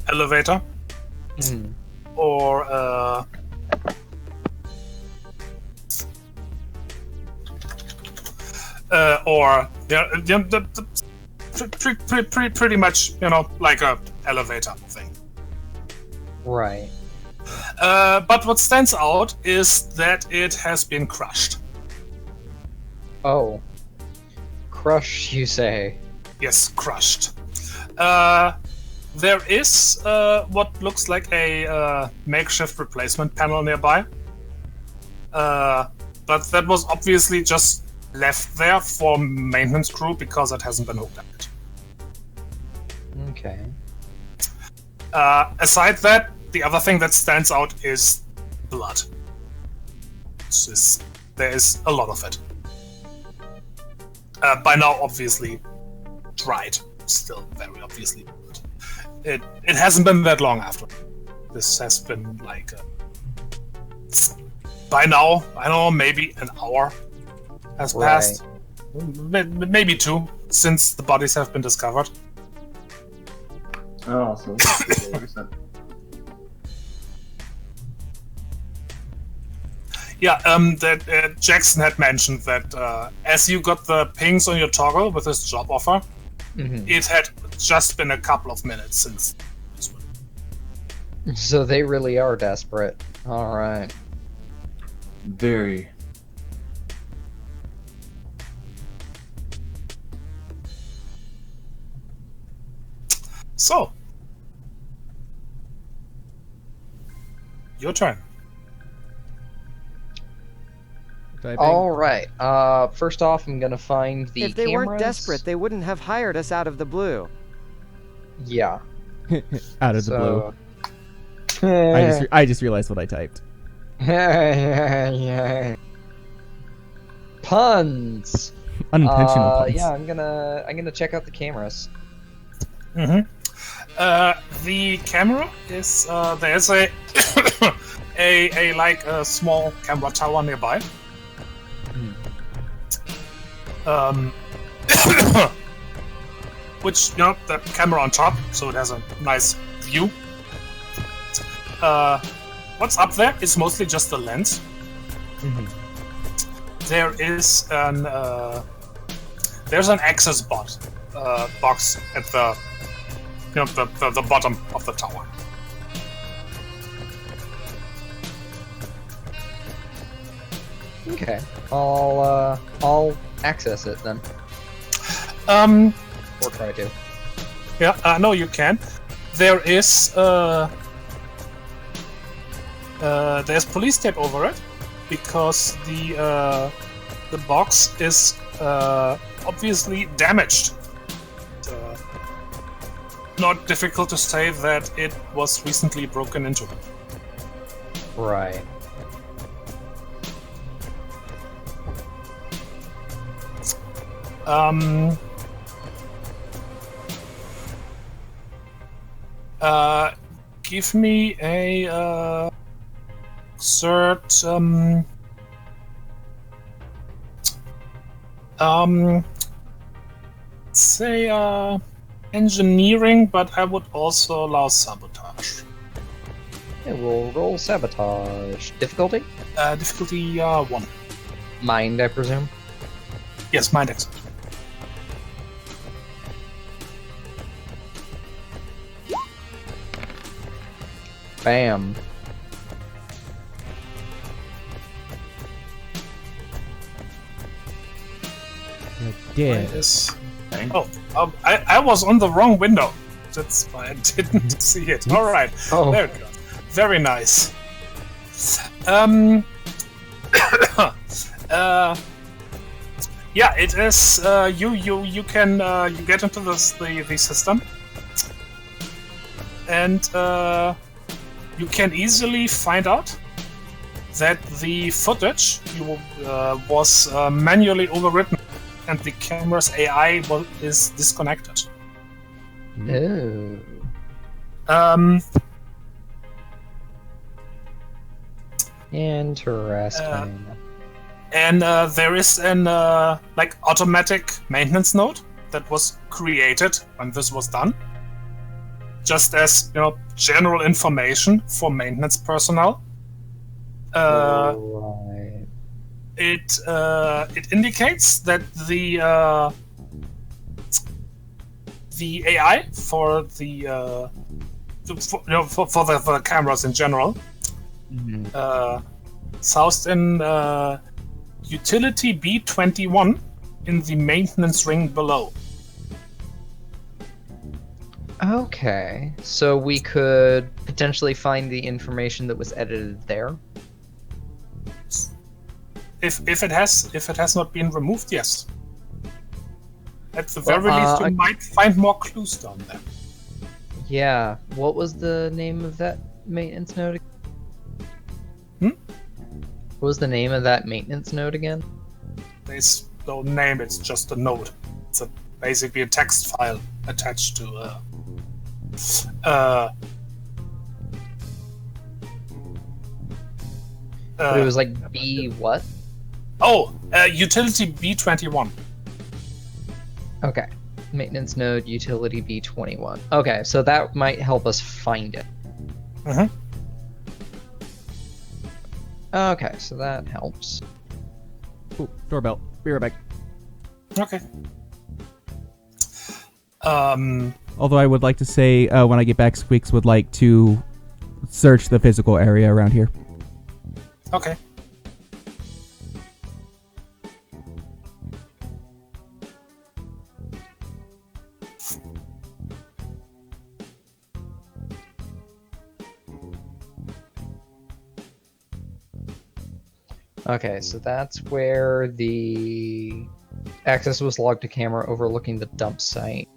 elevator, Mhm. or or pretty much, like a elevator thing. Right. But what stands out is that it has been crushed. Oh. Crush, you say? Yes, crushed. There is what looks like a makeshift replacement panel nearby. But that was obviously just left there for maintenance crew because it hasn't been hooked up yet. Okay. Aside that, the other thing that stands out is blood. There is a lot of it. By now, obviously, dried. Still very obviously. It hasn't been that long after. This has been like... by now, I don't know, maybe an hour has passed. Maybe 2, since the bodies have been discovered. Oh, so this is recent. Yeah, that Jackson had mentioned that as you got the pings on your toggle with his job offer, it had just been a couple of minutes since this one. So they really are desperate. Alright. Very. So, your turn. Typing. Alright. First off, I'm gonna find the If they cameras. weren't desperate, they wouldn't have hired us out of the blue. Yeah. Out of the blue. I just realized what I typed. Puns. Unintentional puns. Yeah, I'm gonna check out the cameras. The camera is there's a a small camera tower nearby. Which the camera on top, so it has a nice view. What's up there is mostly just the lens. There is there's an access box at the the bottom of the tower. Okay. I'll access it then. Or try to. Yeah, no, you can. There is there's police tape over it because the box is obviously damaged. Not difficult to say that it was recently broken into. Right. Give me a say engineering, but I would also allow sabotage. Okay, we'll roll sabotage. Difficulty? Difficulty 1. Mind, I presume. Yes, mind X. Bam. You're dead. Yes. Oh, I was on the wrong window. That's why I didn't see it. All right. Oh. There we go. Very nice. Yeah, it is. You can you get into the system, and you can easily find out that the footage was manually overwritten, and the camera's AI is disconnected. Oh. Interesting. And there is an automatic maintenance node that was created when this was done, just as general information for maintenance personnel. Right. it indicates that the AI for the for the cameras in general, housed in utility B21 in the maintenance ring below. Okay, so we could potentially find the information that was edited there. If it has not been removed, yes. At the very Well, least, you might find more clues down there. Yeah, what was the name of that maintenance node? What was the name of that maintenance node again? There's no name; it's just a node. It's basically a text file attached to. But it was like B what? Utility B21. Okay. Maintenance node utility B21. Okay, so that might help us find it. Okay, so that helps. Ooh, doorbell. Be right back. Okay. Although I would like to say, when I get back, Squeaks would like to search the physical area around here. Okay. Okay, so that's where the access was logged to camera overlooking the dump site.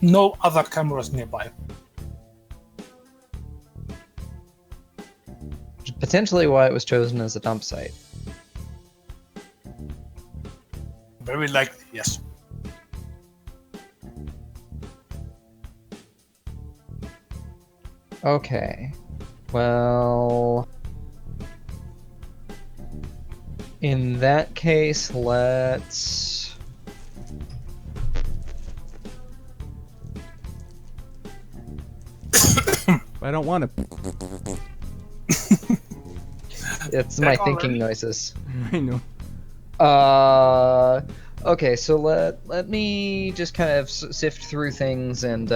No other cameras nearby. Potentially why it was chosen as a dump site. Very likely, yes. Okay. Well, in that case, let's... I don't want to. It's my thinking noises. I know. Okay, so let me just kind of sift through things and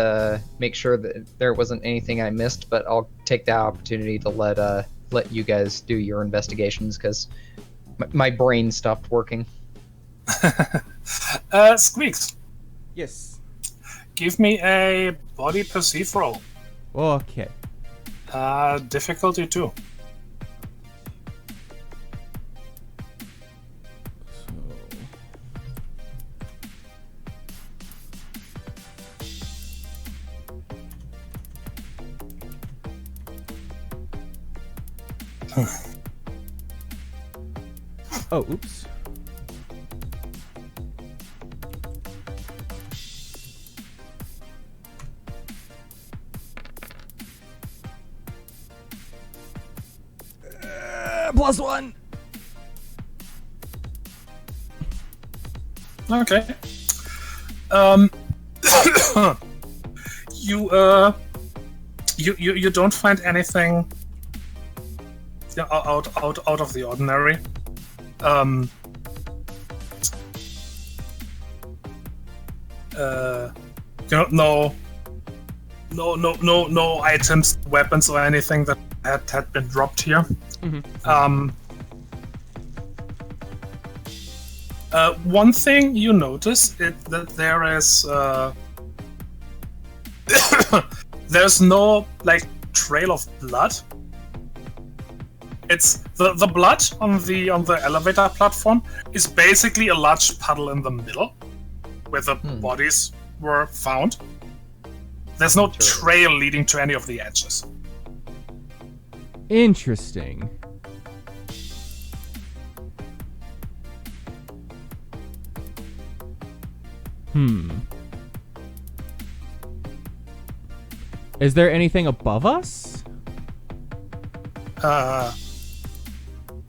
make sure that there wasn't anything I missed, but I'll take the opportunity to let you guys do your investigations because my brain stopped working. Squeaks, Yes. give me a body perceive roll. Okay. Difficulty 2. Oh, oops. +1. Okay. You don't find anything out of the ordinary. No items, weapons, or anything that had been dropped here. One thing you notice is that there is there's no trail of blood. It's the blood on the elevator platform is basically a large puddle in the middle where the bodies were found. There's no trail leading to any of the edges. Interesting. Is there anything above us?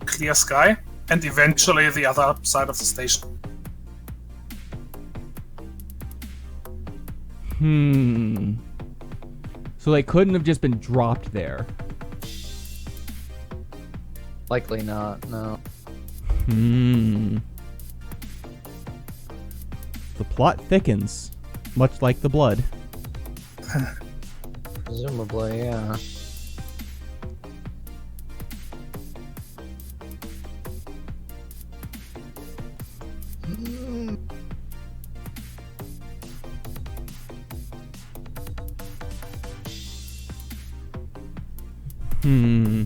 Clear sky, and eventually the other side of the station. So they couldn't have just been dropped there. Likely not, no. Hmm. The plot thickens, much like the blood. Presumably, yeah. Hmm.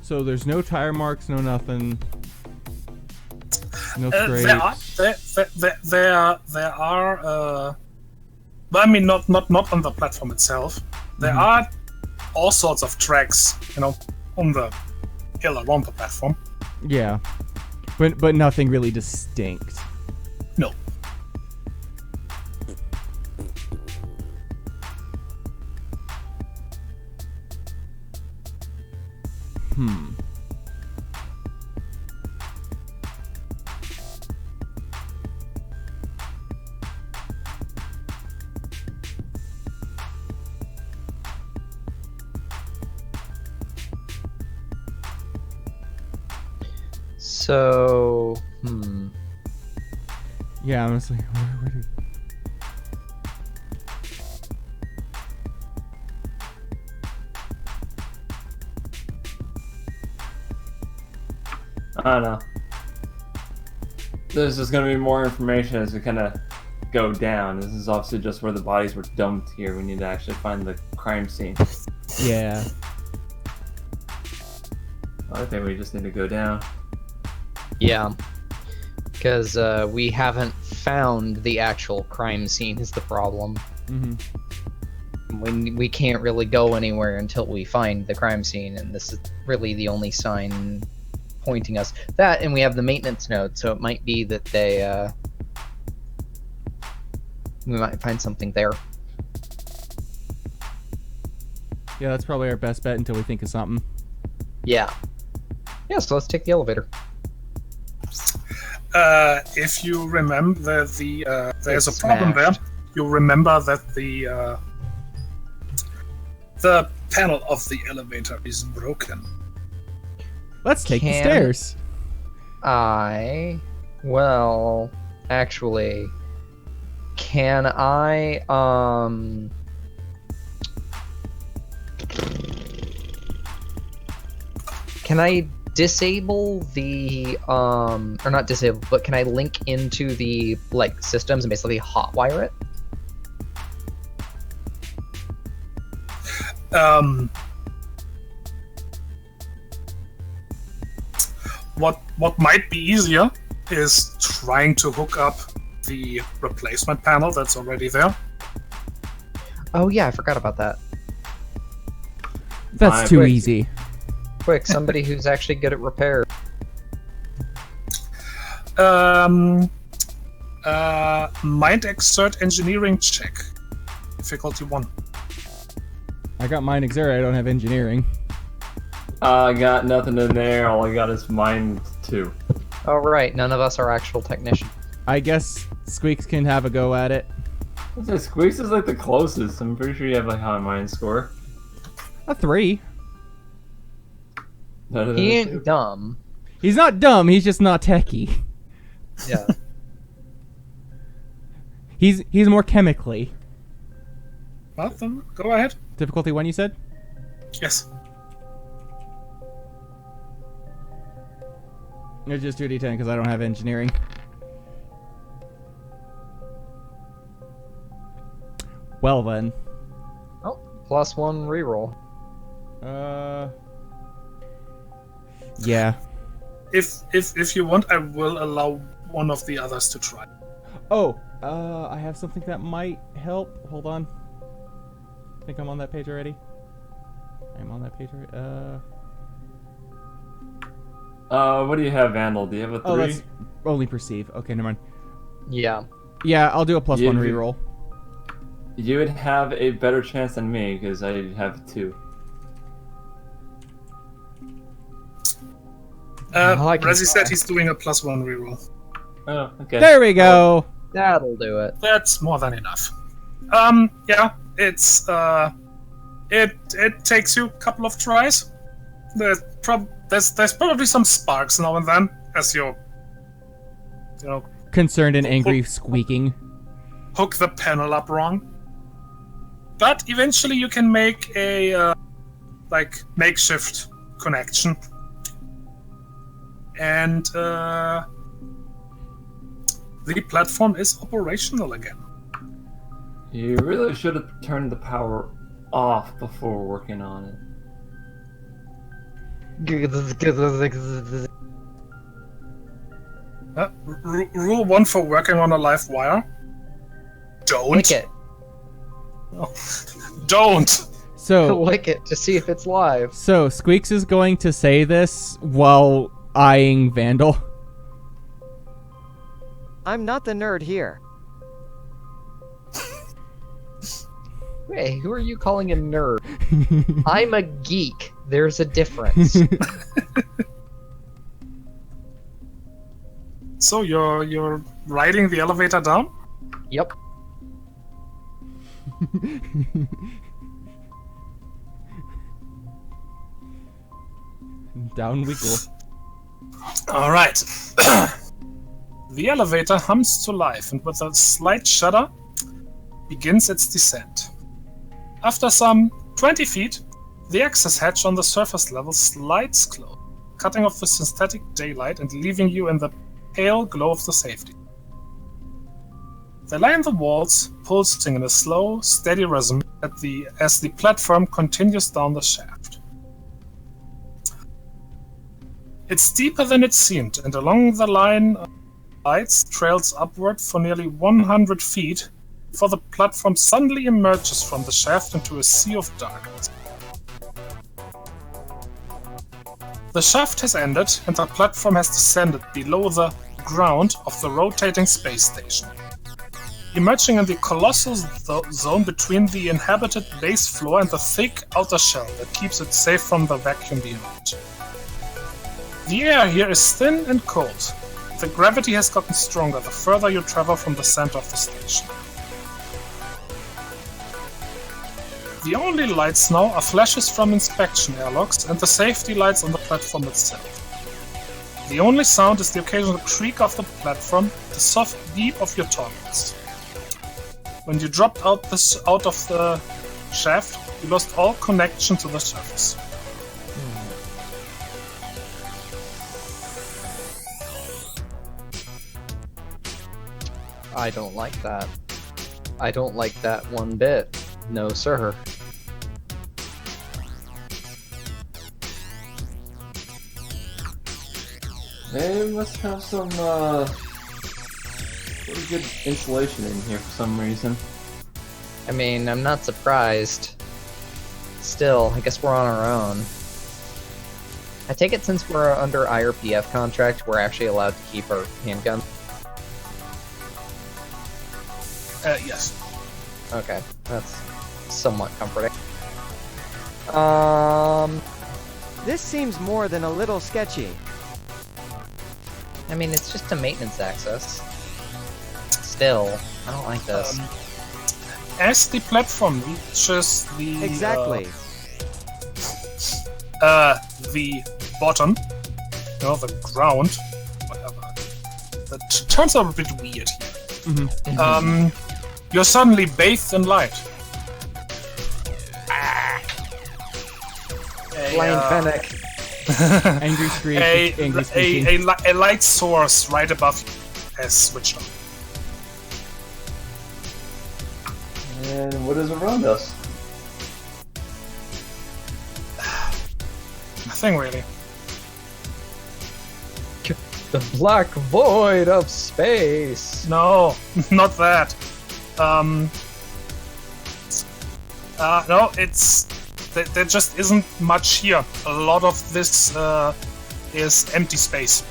So there's no tire marks, no nothing. No scrapes. There are. But I mean, not on the platform itself. There are all sorts of tracks, on the hill around the platform. Yeah. But nothing really distinct. No. Hmm. So, Yeah, honestly, where do I don't know. There's just gonna be more information as we kind of go down. This is obviously just where the bodies were dumped here. We need to actually find the crime scene. Yeah. I think we just need to go down. yeah. Because we haven't found the actual crime scene is the problem. We can't really go anywhere until we find the crime scene, and this is really the only sign pointing us. That, and we have the maintenance node, so it might be that we might find something there. Yeah, that's probably our best bet until we think of something. Yeah. Yeah, so let's take the elevator. If you remember there's a It's problem there. smashed. You remember that the panel of the elevator is broken. Let's take the Can- stairs. Well, actually, can I, can I disable the, or not disable, but can I link into the, systems and basically hotwire it? What might be easier is trying to hook up the replacement panel that's already there. Oh yeah, I forgot about that. That's too quick. easy. Quick, somebody who's actually good at repair. Mind exert engineering check. Difficulty 1. I got mine exert, I don't have engineering. I got nothing in there. All I got is mine 2. Oh right, none of us are actual technicians. I guess Squeaks can have a go at it. Squeaks is like the closest. I'm pretty sure you have like high mind score. A 3. He ain't dumb. He's not dumb, he's just not techie. Yeah. He's more chemically. Well, then go ahead. Difficulty 1, you said? Yes. It's just 2d10 because I don't have engineering. Well then. Oh, +1 reroll. Yeah. If you want, I will allow one of the others to try. Oh, I have something that might help. Hold on. I think I'm on that page already. I'm on that page already. What do you have, Vandal? Do you have a 3? Oh, that's only perceive. Okay, never mind. Yeah. Yeah, I'll do a +1 reroll. You would have a better chance than me because I have 2. I can Razzie said try. he's doing a +1 reroll. Oh, okay. There we go. That'll do it. That's more than enough. Yeah, it's it takes you a couple of tries. There's probably some sparks now and then as you know, Concerned and angry squeaking. hook the panel up wrong. But eventually you can make a makeshift connection. And the platform is operational again. You really should have turned the power off before working on it. Rule 1 for working on a live wire. Don't. Lick it. Don't! So, Lick it to see if it's live. so Squeaks is going to say this while eyeing Vandal. I'm not the nerd here. Hey, who are you calling a nerd? I'm a geek. There's a difference. So you're riding the elevator down? Yep. Down we go. Alright. The elevator hums to life and with a slight shudder begins its descent. After some 20 feet, the access hatch on the surface level slides closed, cutting off the synthetic daylight and leaving you in the pale glow of the safety. They line the walls, pulsing in a slow, steady rhythm as the platform continues down the shaft. It's deeper than it seemed, and along the line of lights trails upward for nearly 100 feet before the platform suddenly emerges from the shaft into a sea of darkness. The shaft has ended, and the platform has descended below the ground of the rotating space station, emerging in the colossal zone between the inhabited base floor and the thick outer shell that keeps it safe from the vacuum beyond. The air here is thin and cold. The gravity has gotten stronger the further you travel from the center of the station. The only lights now are flashes from inspection airlocks and the safety lights on the platform itself. The only sound is the occasional creak of the platform, the soft beep of your toggles. When you dropped out of the shaft, you lost all connection to the surface. I don't like that. I don't like that one bit. No, sir. They must have some pretty good insulation in here for some reason. I mean, I'm not surprised. Still, I guess we're on our own. I take it since we're under IRPF contract, we're actually allowed to keep our handgun? Yes. Okay, that's somewhat comforting. This seems more than a little sketchy. I mean, it's just a maintenance access. Still, I don't like this. As the platform reaches the Exactly. The bottom, the ground, whatever. That turns out a bit weird here. You're suddenly bathed in light. Blind panic. Angry screech. Angry squeaking. A light source right above you has switched on. And what is around us? Nothing really. The black void of space. No, not that. No, it's there just isn't much here. A lot of this is empty space.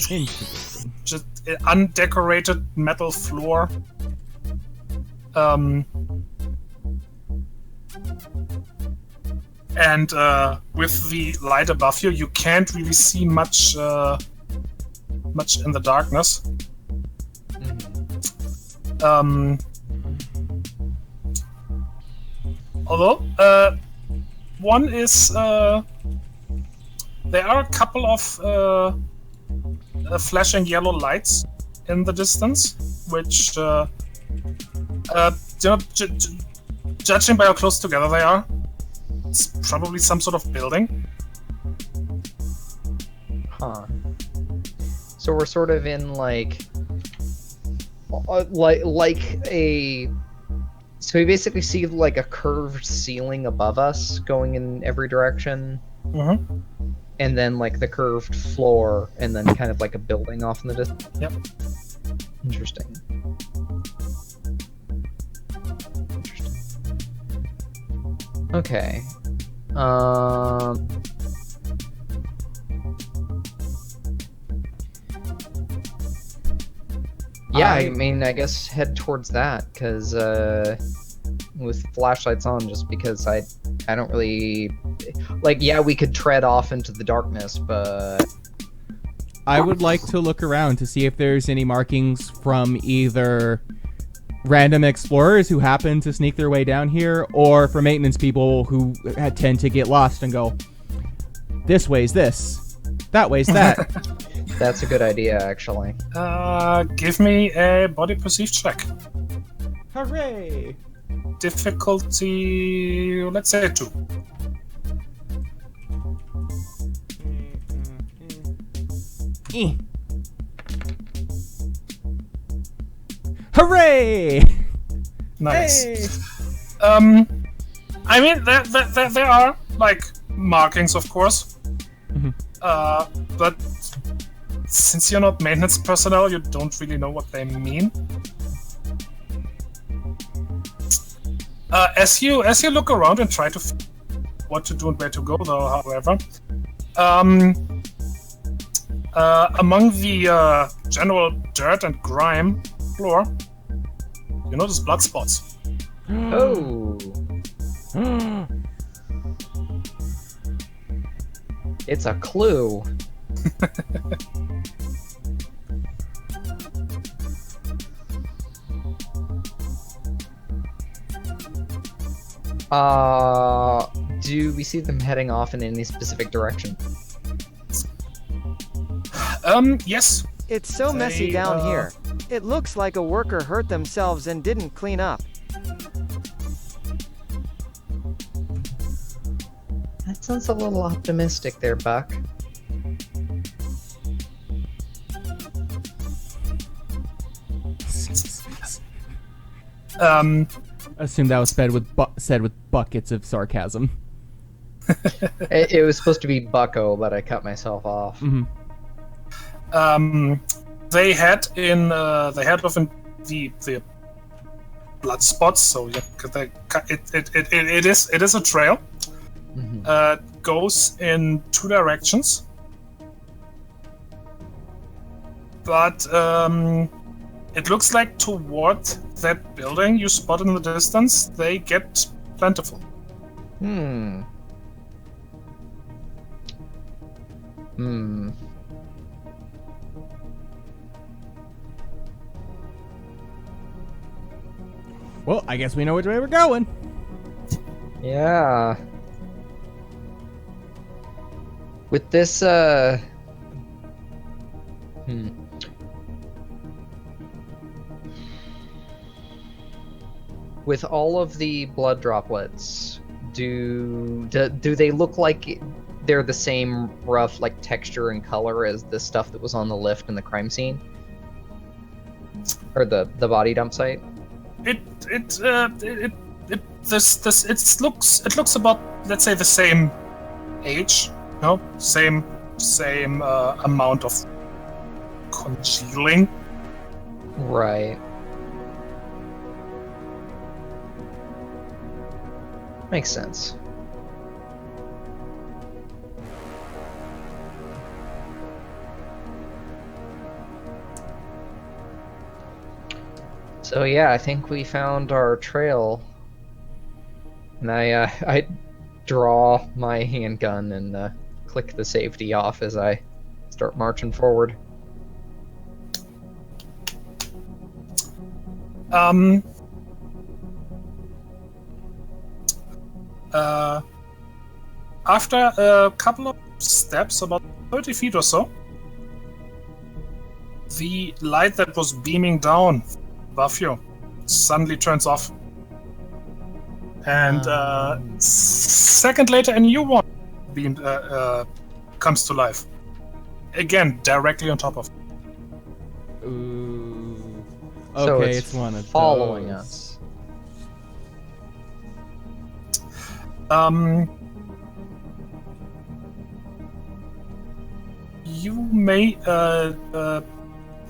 Interesting. Just undecorated metal floor. And with the light above you, you can't really see much much in the darkness. Although, one is there are a couple of flashing yellow lights in the distance, which, judging by how close together they are, it's probably some sort of building. Huh. So we're sort of in like a. So we basically see like a curved ceiling above us going in every direction. Mm-hmm. And then like the curved floor, and then kind of like a building off in the distance. Yep. Interesting. Okay. Yeah, I mean, I guess head towards that, because with flashlights on, just because I don't really like. Yeah, we could tread off into the darkness, but I would like to look around to see if there's any markings from either random explorers who happen to sneak their way down here, or for maintenance people who tend to get lost and go, this way's this, that way's that. that's a good idea, actually. Give me a body perceive check. Hooray! Difficulty, let's say 2. Hooray! Nice. Hey! I mean, there are like markings, of course. Mhm. But since you're not maintenance personnel, you don't really know what they mean. As you look around and try to figure what to do and where to go, though, however, among the general dirt and grime floor, you notice blood spots. Oh. It's a clue. Do we see them heading off in any specific direction? Yes. It's so messy They, down here. It looks like a worker hurt themselves and didn't clean up. That sounds a little optimistic there, Buck. Assume that was said with buckets of sarcasm. It was supposed to be Bucko, but I cut myself off. Mm-hmm. They head off in the blood spots, so yeah, it is a trail. Mhm. Goes in 2 directions, but it looks like toward that building you spot in the distance, they get plentiful. Hmm. Well, I guess we know which way we're going. Yeah. With this, With all of the blood droplets, do they look like they're the same rough, like, texture and color as the stuff that was on the lift in the crime scene? Or the body dump site? It looks about, let's say, the same age, no, same amount of congealing. Right. Makes sense. So yeah, I think we found our trail. And I draw my handgun and click the safety off as I start marching forward. Um. After a couple of steps, about 30 feet or so, the light that was beaming down above you suddenly turns off. And second later, a new one beamed, comes to life. Again, directly on top of. Ooh. So Okay, it's it's one of following those. us. You may,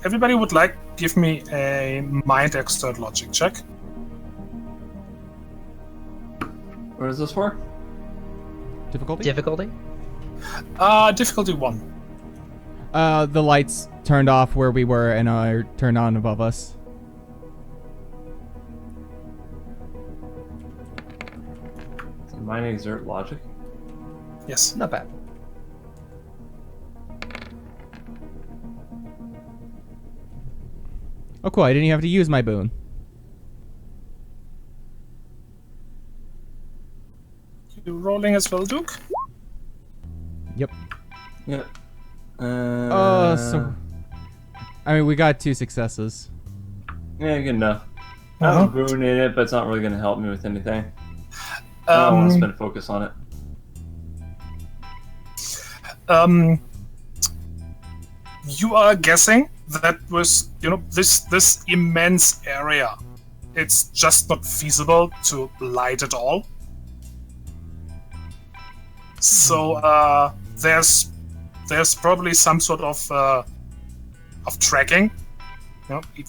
everybody would like give me a mind expert logic check. What is this for? Difficulty? Difficulty? Difficulty 1. The lights turned off where we were and are turned on above us. Mind exert logic. Yes. Not bad. Oh, cool. I didn't even have to use my boon. You rolling as well, Duke? Yep. Yeah. So. I mean, we got 2 successes. Yeah, good enough. I have a boon in it, but it's not really going to help me with anything. I don't want to spend focus on it. You are guessing that was, this immense area. It's just not feasible to light it all. So there's probably some sort of tracking,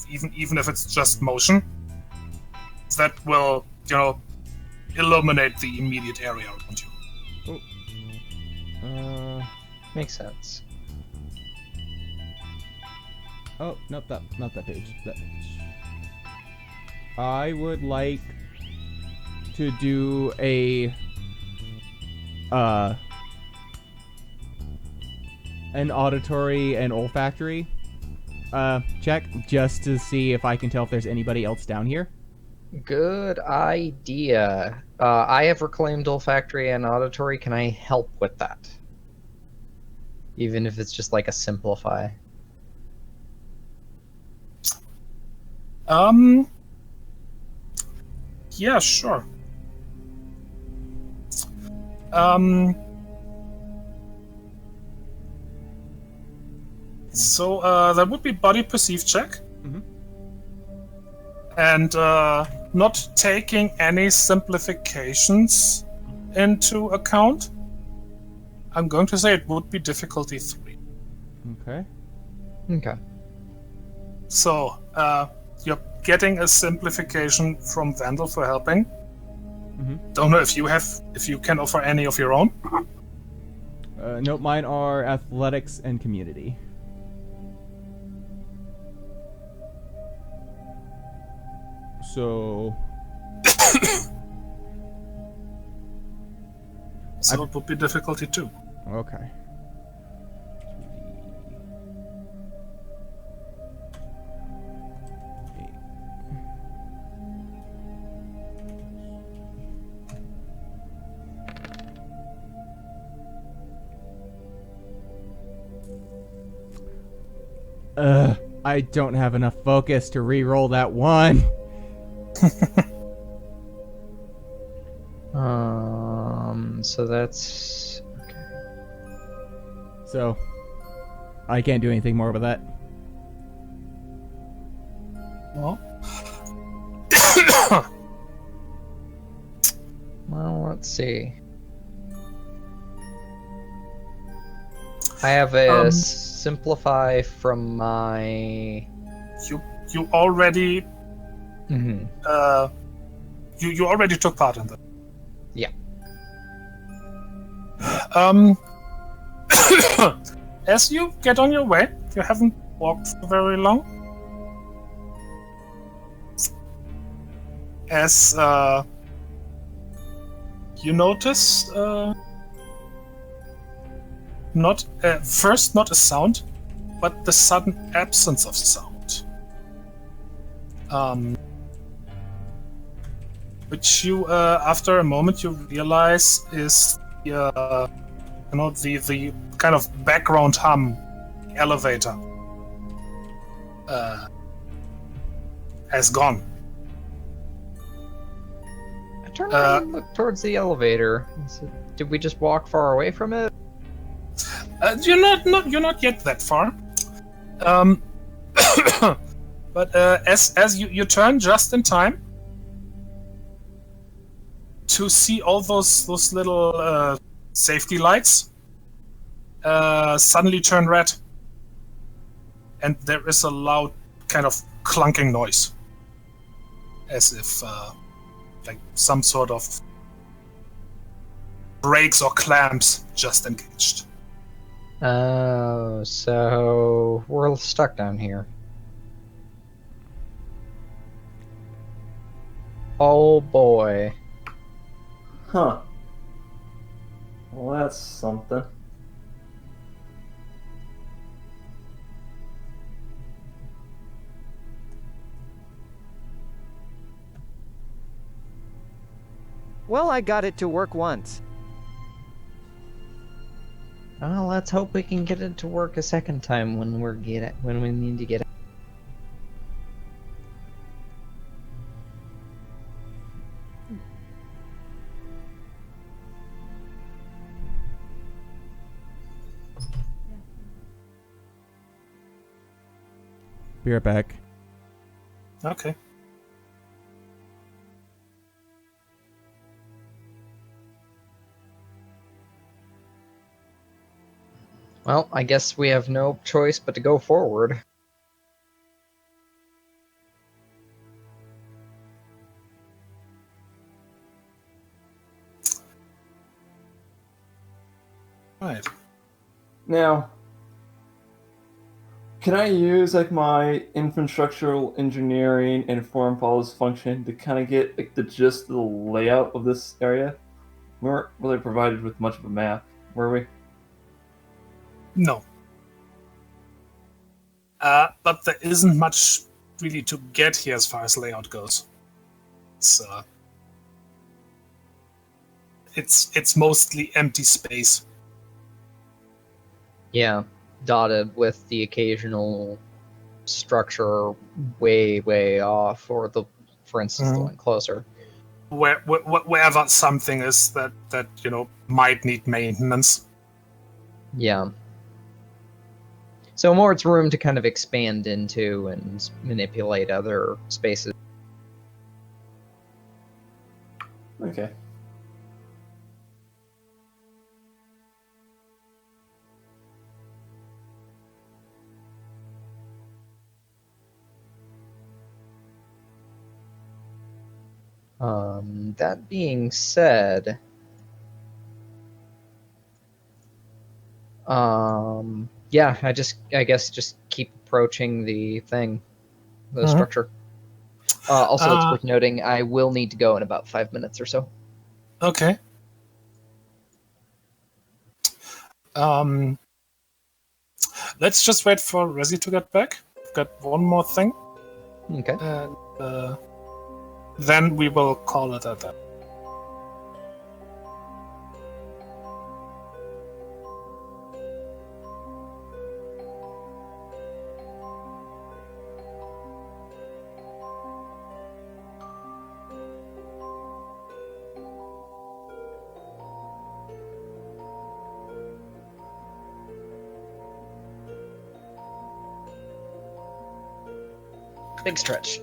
even if it's just motion, that will illuminate the immediate area around you. Makes sense. Oh, nope, not that page. That page. I would like to do an auditory and olfactory check just to see if I can tell if there's anybody else down here. Good idea. I have reclaimed olfactory and auditory. Can I help with that? Even if it's just like a simplify. Yeah, sure. So that would be body perceive check. Mhm. And not taking any simplifications into account, I'm going to say it would be difficulty 3. Okay. Okay. So you're getting a simplification from Vandal for helping. Mhm. Don't know if you can offer any of your own. Nope, mine are athletics and community. So So it would be difficulty 2. okay. I don't have enough focus to re-roll that 1. So that's okay. So I can't do anything more with that. Well, Well, let's see. I have a simplify from my. you already Mhm. you already took part in that. Yeah. As you get on your way, you haven't walked for very long. As you notice, not a sound, but the sudden absence of sound. which you, after a moment, you realize is the kind of background hum elevator has gone. I turn around and look towards the elevator. Did we just walk far away from it? You're not yet that far. But as you turn just in time to see all those little safety lights suddenly turn red, and there is a loud kind of clunking noise, as if like some sort of brakes or clamps just engaged. Oh, so we're stuck down here. Oh boy. Huh. Well, that's something. Well, I got it to work once. Well, let's hope we can get it to work a second time when we need to get it. Be right back. Okay. Well, I guess we have no choice but to go forward. Right. Now, can I use like my infrastructural engineering and foreign policy function to kind of get like the gist of the layout of this area? We weren't really provided with much of a map, were we? No. But there isn't much really to get here as far as layout goes. It's mostly empty space. Yeah, dotted with the occasional structure way off, or for instance, the one closer. Wherever something is that might need maintenance. Yeah. So more it's room to kind of expand into and manipulate other spaces. Okay. That being said, yeah, I guess just keep approaching the thing, the structure. Also, it's worth noting I will need to go in about 5 minutes or so. Okay. Let's just wait for Resi to get back. I've got one more thing. Okay. And then we will call it at that. Big stretch.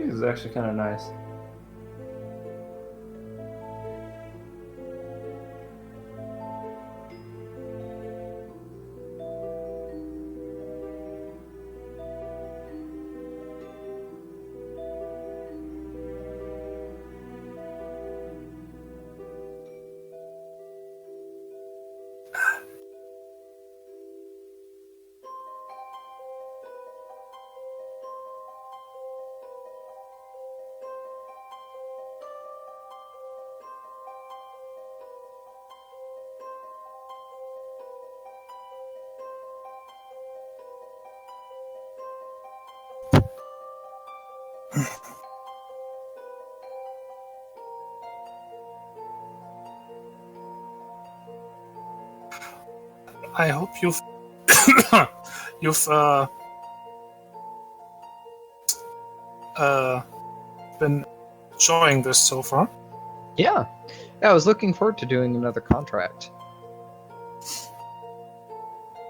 This is actually kind of nice. I hope you've you've been enjoying this so far. Yeah. I was looking forward to doing another contract.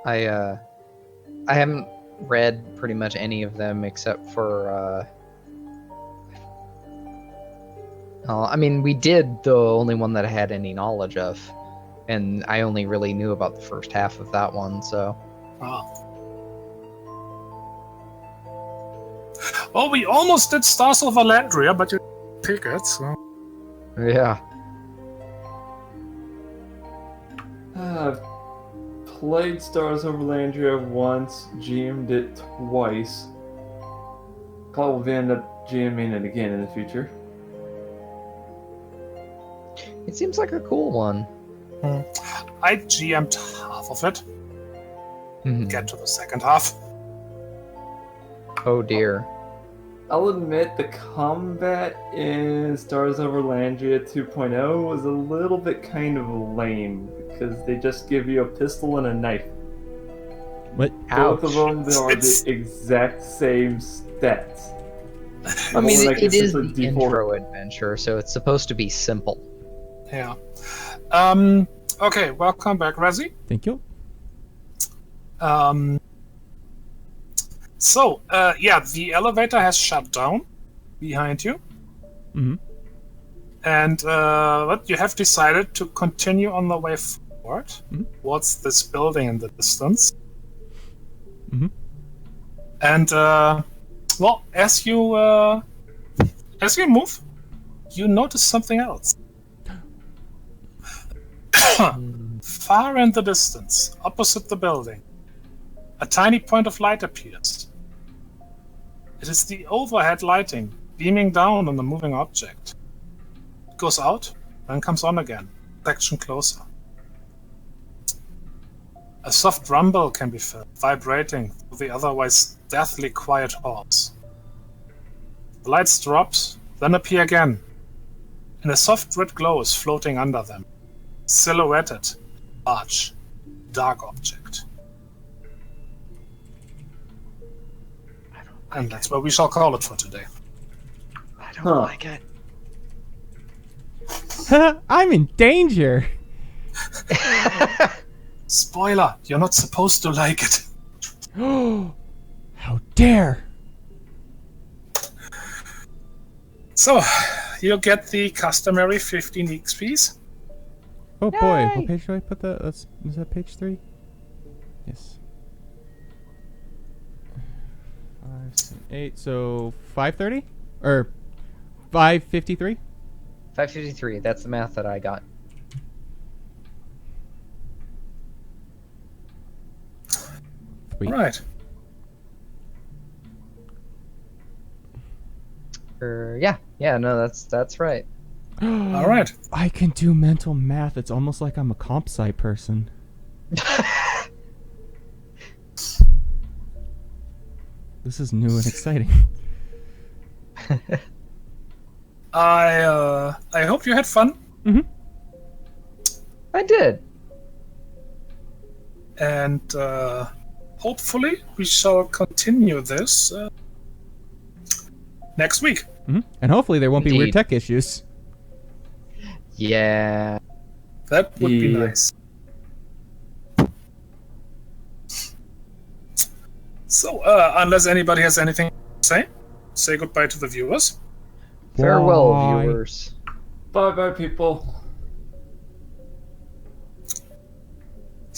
I haven't read pretty much any of them except for I mean, we did the only one that I had any knowledge of, and I only really knew about the first half of that one, so. Ah. Well, we almost did Stars of Valandria, but you didn't pick it, so. Yeah. I've played Stars Over Landria once, GM'd it twice. Probably end up GMing it again in the future. It seems like a cool one. I GM'd half of it. Mhm. Get to the second half. Oh dear. I'll admit the combat in Stars Over Landria 2.0 was a little bit kind of lame because they just give you a pistol and a knife. What? Both of Ouch. them are It's- the exact same stats. I mean, Like, it is essentially the default. intro adventure, so it's supposed to be simple. Yeah. Okay, welcome back, Razzie. Thank you. Yeah, the elevator has shut down behind you, Mm-hmm. and but you have decided to continue on the way forward Mhm. towards this building in the distance. Mhm. And well, as you move, you notice something else. Far in the distance, opposite the building, a tiny point of light appears. It is the overhead lighting, beaming down on the moving object. It goes out, then comes on again, section closer. A soft rumble can be felt, vibrating through the otherwise deathly quiet halls. The lights drop, then appear again, and a soft red glow is floating under them. Silhouetted, large, dark object. And that's what we shall call it for today. I don't Huh. like it. I'm in danger. Spoiler, you're not supposed to like it. How dare! So, you'll get the customary 15 XPs. Oh boy, Yay! what page do I put that? Is that page 3? Yes. 5, 7, 8. So 5:30 or 5:53. 553, that's the math that I got. Sweet. Right. Yeah, no, that's right. All right. I can do mental math. It's almost like I'm a comp sci person. This is new and exciting. I hope you had fun, I did. and hopefully we shall continue this next week. And hopefully there won't be weird Indeed. tech issues. Yeah. That would be Yeah. nice. So, unless anybody has anything to say, say goodbye to the viewers. Farewell, Bye. viewers. Bye bye, people.